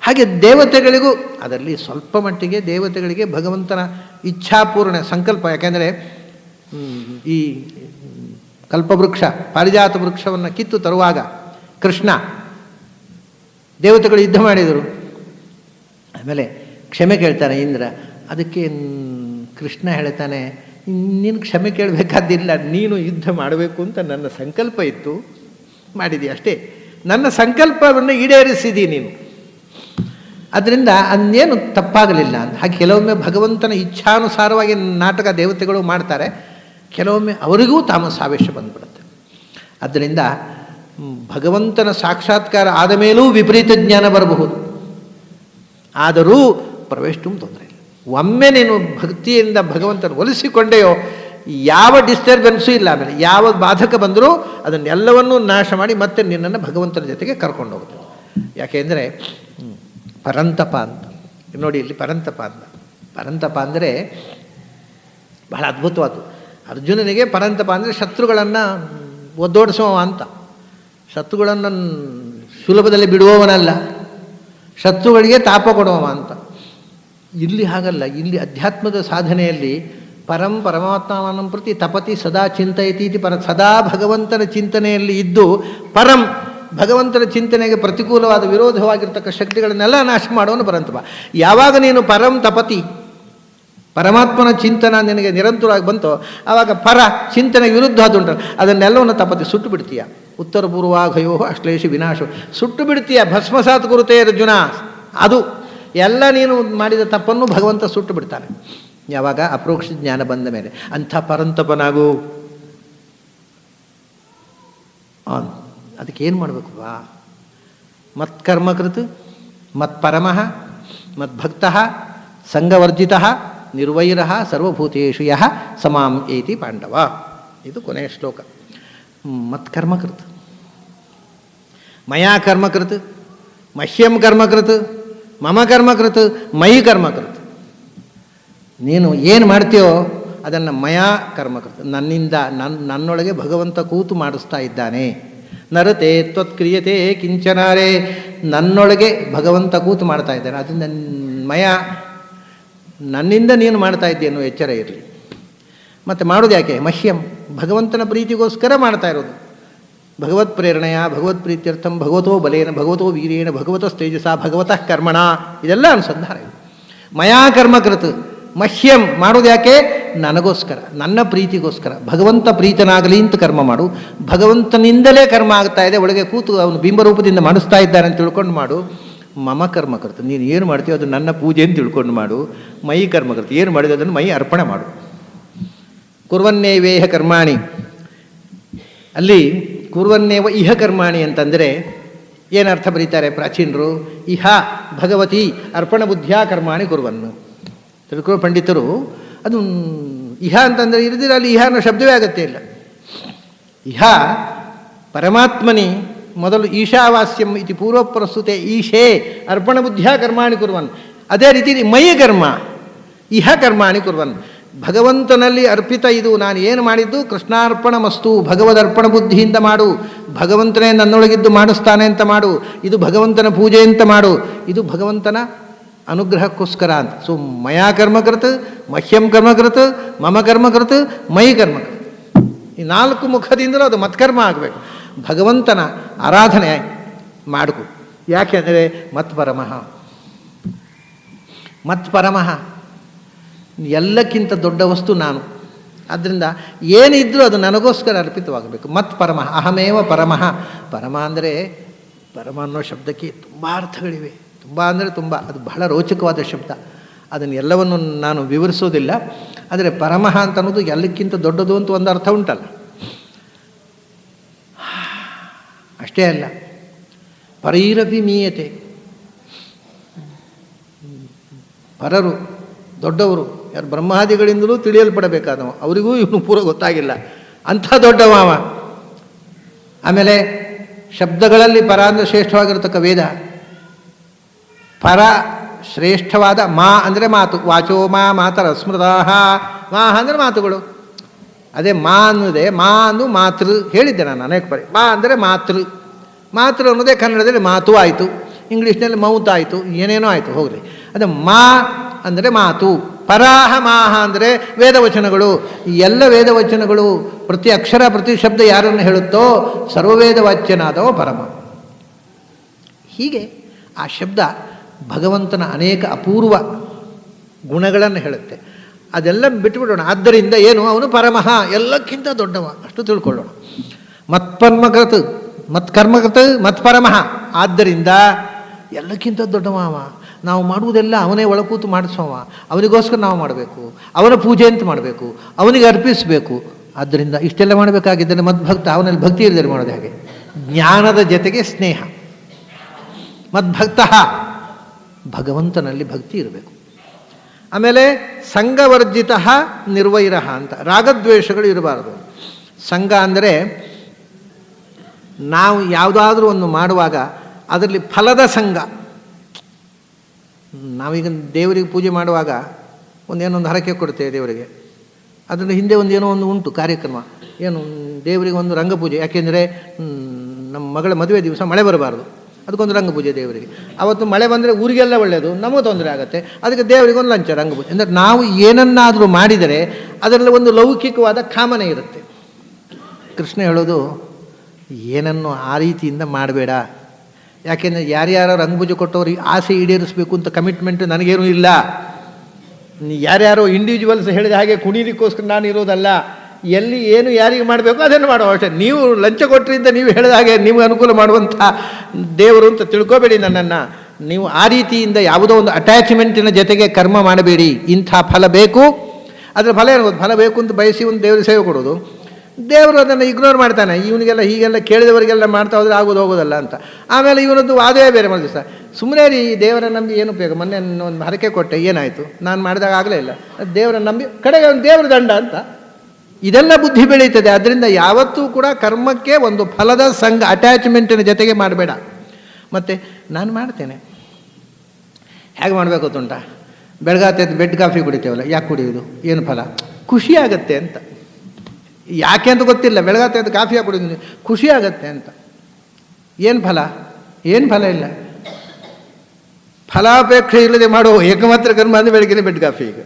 ಹಾಗೆ ದೇವತೆಗಳಿಗೂ ಅದರಲ್ಲಿ ಸ್ವಲ್ಪ ಮಟ್ಟಿಗೆ ದೇವತೆಗಳಿಗೆ ಭಗವಂತನ ಇಚ್ಛಾಪೂರ್ಣ ಸಂಕಲ್ಪ. ಯಾಕೆಂದರೆ ಈ ಕಲ್ಪವೃಕ್ಷ ಪಾರಿಜಾತ ವೃಕ್ಷವನ್ನು ಕಿತ್ತು ತರುವಾಗ ಕೃಷ್ಣ ದೇವತೆಗಳು ಯುದ್ಧ ಮಾಡಿದರು. ಆಮೇಲೆ ಕ್ಷಮೆ ಕೇಳ್ತಾನೆ ಇಂದ್ರ. ಅದಕ್ಕೆ ಕೃಷ್ಣ ಹೇಳ್ತಾನೆ, ನೀನು ಕ್ಷಮೆ ಕೇಳಬೇಕಾದಿಲ್ಲ, ನೀನು ಯುದ್ಧ ಮಾಡಬೇಕು ಅಂತ ನನ್ನ ಸಂಕಲ್ಪ ಇತ್ತು, ಮಾಡಿದೀಯ ಅಷ್ಟೇ. ನನ್ನ ಸಂಕಲ್ಪವನ್ನು ಈಡೇರಿಸಿದಿ ನೀನು, ಅದರಿಂದ ಅನ್ನೇನು ತಪ್ಪಾಗಲಿಲ್ಲ ಅಂತ. ಹಾಗೆ ಕೆಲವೊಮ್ಮೆ ಭಗವಂತನ ಇಚ್ಛಾನುಸಾರವಾಗಿ ನಾಟಕ ದೇವತೆಗಳು ಮಾಡ್ತಾರೆ, ಕೆಲವೊಮ್ಮೆ ಅವರಿಗೂ ತಾಮಸಾವೇಶ ಬಂದ್ಬಿಡುತ್ತೆ. ಆದ್ದರಿಂದ ಭಗವಂತನ ಸಾಕ್ಷಾತ್ಕಾರ ಆದ ಮೇಲೂ ವಿಪರೀತ ಜ್ಞಾನ ಬರಬಹುದು. ಆದರೂ ಪ್ರವೇಶವೂ ತೊಂದರೆ ಇಲ್ಲ. ಒಮ್ಮೆ ನೀನು ಭಕ್ತಿಯಿಂದ ಭಗವಂತನ ಒಲಿಸಿಕೊಂಡೆಯೋ ಯಾವ ಡಿಸ್ಟರ್ಬೆನ್ಸೂ ಇಲ್ಲ. ಆಮೇಲೆ ಯಾವ ಬಾಧಕ ಬಂದರೂ ಅದನ್ನೆಲ್ಲವನ್ನೂ ನಾಶ ಮಾಡಿ ಮತ್ತೆ ನಿನ್ನನ್ನು ಭಗವಂತನ ಜೊತೆಗೆ ಕರ್ಕೊಂಡು ಹೋಗ್ತದೆ. ಯಾಕೆಂದರೆ ಪರಂತಪ ಅಂತ ನೋಡಿ, ಇಲ್ಲಿ ಪರಂತಪ ಅಂದರೆ ಬಹಳ ಅದ್ಭುತವಾದ್ದು. ಅರ್ಜುನನಿಗೆ ಪರಂತಪ ಅಂದರೆ ಶತ್ರುಗಳನ್ನು ಒದ್ದೋಡಿಸುವ ಅಂತ. ಶತ್ರುಗಳನ್ನು ಸುಲಭದಲ್ಲಿ ಬಿಡುವವನಲ್ಲ, ಶತ್ರುಗಳಿಗೆ ತಾಪ ಕೊಡುವವ ಅಂತ. ಇಲ್ಲಿ ಹಾಗಲ್ಲ. ಇಲ್ಲಿ ಅಧ್ಯಾತ್ಮದ ಸಾಧನೆಯಲ್ಲಿ ಪರಮಾತ್ಮನ ಪ್ರತಿ ತಪತಿ ಸದಾ ಚಿಂತಯತಿ ಇತಿ ಸದಾ ಭಗವಂತನ ಚಿಂತನೆಯಲ್ಲಿ ಇದ್ದು ಭಗವಂತನ ಚಿಂತನೆಗೆ ಪ್ರತಿಕೂಲವಾದ ವಿರೋಧವಾಗಿರ್ತಕ್ಕ ಶಕ್ತಿಗಳನ್ನೆಲ್ಲ ನಾಶ ಮಾಡೋನು ಪರಂತಪ. ಯಾವಾಗ ನೀನು ತಪತಿ ಪರಮಾತ್ಮನ ಚಿಂತನ ನಿನಗೆ ನಿರಂತರವಾಗಿ ಬಂತೋ ಆವಾಗ ಚಿಂತನೆಗೆ ವಿರುದ್ಧ ಅದುಂಟು, ಅದನ್ನೆಲ್ಲವನ್ನು ತಪತಿ ಸುಟ್ಟು ಬಿಡ್ತೀಯ. ಉತ್ತರ ಪೂರ್ವಾಘಯೋ ಅಶ್ಲೇಷಿ ವಿನಾಶ, ಸುಟ್ಟು ಬಿಡ್ತೀಯ. ಭಸ್ಮಸಾತ್ ಕುರುತೆ ಅರ್ಜುನ. ಅದು ಎಲ್ಲ ನೀನು ಮಾಡಿದ ತಪ್ಪನ್ನು ಭಗವಂತ ಸುಟ್ಟು ಬಿಡ್ತಾನೆ ಯಾವಾಗ ಅಪ್ರೋಕ್ಷ ಜ್ಞಾನ ಬಂದ ಮೇಲೆ. ಅಂಥ ಪರಂತಪನಾಗು. ಅದಕ್ಕೆ ಏನು ಮಾಡಬೇಕು? ಮತ್ಕರ್ಮಕೃತ್ ಮತ್ಪರಮಃ ಮದ್ಭಕ್ತಃ ಸಂಗವರ್ಜಿತಃ ನಿರ್ವೈರಃ ಸರ್ವಭೂತೇಷು ಯಃ ಸಮಾಂ ಏತಿ ಪಾಂಡವ. ಇದು ಕೊನೆಯ ಶ್ಲೋಕ. ಮತ್ಕರ್ಮಕೃತ್, ಮಯಾ ಕರ್ಮಕೃತ್, ಮಹ್ಯಂ ಕರ್ಮಕೃತ್, ಮಮ ಕರ್ಮಕೃತ್, ಮಯಿ ಕರ್ಮಕೃತ್. ನೀನು ಏನು ಮಾಡ್ತೀಯೋ ಅದನ್ನು ಮಯಾ ಕರ್ಮಕೃತ್, ನನ್ನಿಂದ ನನ್ನೊಳಗೆ ಭಗವಂತ ಕೂತು ಮಾಡಿಸ್ತಾ ಇದ್ದಾನೆ. ನರತೆ ತ್ವತ್ಕ್ರಿಯತೆ ಕಿಂಚನಾರೇ, ನನ್ನೊಳಗೆ ಭಗವಂತ ಕೂತು ಮಾಡ್ತಾ ಇದ್ದಾನೆ. ಅದರಿಂದ ನನ್ನಿಂದ ನೀನು ಮಾಡ್ತಾ ಇದ್ದೀನೋ ಎಚ್ಚರ ಇರಲಿ. ಮತ್ತು ಮಾಡೋದು ಯಾಕೆ? ಮಹ್ಯಂ, ಭಗವಂತನ ಪ್ರೀತಿಗೋಸ್ಕರ ಮಾಡ್ತಾ ಇರೋದು. ಭಗವತ್ ಪ್ರೇರಣೆಯ ಭಗವತ್ ಪ್ರೀತ್ಯರ್ಥಂ ಭಗವತೋ ಬಲೇನ ಭಗವತೋ ವೀರ್ಯೇಣ ಭಗವತೋ ತೇಜಸ ಭಗವತಃ ಕರ್ಮಣ, ಇದೆಲ್ಲ ಅನುಸಂಧಾನ ಇದೆ. ಮಯಾ ಕರ್ಮಕೃತ್ ಮಹ್ಯಂ, ಮಾಡೋದು ಯಾಕೆ? ನನಗೋಸ್ಕರ, ನನ್ನ ಪ್ರೀತಿಗೋಸ್ಕರ. ಭಗವಂತ ಪ್ರೀತನಾಗಲಿ ಅಂತ ಕರ್ಮ ಮಾಡು. ಭಗವಂತನಿಂದಲೇ ಕರ್ಮ ಆಗ್ತಾ ಇದೆ, ಒಳಗೆ ಕೂತು ಅವನು ಬಿಂಬರೂಪದಿಂದ ಮಾಡಿಸ್ತಾ ಇದ್ದಾನೆ ಅಂತ ತಿಳ್ಕೊಂಡು ಮಾಡು. ಮಮ ಕರ್ಮಕರ್ತ, ನೀನು ಏನು ಮಾಡ್ತೀಯೋ ಅದು ನನ್ನ ಪೂಜೆ ಅಂತ ತಿಳ್ಕೊಂಡು ಮಾಡು. ಮೈ ಕರ್ಮಕರ್ತ, ಏನು ಮಾಡಿದೆ ಅದನ್ನು ಮೈ ಅರ್ಪಣೆ ಮಾಡು. ಕುರ್ವನ್ನೇವೇಹ ಕರ್ಮಾಣಿ, ಅಲ್ಲಿ ಕುರ್ವನ್ನೇವ ಇಹ ಕರ್ಮಾಣಿ ಅಂತಂದರೆ ಏನರ್ಥ ಬರೀತಾರೆ ಪ್ರಾಚೀನರು? ಇಹ ಭಗವತಿ ಅರ್ಪಣ ಬುದ್ಧಿಯ ಕರ್ಮಾಣಿ ಕುರ್ವನ್ನು. ತಿಳ್ಕೊ ಪಂಡಿತರು, ಅದು ಇಹ ಅಂತಂದರೆ ಇರದಿರ ಅಲ್ಲಿ ಇಹ ಅನ್ನೋ ಶಬ್ದವೇ ಆಗತ್ತೇ ಇಲ್ಲ. ಇಹ ಪರಮಾತ್ಮನಿ ಮೊದಲು ಈಶಾವಾಸ್ಯಂ ಇತಿ ಪೂರ್ವಪ್ರಸ್ತುತೆ ಈಶೇ ಅರ್ಪಣ ಬುದ್ಧಿಯ ಕರ್ಮಾಣಿ ಕುರ್ವನ್. ಅದೇ ರೀತಿ ಮೈ ಕರ್ಮ ಇಹ ಕರ್ಮಾಣಿ ಕುರ್ವನ್, ಭಗವಂತನಲ್ಲಿ ಅರ್ಪಿತ. ಇದು ನಾನು ಏನು ಮಾಡಿದ್ದು ಕೃಷ್ಣಾರ್ಪಣ ಮಸ್ತು, ಭಗವದರ್ಪಣ ಬುದ್ಧಿಯಿಂದ ಮಾಡು. ಭಗವಂತನೇ ನನ್ನೊಳಗಿದ್ದು ಮಾಡಿಸ್ತಾನೆ ಅಂತ ಮಾಡು. ಇದು ಭಗವಂತನ ಪೂಜೆ ಅಂತ ಮಾಡು. ಇದು ಭಗವಂತನ ಅನುಗ್ರಹಕ್ಕೋಸ್ಕರ ಅಂತ. ಸೊ ಮಯಾ ಕರ್ಮಕೃತ್, ಮಹ್ಯಂ ಕರ್ಮಕೃತ್, ಮಮ ಕರ್ಮಕೃತ್, ಮೈ ಕರ್ಮಕೃತ್. ಈ 4 ಮುಖದಿಂದಲೂ ಅದು ಮತ್ಕರ್ಮ ಆಗಬೇಕು. ಭಗವಂತನ ಆರಾಧನೆ ಮಾಡಕು. ಯಾಕೆಂದರೆ ಮತ್ಪರಮಃ, ಮತ್ಪರಮಃ ಎಲ್ಲಕ್ಕಿಂತ ದೊಡ್ಡ ವಸ್ತು ನಾನು. ಆದ್ದರಿಂದ ಏನಿದ್ರೂ ಅದು ನನಗೋಸ್ಕರ ಅರ್ಪಿತವಾಗಬೇಕು. ಮತ್ಪರಮಃ, ಅಹಮೇವ ಪರಮಃ. ಪರಮ ಅಂದರೆ, ಪರಮ ಅನ್ನೋ ಶಬ್ದಕ್ಕೆ ತುಂಬ ಅರ್ಥಗಳಿವೆ. ತುಂಬ ಅಂದರೆ ತುಂಬ, ಅದು ಬಹಳ ರೋಚಕವಾದ ಶಬ್ದ. ಅದನ್ನು ಎಲ್ಲವನ್ನು ನಾನು ವಿವರಿಸೋದಿಲ್ಲ. ಆದರೆ ಪರಮಃ ಅಂತ ಅನ್ನೋದು ಎಲ್ಲಕ್ಕಿಂತ ದೊಡ್ಡದು ಅಂತ ಒಂದು ಅರ್ಥ ಉಂಟಲ್ಲ. ಅಷ್ಟೇ ಅಲ್ಲ, ಪರೈರಪಿ ಮೀಯತೆ, ಪರರು ದೊಡ್ಡವರು ಯಾರು ಬ್ರಹ್ಮಾದಿಗಳಿಂದಲೂ ತಿಳಿಯಲ್ಪಡಬೇಕಾದವ, ಅವರಿಗೂ ಇವನು ಪೂರ ಗೊತ್ತಾಗಿಲ್ಲ, ಅಂಥ ದೊಡ್ಡವ. ಆಮೇಲೆ ಶಬ್ದಗಳಲ್ಲಿ ಪರ ಅಂದರೆ ಶ್ರೇಷ್ಠವಾಗಿರತಕ್ಕ ವೇದ. ಪರ ಶ್ರೇಷ್ಠವಾದ ಮಾ ಅಂದರೆ ಮಾತು. ವಾಚೋ ಮಾ ಮಾತರ ಸ್ಮೃತಃ, ಮಾ ಅಂದರೆ ಮಾತುಗಳು. ಅದೇ ಮಾ ಅನ್ನೋದೇ, ಮಾ ಅಂದು ಮಾತೃ ಹೇಳಿದ್ದೆ ನಾನು ಅನೇಕ ಪರಿ. ಮಾ ಅಂದರೆ ಮಾತೃ, ಮಾತೃ ಅನ್ನೋದೇ ಕನ್ನಡದಲ್ಲಿ ಮಾತು ಆಯಿತು, ಇಂಗ್ಲೀಷ್ನಲ್ಲಿ ಮೌತ್ ಆಯಿತು, ಏನೇನೋ ಆಯಿತು, ಹೋಗಲಿ. ಅದೇ ಮಾ ಅಂದರೆ ಮಾತು. ಪರಾಹ ಮಾಹ ಅಂದರೆ ವೇದವಚನಗಳು. ಈ ಎಲ್ಲ ವೇದವಚನಗಳು ಪ್ರತಿ ಅಕ್ಷರ ಪ್ರತಿ ಶಬ್ದ ಯಾರನ್ನು ಹೇಳುತ್ತೋ ಸರ್ವವೇದ ವಾಚ್ಯನಾದವ ಪರಮ. ಹೀಗೆ ಆ ಶಬ್ದ ಭಗವಂತನ ಅನೇಕ ಅಪೂರ್ವ ಗುಣಗಳನ್ನು ಹೇಳುತ್ತೆ. ಅದೆಲ್ಲ ಬಿಟ್ಟುಬಿಡೋಣ. ಆದ್ದರಿಂದ ಏನು, ಅವನು ಪರಮಃ, ಎಲ್ಲಕ್ಕಿಂತ ದೊಡ್ಡವ, ಅಷ್ಟು ತಿಳ್ಕೊಳ್ಳೋಣ. ಮತ್ಪರ್ಮಕೃತ್, ಮತ್ಕರ್ಮಕೃತ್, ಮತ್ಪರಮಃ. ಆದ್ದರಿಂದ ಎಲ್ಲಕ್ಕಿಂತ ದೊಡ್ಡವ ಅವ. ನಾವು ಮಾಡುವುದೆಲ್ಲ ಅವನೇ ಒಳಕೂತು ಮಾಡಿಸೋವ, ಅವನಿಗೋಸ್ಕರ ನಾವು ಮಾಡಬೇಕು, ಅವನ ಪೂಜೆ ಅಂತ ಮಾಡಬೇಕು, ಅವನಿಗೆ ಅರ್ಪಿಸಬೇಕು. ಆದ್ದರಿಂದ ಇಷ್ಟೆಲ್ಲ ಮಾಡಬೇಕಾಗಿದ್ದರೆ ಮದ್ಭಕ್ತ, ಅವನಲ್ಲಿ ಭಕ್ತಿ ಇಲ್ಲದೆ ಮಾಡೋದು ಹಾಗೆ. ಜ್ಞಾನದ ಜೊತೆಗೆ ಸ್ನೇಹ. ಮದ್ಭಕ್ತ, ಭಗವಂತನಲ್ಲಿ ಭಕ್ತಿ ಇರಬೇಕು. ಆಮೇಲೆ ಸಂಘವರ್ಜಿತ ನಿರ್ವೈರ ಅಂತ, ರಾಗದ್ವೇಷಗಳು ಇರಬಾರದು. ಸಂಘ ಅಂದರೆ ನಾವು ಯಾವುದಾದ್ರೂ ಒಂದು ಮಾಡುವಾಗ ಅದರಲ್ಲಿ ಫಲದ ಸಂಘ. ನಾವೀಗ ದೇವರಿಗೆ ಪೂಜೆ ಮಾಡುವಾಗ ಒಂದೇನೊಂದು ಹರಕೆ ಕೊಡ್ತೇವೆ ದೇವರಿಗೆ. ಅದರ ಹಿಂದೆ ಒಂದೇನೋ ಒಂದು ಉಂಟು ಕಾರ್ಯಕ್ರಮ. ಏನು, ದೇವರಿಗೆ ಒಂದು ರಂಗಪೂಜೆ. ಯಾಕೆಂದರೆ ನಮ್ಮ ಮಗಳ ಮದುವೆ ದಿವಸ ಮಳೆ ಬರಬಾರ್ದು, ಅದಕ್ಕೊಂದು ರಂಗಪೂಜೆ ದೇವರಿಗೆ. ಅವತ್ತು ಮಳೆ ಬಂದರೆ ಊರಿಗೆಲ್ಲ ಒಳ್ಳೆಯದು, ನಮಗೂ ತೊಂದರೆ ಆಗುತ್ತೆ, ಅದಕ್ಕೆ ದೇವರಿಗೆ ಒಂದು ಲಂಚ ರಂಗಪೂಜೆ. ಅಂದರೆ ನಾವು ಏನನ್ನಾದರೂ ಮಾಡಿದರೆ ಅದರಲ್ಲಿ ಒಂದು ಲೌಕಿಕವಾದ ಕಾಮನೆ ಇರುತ್ತೆ. ಕೃಷ್ಣ ಹೇಳೋದು, ಏನನ್ನು ಆ ರೀತಿಯಿಂದ ಮಾಡಬೇಡ. ಯಾಕೆಂದರೆ ಯಾರ್ಯಾರೋ ರಂಗಪೂಜೆ ಕೊಟ್ಟವ್ರಿಗೆ ಆಸೆ ಈಡೇರಿಸಬೇಕು ಅಂತ ಕಮಿಟ್ಮೆಂಟ್ ನನಗೇನೂ ಇಲ್ಲ. ಯಾರ್ಯಾರೋ ಇಂಡಿವಿಜುವಲ್ಸ್ ಹೇಳಿದ ಹಾಗೆ ಕುಣಿಲಿಕ್ಕೋಸ್ಕರ ನಾನು ಇರೋದಲ್ಲ. ಎಲ್ಲಿ ಏನು ಯಾರಿಗೆ ಮಾಡಬೇಕು ಅದನ್ನು ಮಾಡುವ ಅಷ್ಟೇ. ನೀವು ಲಂಚ ಕೊಟ್ಟರಿಂದ ನೀವು ಹೇಳಿದ ಹಾಗೆ ನಿಮಗೆ ಅನುಕೂಲ ಮಾಡುವಂಥ ದೇವರು ಅಂತ ತಿಳ್ಕೊಬೇಡಿ ನನ್ನನ್ನು. ನೀವು ಆ ರೀತಿಯಿಂದ ಯಾವುದೋ ಒಂದು ಅಟ್ಯಾಚ್ಮೆಂಟಿನ ಜೊತೆಗೆ ಕರ್ಮ ಮಾಡಬೇಡಿ. ಇಂಥ ಫಲ ಬೇಕು, ಅದರ ಫಲ ಏನು, ಫಲ ಬೇಕು ಅಂತ ಬಯಸಿ ಒಂದು ದೇವರ ಸೇವೆ ಕೊಡೋದು. ದೇವರು ಅದನ್ನು ಇಗ್ನೋರ್ ಮಾಡ್ತಾನೆ. ಇವನಿಗೆಲ್ಲ ಹೀಗೆಲ್ಲ ಕೇಳಿದವರಿಗೆಲ್ಲ ಮಾಡ್ತಾ ಹೋದರೆ ಹೋಗೋದಲ್ಲ ಅಂತ. ಆಮೇಲೆ ಇವನದ್ದು ವಾದವೇ ಬೇರೆ ಮಾಡಿದ ದಿವಸ. ಸುಮ್ಮನೆ ರೀ, ದೇವರ ನಂಬಿ ಏನು ಉಪಯೋಗ? ಮೊನ್ನೆ ಒಂದು ಹರಕೆ ಕೊಟ್ಟೆ, ಏನಾಯಿತು? ನಾನು ಮಾಡಿದಾಗ ಆಗಲೇ ಇಲ್ಲ. ದೇವರ ನಂಬಿ ಕಡೆಗೆ ಒಂದು ದೇವರ ದಂಡ ಅಂತ ಇದೆಲ್ಲ ಬುದ್ಧಿ ಬೆಳೀತದೆ. ಅದರಿಂದ ಯಾವತ್ತೂ ಕೂಡ ಕರ್ಮಕ್ಕೆ ಒಂದು ಫಲದ ಸಂಘ, ಅಟ್ಯಾಚ್ಮೆಂಟಿನ ಜೊತೆಗೆ ಮಾಡಬೇಡ. ಮತ್ತು ನಾನು ಮಾಡ್ತೇನೆ, ಹೇಗೆ ಮಾಡಬೇಕು ಗೊತ್ತುಂಟ? ಬೆಳಗಾತೆ ಬೆಡ್ ಕಾಫಿ ಕುಡಿತೇವಲ್ಲ, ಯಾಕೆ ಕುಡಿಯೋದು? ಏನು ಫಲ? ಖುಷಿ ಆಗತ್ತೆ ಅಂತ. ಯಾಕೆ ಅಂತ ಗೊತ್ತಿಲ್ಲ, ಬೆಳಗಾತೆ ಅದು ಕಾಫಿ ಹಾಕಿ ಕುಡಿದು ಖುಷಿ ಆಗತ್ತೆ ಅಂತ. ಏನು ಫಲ? ಏನು ಫಲ ಇಲ್ಲ. ಫಲಾಪೇಕ್ಷೆ ಇಲ್ಲದೆ ಮಾಡೋ ಏಕಮಾತ್ರ ಕರ್ಮ ಅಂದರೆ ಬೆಳಗ್ಗೆ ಬೆಡ್ ಕಾಫಿ. ಈಗ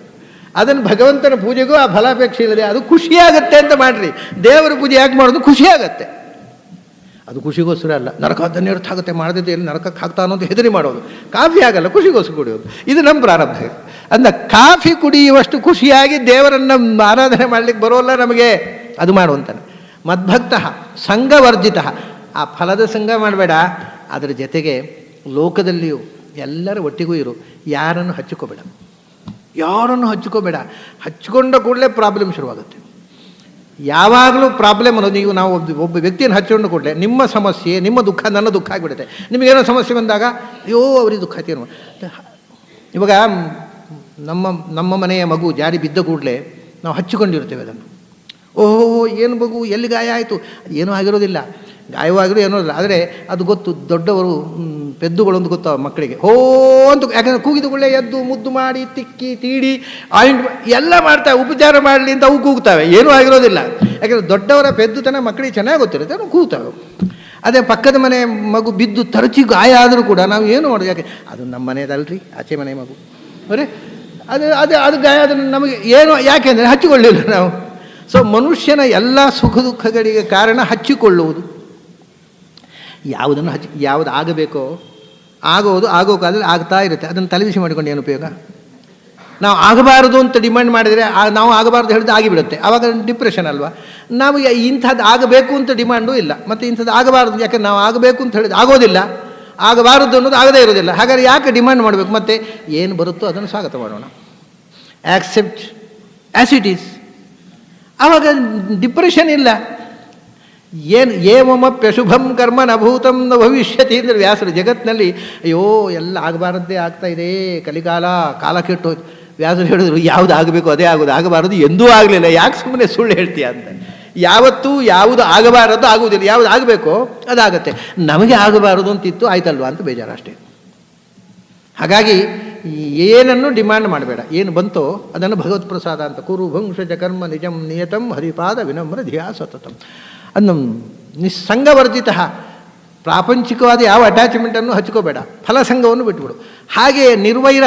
ಅದನ್ನು ಭಗವಂತನ ಪೂಜೆಗೂ ಆ ಫಲಾಪೇಕ್ಷೆ ಇಲ್ಲದೆ ಅದು ಖುಷಿಯಾಗತ್ತೆ ಅಂತ ಮಾಡಿರಿ. ದೇವರ ಪೂಜೆ ಯಾಕೆ ಮಾಡೋದು? ಖುಷಿಯಾಗತ್ತೆ. ಅದು ಖುಷಿಗೋಸ್ಕರ ಅಲ್ಲ. ನರಕದನ್ನೇ ಅರ್ಥ ಆಗುತ್ತೆ, ಮಾಡದಿದ್ದು ಎಲ್ಲಿ ನರಕಕ್ಕೆ ಹಾಕ್ತಾ ಅನ್ನೋದು ಹೆದರಿ ಮಾಡೋದು. ಕಾಫಿ ಆಗಲ್ಲ, ಖುಷಿಗೋಸ್ಕರ ಕುಡಿಯೋದು. ಇದು ನಮ್ಮ ಪ್ರಾರಬ್ಧ. ಅಂದ ಕಾಫಿ ಕುಡಿಯುವಷ್ಟು ಖುಷಿಯಾಗಿ ದೇವರನ್ನು ಆರಾಧನೆ ಮಾಡಲಿಕ್ಕೆ ಬರೋಲ್ಲ ನಮಗೆ, ಅದು ಮಾಡುವಂತಾನೆ. ಮದ್ಭಕ್ತ ಸಂಘವರ್ಜಿತ, ಆ ಫಲದ ಸಂಘ ಮಾಡಬೇಡ. ಅದರ ಜೊತೆಗೆ ಲೋಕದಲ್ಲಿಯೂ ಎಲ್ಲರ ಒಟ್ಟಿಗೂ ಇರು, ಯಾರನ್ನು ಹಚ್ಚಿಕೋಬೇಡ, ಯಾರನ್ನು ಹಚ್ಚಿಕೋಬೇಡ. ಹಚ್ಕೊಂಡ ಕೂಡಲೇ ಪ್ರಾಬ್ಲಮ್ ಶುರುವಾಗುತ್ತೆ. ಯಾವಾಗಲೂ ಪ್ರಾಬ್ಲಮ್ ಅನ್ನೋದು, ನೀವು ನಾವು ಒಬ್ಬ ವ್ಯಕ್ತಿಯನ್ನು ಹಚ್ಚಿಕೊಂಡು ಕೂಡಲೇ ನಿಮ್ಮ ಸಮಸ್ಯೆ, ನಿಮ್ಮ ದುಃಖ ನನ್ನ ದುಃಖ ಆಗಿಬಿಡುತ್ತೆ. ನಿಮಗೇನೋ ಸಮಸ್ಯೆ ಬಂದಾಗ ಅಯ್ಯೋ ಅವ್ರಿಗೆ ದುಃಖ ಆಯ್ತು. ಇವಾಗ ನಮ್ಮ ಮನೆಯ ಮಗು ಜಾರಿ ಬಿದ್ದ ಕೂಡಲೇ ನಾವು ಹಚ್ಚಿಕೊಂಡಿರ್ತೇವೆ ಅದನ್ನು. ಓಹೋ ಏನು ಮಗು, ಎಲ್ಲಿ ಗಾಯ ಆಯಿತು, ಏನೂ ಆಗಿರೋದಿಲ್ಲ, ಗಾಯವಾಗಿರೋ ಏನೋ ಇಲ್ಲ. ಆದರೆ ಅದು ಗೊತ್ತು, ದೊಡ್ಡವರು ಪೆದ್ದುಗಳೊಂದು ಗೊತ್ತು ಮಕ್ಕಳಿಗೆ, ಹೋ ಅಂತ. ಯಾಕಂದರೆ ಕೂಗಿದುಕೊಳ್ಳೆ ಎದ್ದು ಮುದ್ದು ಮಾಡಿ ತಿಕ್ಕಿ ತೀಡಿ ಆಯಿಂಟ್ ಎಲ್ಲ ಮಾಡ್ತಾವೆ, ಉಪಚಾರ ಮಾಡಲಿ ಅಂತ ಅವು ಕೂಗ್ತಾವೆ, ಏನೂ ಆಗಿರೋದಿಲ್ಲ. ಯಾಕಂದರೆ ದೊಡ್ಡವರ ಪೆದ್ದುತನ ಮಕ್ಕಳಿಗೆ ಚೆನ್ನಾಗಿ ಗೊತ್ತಿರುತ್ತೆ, ಅವು ಕೂಗ್ತಾವೆ. ಅದೇ ಪಕ್ಕದ ಮನೆ ಮಗು ಬಿದ್ದು ತರಚಿ ಗಾಯ ಆದರೂ ಕೂಡ ನಾವು ಏನು ಮಾಡೋದು, ಯಾಕೆ ಅದು ನಮ್ಮ ಮನೆಯದಲ್ರಿ, ಆಚೆ ಮನೆ ಮಗು ಅವರೇ, ಅದು ಗಾಯ, ಅದನ್ನು ನಮಗೆ ಏನು, ಯಾಕೆಂದರೆ ಹಚ್ಚಿಕೊಳ್ಳಿಲ್ಲ ನಾವು. ಸೊ ಮನುಷ್ಯನ ಎಲ್ಲ ಸುಖ ದುಃಖಗಳಿಗೆ ಕಾರಣ ಹಚ್ಚಿಕೊಳ್ಳುವುದು. ಯಾವುದನ್ನು ಯಾವುದು ಆಗಬೇಕೋ ಆಗೋದು ಆಗೋ ಕಾಲದಲ್ಲಿ ಆಗ್ತಾ ಇರುತ್ತೆ. ಅದನ್ನು ತಲೆಬಿಸಿ ಮಾಡಿಕೊಂಡು ಏನು ಉಪಯೋಗ? ನಾವು ಆಗಬಾರದು ಅಂತ ಡಿಮ್ಯಾಂಡ್ ಮಾಡಿದರೆ, ನಾವು ಆಗಬಾರ್ದು ಹೇಳಿದ್ರೆ ಆಗಿಬಿಡುತ್ತೆ, ಆವಾಗ ಡಿಪ್ರೆಷನ್ ಅಲ್ವಾ. ನಾವು ಇಂಥದ್ದು ಆಗಬೇಕು ಅಂತ ಡಿಮ್ಯಾಂಡು ಇಲ್ಲ, ಮತ್ತು ಇಂಥದ್ದು ಆಗಬಾರ್ದು, ಯಾಕಂದ್ರೆ ನಾವು ಆಗಬೇಕು ಅಂತ ಹೇಳಿದ್ರೆ ಆಗೋದಿಲ್ಲ, ಆಗಬಾರದು ಅನ್ನೋದು ಆಗದೇ ಇರೋದಿಲ್ಲ. ಹಾಗಾದ್ರೆ ಯಾಕೆ ಡಿಮ್ಯಾಂಡ್ ಮಾಡಬೇಕು? ಮತ್ತು ಏನು ಬರುತ್ತೋ ಅದನ್ನು ಸ್ವಾಗತ ಮಾಡೋಣ, ಆಕ್ಸೆಪ್ಟ್ ಆ್ಯಸ್ ಇಟ್ ಈಸ್. ಆವಾಗ ಡಿಪ್ರೆಷನ್ ಇಲ್ಲ. ಏನು ಏಮಪ್ಯಶುಭಂ ಕರ್ಮ ನಭೂತಂ ನ ಭವಿಷ್ಯತಿ ಅಂದರೆ ವ್ಯಾಸರು. ಜಗತ್ತಿನಲ್ಲಿ ಅಯ್ಯೋ ಎಲ್ಲ ಆಗಬಾರದ್ದೇ ಆಗ್ತಾ ಇದೆ, ಕಲಿಕಾಲ, ಕಾಲ ಕೆಟ್ಟು ಹೋಯ್ತು. ವ್ಯಾಸರು ಹೇಳಿದ್ರು ಯಾವುದು ಆಗಬೇಕು ಅದೇ ಆಗೋದು, ಆಗಬಾರದು ಎಂದೂ ಆಗಲಿಲ್ಲ, ಯಾಕೆ ಸುಮ್ಮನೆ ಸುಳ್ಳು ಹೇಳ್ತೀಯ ಅಂತ. ಯಾವತ್ತೂ ಯಾವುದು ಆಗಬಾರದು ಆಗುವುದಿಲ್ಲ, ಯಾವುದು ಆಗಬೇಕೋ ಅದಾಗತ್ತೆ. ನಮಗೆ ಆಗಬಾರದು ಅಂತಿತ್ತು, ಆಯ್ತಲ್ವಾ ಅಂತ ಬೇಜಾರು ಅಷ್ಟೇ. ಹಾಗಾಗಿ ಏನನ್ನು ಡಿಮ್ಯಾಂಡ್ ಮಾಡಬೇಡ, ಏನು ಬಂತೋ ಅದನ್ನು ಭಗವತ್ ಪ್ರಸಾದ ಅಂತ. ಕುರು ಭಂಶಜ ಕರ್ಮ ನಿಜಂ ನಿಯತಂ ಹರಿಪಾದ ವಿನಮ್ರ ಧಿಯಾ ಸತತಂ. ಅದು ನಿಸ್ಸಂಗವರ್ಜಿತ, ಪ್ರಾಪಂಚಿಕವಾದ ಯಾವ ಅಟ್ಯಾಚ್ಮೆಂಟನ್ನು ಹಚ್ಕೋಬೇಡ, ಫಲಸಂಗವನ್ನು ಬಿಟ್ಬಿಡು. ಹಾಗೆ ನಿರ್ವೈರ,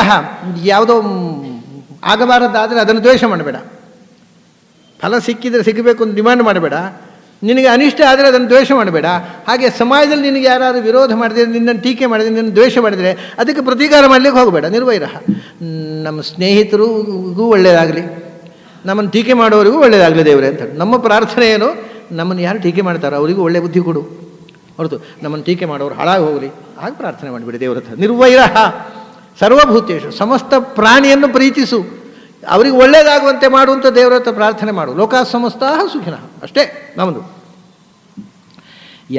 ಯಾವುದೋ ಆಗಬಾರದಾದರೆ ಅದನ್ನು ದ್ವೇಷ ಮಾಡಬೇಡ. ಫಲ ಸಿಕ್ಕಿದರೆ ಸಿಗಬೇಕು ಅಂತ ಡಿಮ್ಯಾಂಡ್ ಮಾಡಬೇಡ. ನಿನಗೆ ಅನಿಷ್ಟ ಆದರೆ ಅದನ್ನು ದ್ವೇಷ ಮಾಡಬೇಡ. ಹಾಗೆ ಸಮಾಜದಲ್ಲಿ ನಿನಗೆ ಯಾರಾದರೂ ವಿರೋಧ ಮಾಡಿದರೆ, ನಿನ್ನನ್ನು ಟೀಕೆ ಮಾಡಿದರೆ, ನಿನ್ನನ್ನು ದ್ವೇಷ ಮಾಡಿದರೆ ಅದಕ್ಕೆ ಪ್ರತೀಕಾರ ಮಾಡಲಿಕ್ಕೆ ಹೋಗಬೇಡ. ನಿರ್ವೈರ. ನಮ್ಮ ಸ್ನೇಹಿತರಿಗೂ ಒಳ್ಳೆಯದಾಗಲಿ, ನಮ್ಮನ್ನು ಟೀಕೆ ಮಾಡೋರಿಗೂ ಒಳ್ಳೆಯದಾಗಲಿ ದೇವರೇ ಅಂತ ನಮ್ಮ ಪ್ರಾರ್ಥನೆ ಏನು, ನಮ್ಮನ್ನು ಯಾರು ಟೀಕೆ ಮಾಡ್ತಾರೋ ಅವರಿಗೂ ಒಳ್ಳೆಯ ಬುದ್ಧಿ ಕೊಡು, ಹೊರತು ನಮ್ಮನ್ನು ಟೀಕೆ ಮಾಡೋರು ಹಾಳಾಗಿ ಹೋಗಲಿ ಹಾಗೆ ಪ್ರಾರ್ಥನೆ ಮಾಡಿಬಿಡಿ ದೇವರ ಹತ್ರ. ನಿರ್ವೈರ ಸರ್ವಭೂತೇಶು, ಸಮಸ್ತ ಪ್ರಾಣಿಯನ್ನು ಪ್ರೀತಿಸು, ಅವರಿಗೆ ಒಳ್ಳೆಯದಾಗುವಂತೆ ಮಾಡುವಂಥ ದೇವರ ಹತ್ರ ಪ್ರಾರ್ಥನೆ ಮಾಡು. ಲೋಕ ಸಮಸ್ತ ಸುಖಿನಃ, ಅಷ್ಟೇ ನಮ್ಮದು.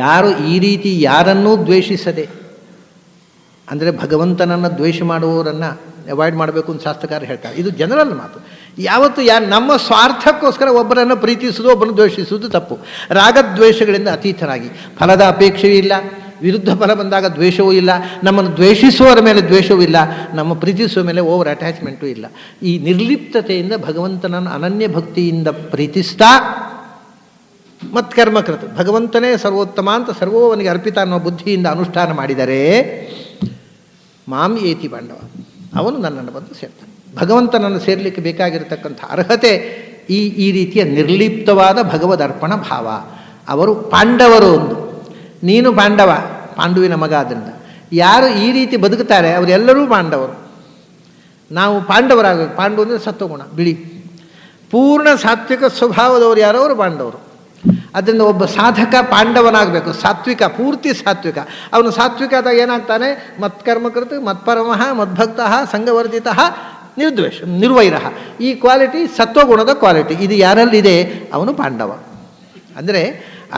ಯಾರು ಈ ರೀತಿ ಯಾರನ್ನೂ ದ್ವೇಷಿಸದೆ, ಅಂದರೆ ಭಗವಂತನನ್ನು ದ್ವೇಷ ಮಾಡುವವರನ್ನು ಅವಾಯ್ಡ್ ಮಾಡಬೇಕು ಅಂತ ಶಾಸ್ತ್ರಕಾರ ಹೇಳ್ತಾರೆ. ಇದು ಜನರಲ್ ಮಾತು. ಯಾವತ್ತು ನಮ್ಮ ಸ್ವಾರ್ಥಕ್ಕೋಸ್ಕರ ಒಬ್ಬರನ್ನು ಪ್ರೀತಿಸುವುದು, ಒಬ್ಬರನ್ನು ದ್ವೇಷಿಸುವುದು ತಪ್ಪು. ರಾಗದ್ವೇಷಗಳಿಂದ ಅತೀತರಾಗಿ, ಫಲದ ಅಪೇಕ್ಷೆಯೂ ಇಲ್ಲ, ವಿರುದ್ಧ ಫಲ ಬಂದಾಗ ದ್ವೇಷವೂ ಇಲ್ಲ, ನಮ್ಮನ್ನು ದ್ವೇಷಿಸುವವರ ಮೇಲೆ ದ್ವೇಷವೂ ಇಲ್ಲ, ನಮ್ಮ ಪ್ರೀತಿಸುವ ಮೇಲೆ ಓವರ್ ಅಟ್ಯಾಚ್ಮೆಂಟೂ ಇಲ್ಲ. ಈ ನಿರ್ಲಿಪ್ತತೆಯಿಂದ ಭಗವಂತನನ್ನು ಅನನ್ಯ ಭಕ್ತಿಯಿಂದ ಪ್ರೀತಿಸ್ತಾ ಮತ್ಕರ್ಮಕೃತ, ಭಗವಂತನೇ ಸರ್ವೋತ್ತಮ ಅಂತ ಸರ್ವೋವನಿಗೆ ಅರ್ಪಿತ ಅನ್ನೋ ಬುದ್ಧಿಯಿಂದ ಅನುಷ್ಠಾನ ಮಾಡಿದರೆ ಮಾಂ ಏತಿ ಪಾಂಡವ, ಅವನು ನನ್ನನ್ನು ಬಂದು ಸೇರ್ತಾನೆ. ಭಗವಂತನನ್ನು ಸೇರಲಿಕ್ಕೆ ಬೇಕಾಗಿರತಕ್ಕಂಥ ಅರ್ಹತೆ ಈ ರೀತಿಯ ನಿರ್ಲಿಪ್ತವಾದ ಭಗವದರ್ಪಣ ಭಾವ. ಅವರು ಪಾಂಡವರು, ಒಂದು ನೀನು ಪಾಂಡವ, ಪಾಂಡುವಿನ ಮಗ. ಆದ್ದರಿಂದ ಯಾರು ಈ ರೀತಿ ಬದುಕುತ್ತಾರೆ ಅವರೆಲ್ಲರೂ ಪಾಂಡವರು. ನಾವು ಪಾಂಡವರಾಗಬೇಕು. ಪಾಂಡು ಅಂದರೆ ಸತ್ವಗುಣ, ಬಿಳಿ, ಪೂರ್ಣ ಸಾತ್ವಿಕ ಸ್ವಭಾವದವರು ಯಾರೋ ಅವರು ಪಾಂಡವರು. ಅದರಿಂದ ಒಬ್ಬ ಸಾಧಕ ಪಾಂಡವನಾಗಬೇಕು, ಸಾತ್ವಿಕ, ಪೂರ್ತಿ ಸಾತ್ವಿಕ. ಅವನು ಸಾತ್ವಿಕ ಆದಾಗ ಏನಾಗ್ತಾನೆ? ಮತ್ಕರ್ಮಕೃತ, ಮತ್ಪರಮಃ, ಮದ್ಭಕ್ತ, ಸಂಘವರ್ಜಿತ, ನಿರ್ದ್ವೇಷ, ನಿರ್ವೈರ. ಈ ಕ್ವಾಲಿಟಿ ಸತ್ವಗುಣದ ಕ್ವಾಲಿಟಿ. ಇದು ಯಾರಲ್ಲಿದೆ ಅವನು ಪಾಂಡವ. ಅಂದರೆ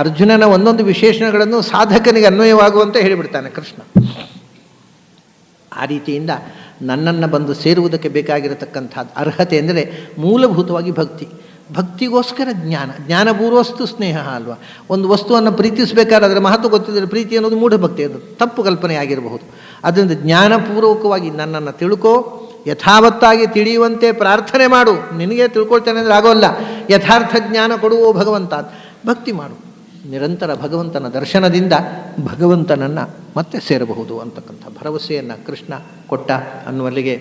ಅರ್ಜುನನ ಒಂದೊಂದು ವಿಶೇಷಣಗಳನ್ನು ಸಾಧಕನಿಗೆ ಅನ್ವಯವಾಗುವಂತೆ ಹೇಳಿಬಿಡ್ತಾನೆ ಕೃಷ್ಣ. ಆ ರೀತಿಯಿಂದ ನನ್ನನ್ನು ಬಂದು ಸೇರುವುದಕ್ಕೆ ಬೇಕಾಗಿರತಕ್ಕಂಥದ್ದು ಅರ್ಹತೆ ಅಂದರೆ ಮೂಲಭೂತವಾಗಿ ಭಕ್ತಿ. ಭಕ್ತಿಗೋಸ್ಕರ ಜ್ಞಾನ, ಜ್ಞಾನಪೂರ್ವಸ್ತು ಸ್ನೇಹ ಅಲ್ವಾ. ಒಂದು ವಸ್ತುವನ್ನು ಪ್ರೀತಿಸಬೇಕಾದ್ರೆ ಅದರ ಮಹತ್ವ ಗೊತ್ತಿದ್ದರೆ ಪ್ರೀತಿ ಅನ್ನೋದು ಮೂಢಭಕ್ತಿ, ಅದು ತಪ್ಪು ಕಲ್ಪನೆ ಆಗಿರಬಹುದು. ಅದರಿಂದ ಜ್ಞಾನಪೂರ್ವಕವಾಗಿ ನನ್ನನ್ನು ತಿಳ್ಕೋ, ಯಥಾವತ್ತಾಗಿ ತಿಳಿಯುವಂತೆ ಪ್ರಾರ್ಥನೆ ಮಾಡು. ನಿನಗೆ ತಿಳ್ಕೊಳ್ತೇನೆ ಅಂದರೆ ಆಗೋಲ್ಲ, ಯಥಾರ್ಥ ಜ್ಞಾನ ಕೊಡುವೋ ಭಗವಂತ, ಭಕ್ತಿ ಮಾಡು. ನಿರಂತರ ಭಗವಂತನ ದರ್ಶನದಿಂದ ಭಗವಂತನನ್ನು ಮತ್ತೆ ಸೇರಬಹುದು ಅಂತಕ್ಕಂಥ ಭರವಸೆಯನ್ನು ಕೃಷ್ಣ ಕೊಟ್ಟ ಅನ್ನುವಲ್ಲಿಗೆ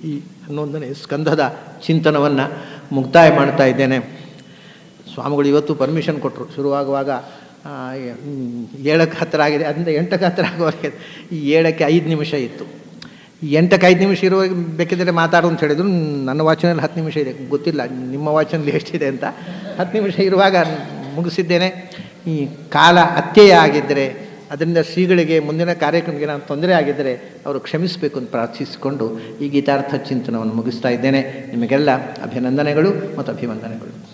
ಈ 11ನೇ ಸ್ಕಂಧದ ಚಿಂತನವನ್ನು ಮುಕ್ತಾಯ ಮಾಡ್ತಾ ಇದ್ದೇನೆ. ಸ್ವಾಮಿಗಳು ಇವತ್ತು ಪರ್ಮಿಷನ್ ಕೊಟ್ಟರು. ಶುರುವಾಗುವಾಗ 7ಕ್ಕೆ ಹತ್ತಿರ ಆಗಿದೆ, ಅದರಿಂದ 8ಕ್ಕೆ ಹತ್ತಿರ ಆಗುವವರೆಗೆ 7ಕ್ಕೆ 5 ನಿಮಿಷ ಇತ್ತು. 8ಕ್ಕೆ 5 ನಿಮಿಷ ಇರುವಾಗ ಬೇಕಿದ್ದರೆ ಮಾತಾಡು ಅಂತ ಹೇಳಿದ್ರು. ನನ್ನ ವಾಚನಲ್ಲಿ 10 ನಿಮಿಷ ಇದೆ, ಗೊತ್ತಿಲ್ಲ ನಿಮ್ಮ ವಾಚನಲ್ಲಿ ಎಷ್ಟಿದೆ ಅಂತ. 10 ನಿಮಿಷ ಇರುವಾಗ ಮುಗಿಸಿದ್ದೇನೆ. ಈ ಕಾಲ ಅತ್ಯಯ ಆಗಿದ್ದರೆ ಅದರಿಂದ ಶ್ರೀಗಳಿಗೆ ಮುಂದಿನ ಕಾರ್ಯಕ್ರಮಕ್ಕೆ ನಾನು ತೊಂದರೆ ಆಗಿದ್ದರೆ ಅವರು ಕ್ಷಮಿಸಬೇಕು ಅಂತ ಪ್ರಾರ್ಥಿಸಿಕೊಂಡು ಈ ಗೀತಾರ್ಥ ಚಿಂತನವನ್ನು ಮುಗಿಸ್ತಾ ಇದ್ದೇನೆ. ನಿಮಗೆಲ್ಲ ಅಭಿನಂದನೆಗಳು ಮತ್ತು ಅಭಿವಂದನೆಗಳು.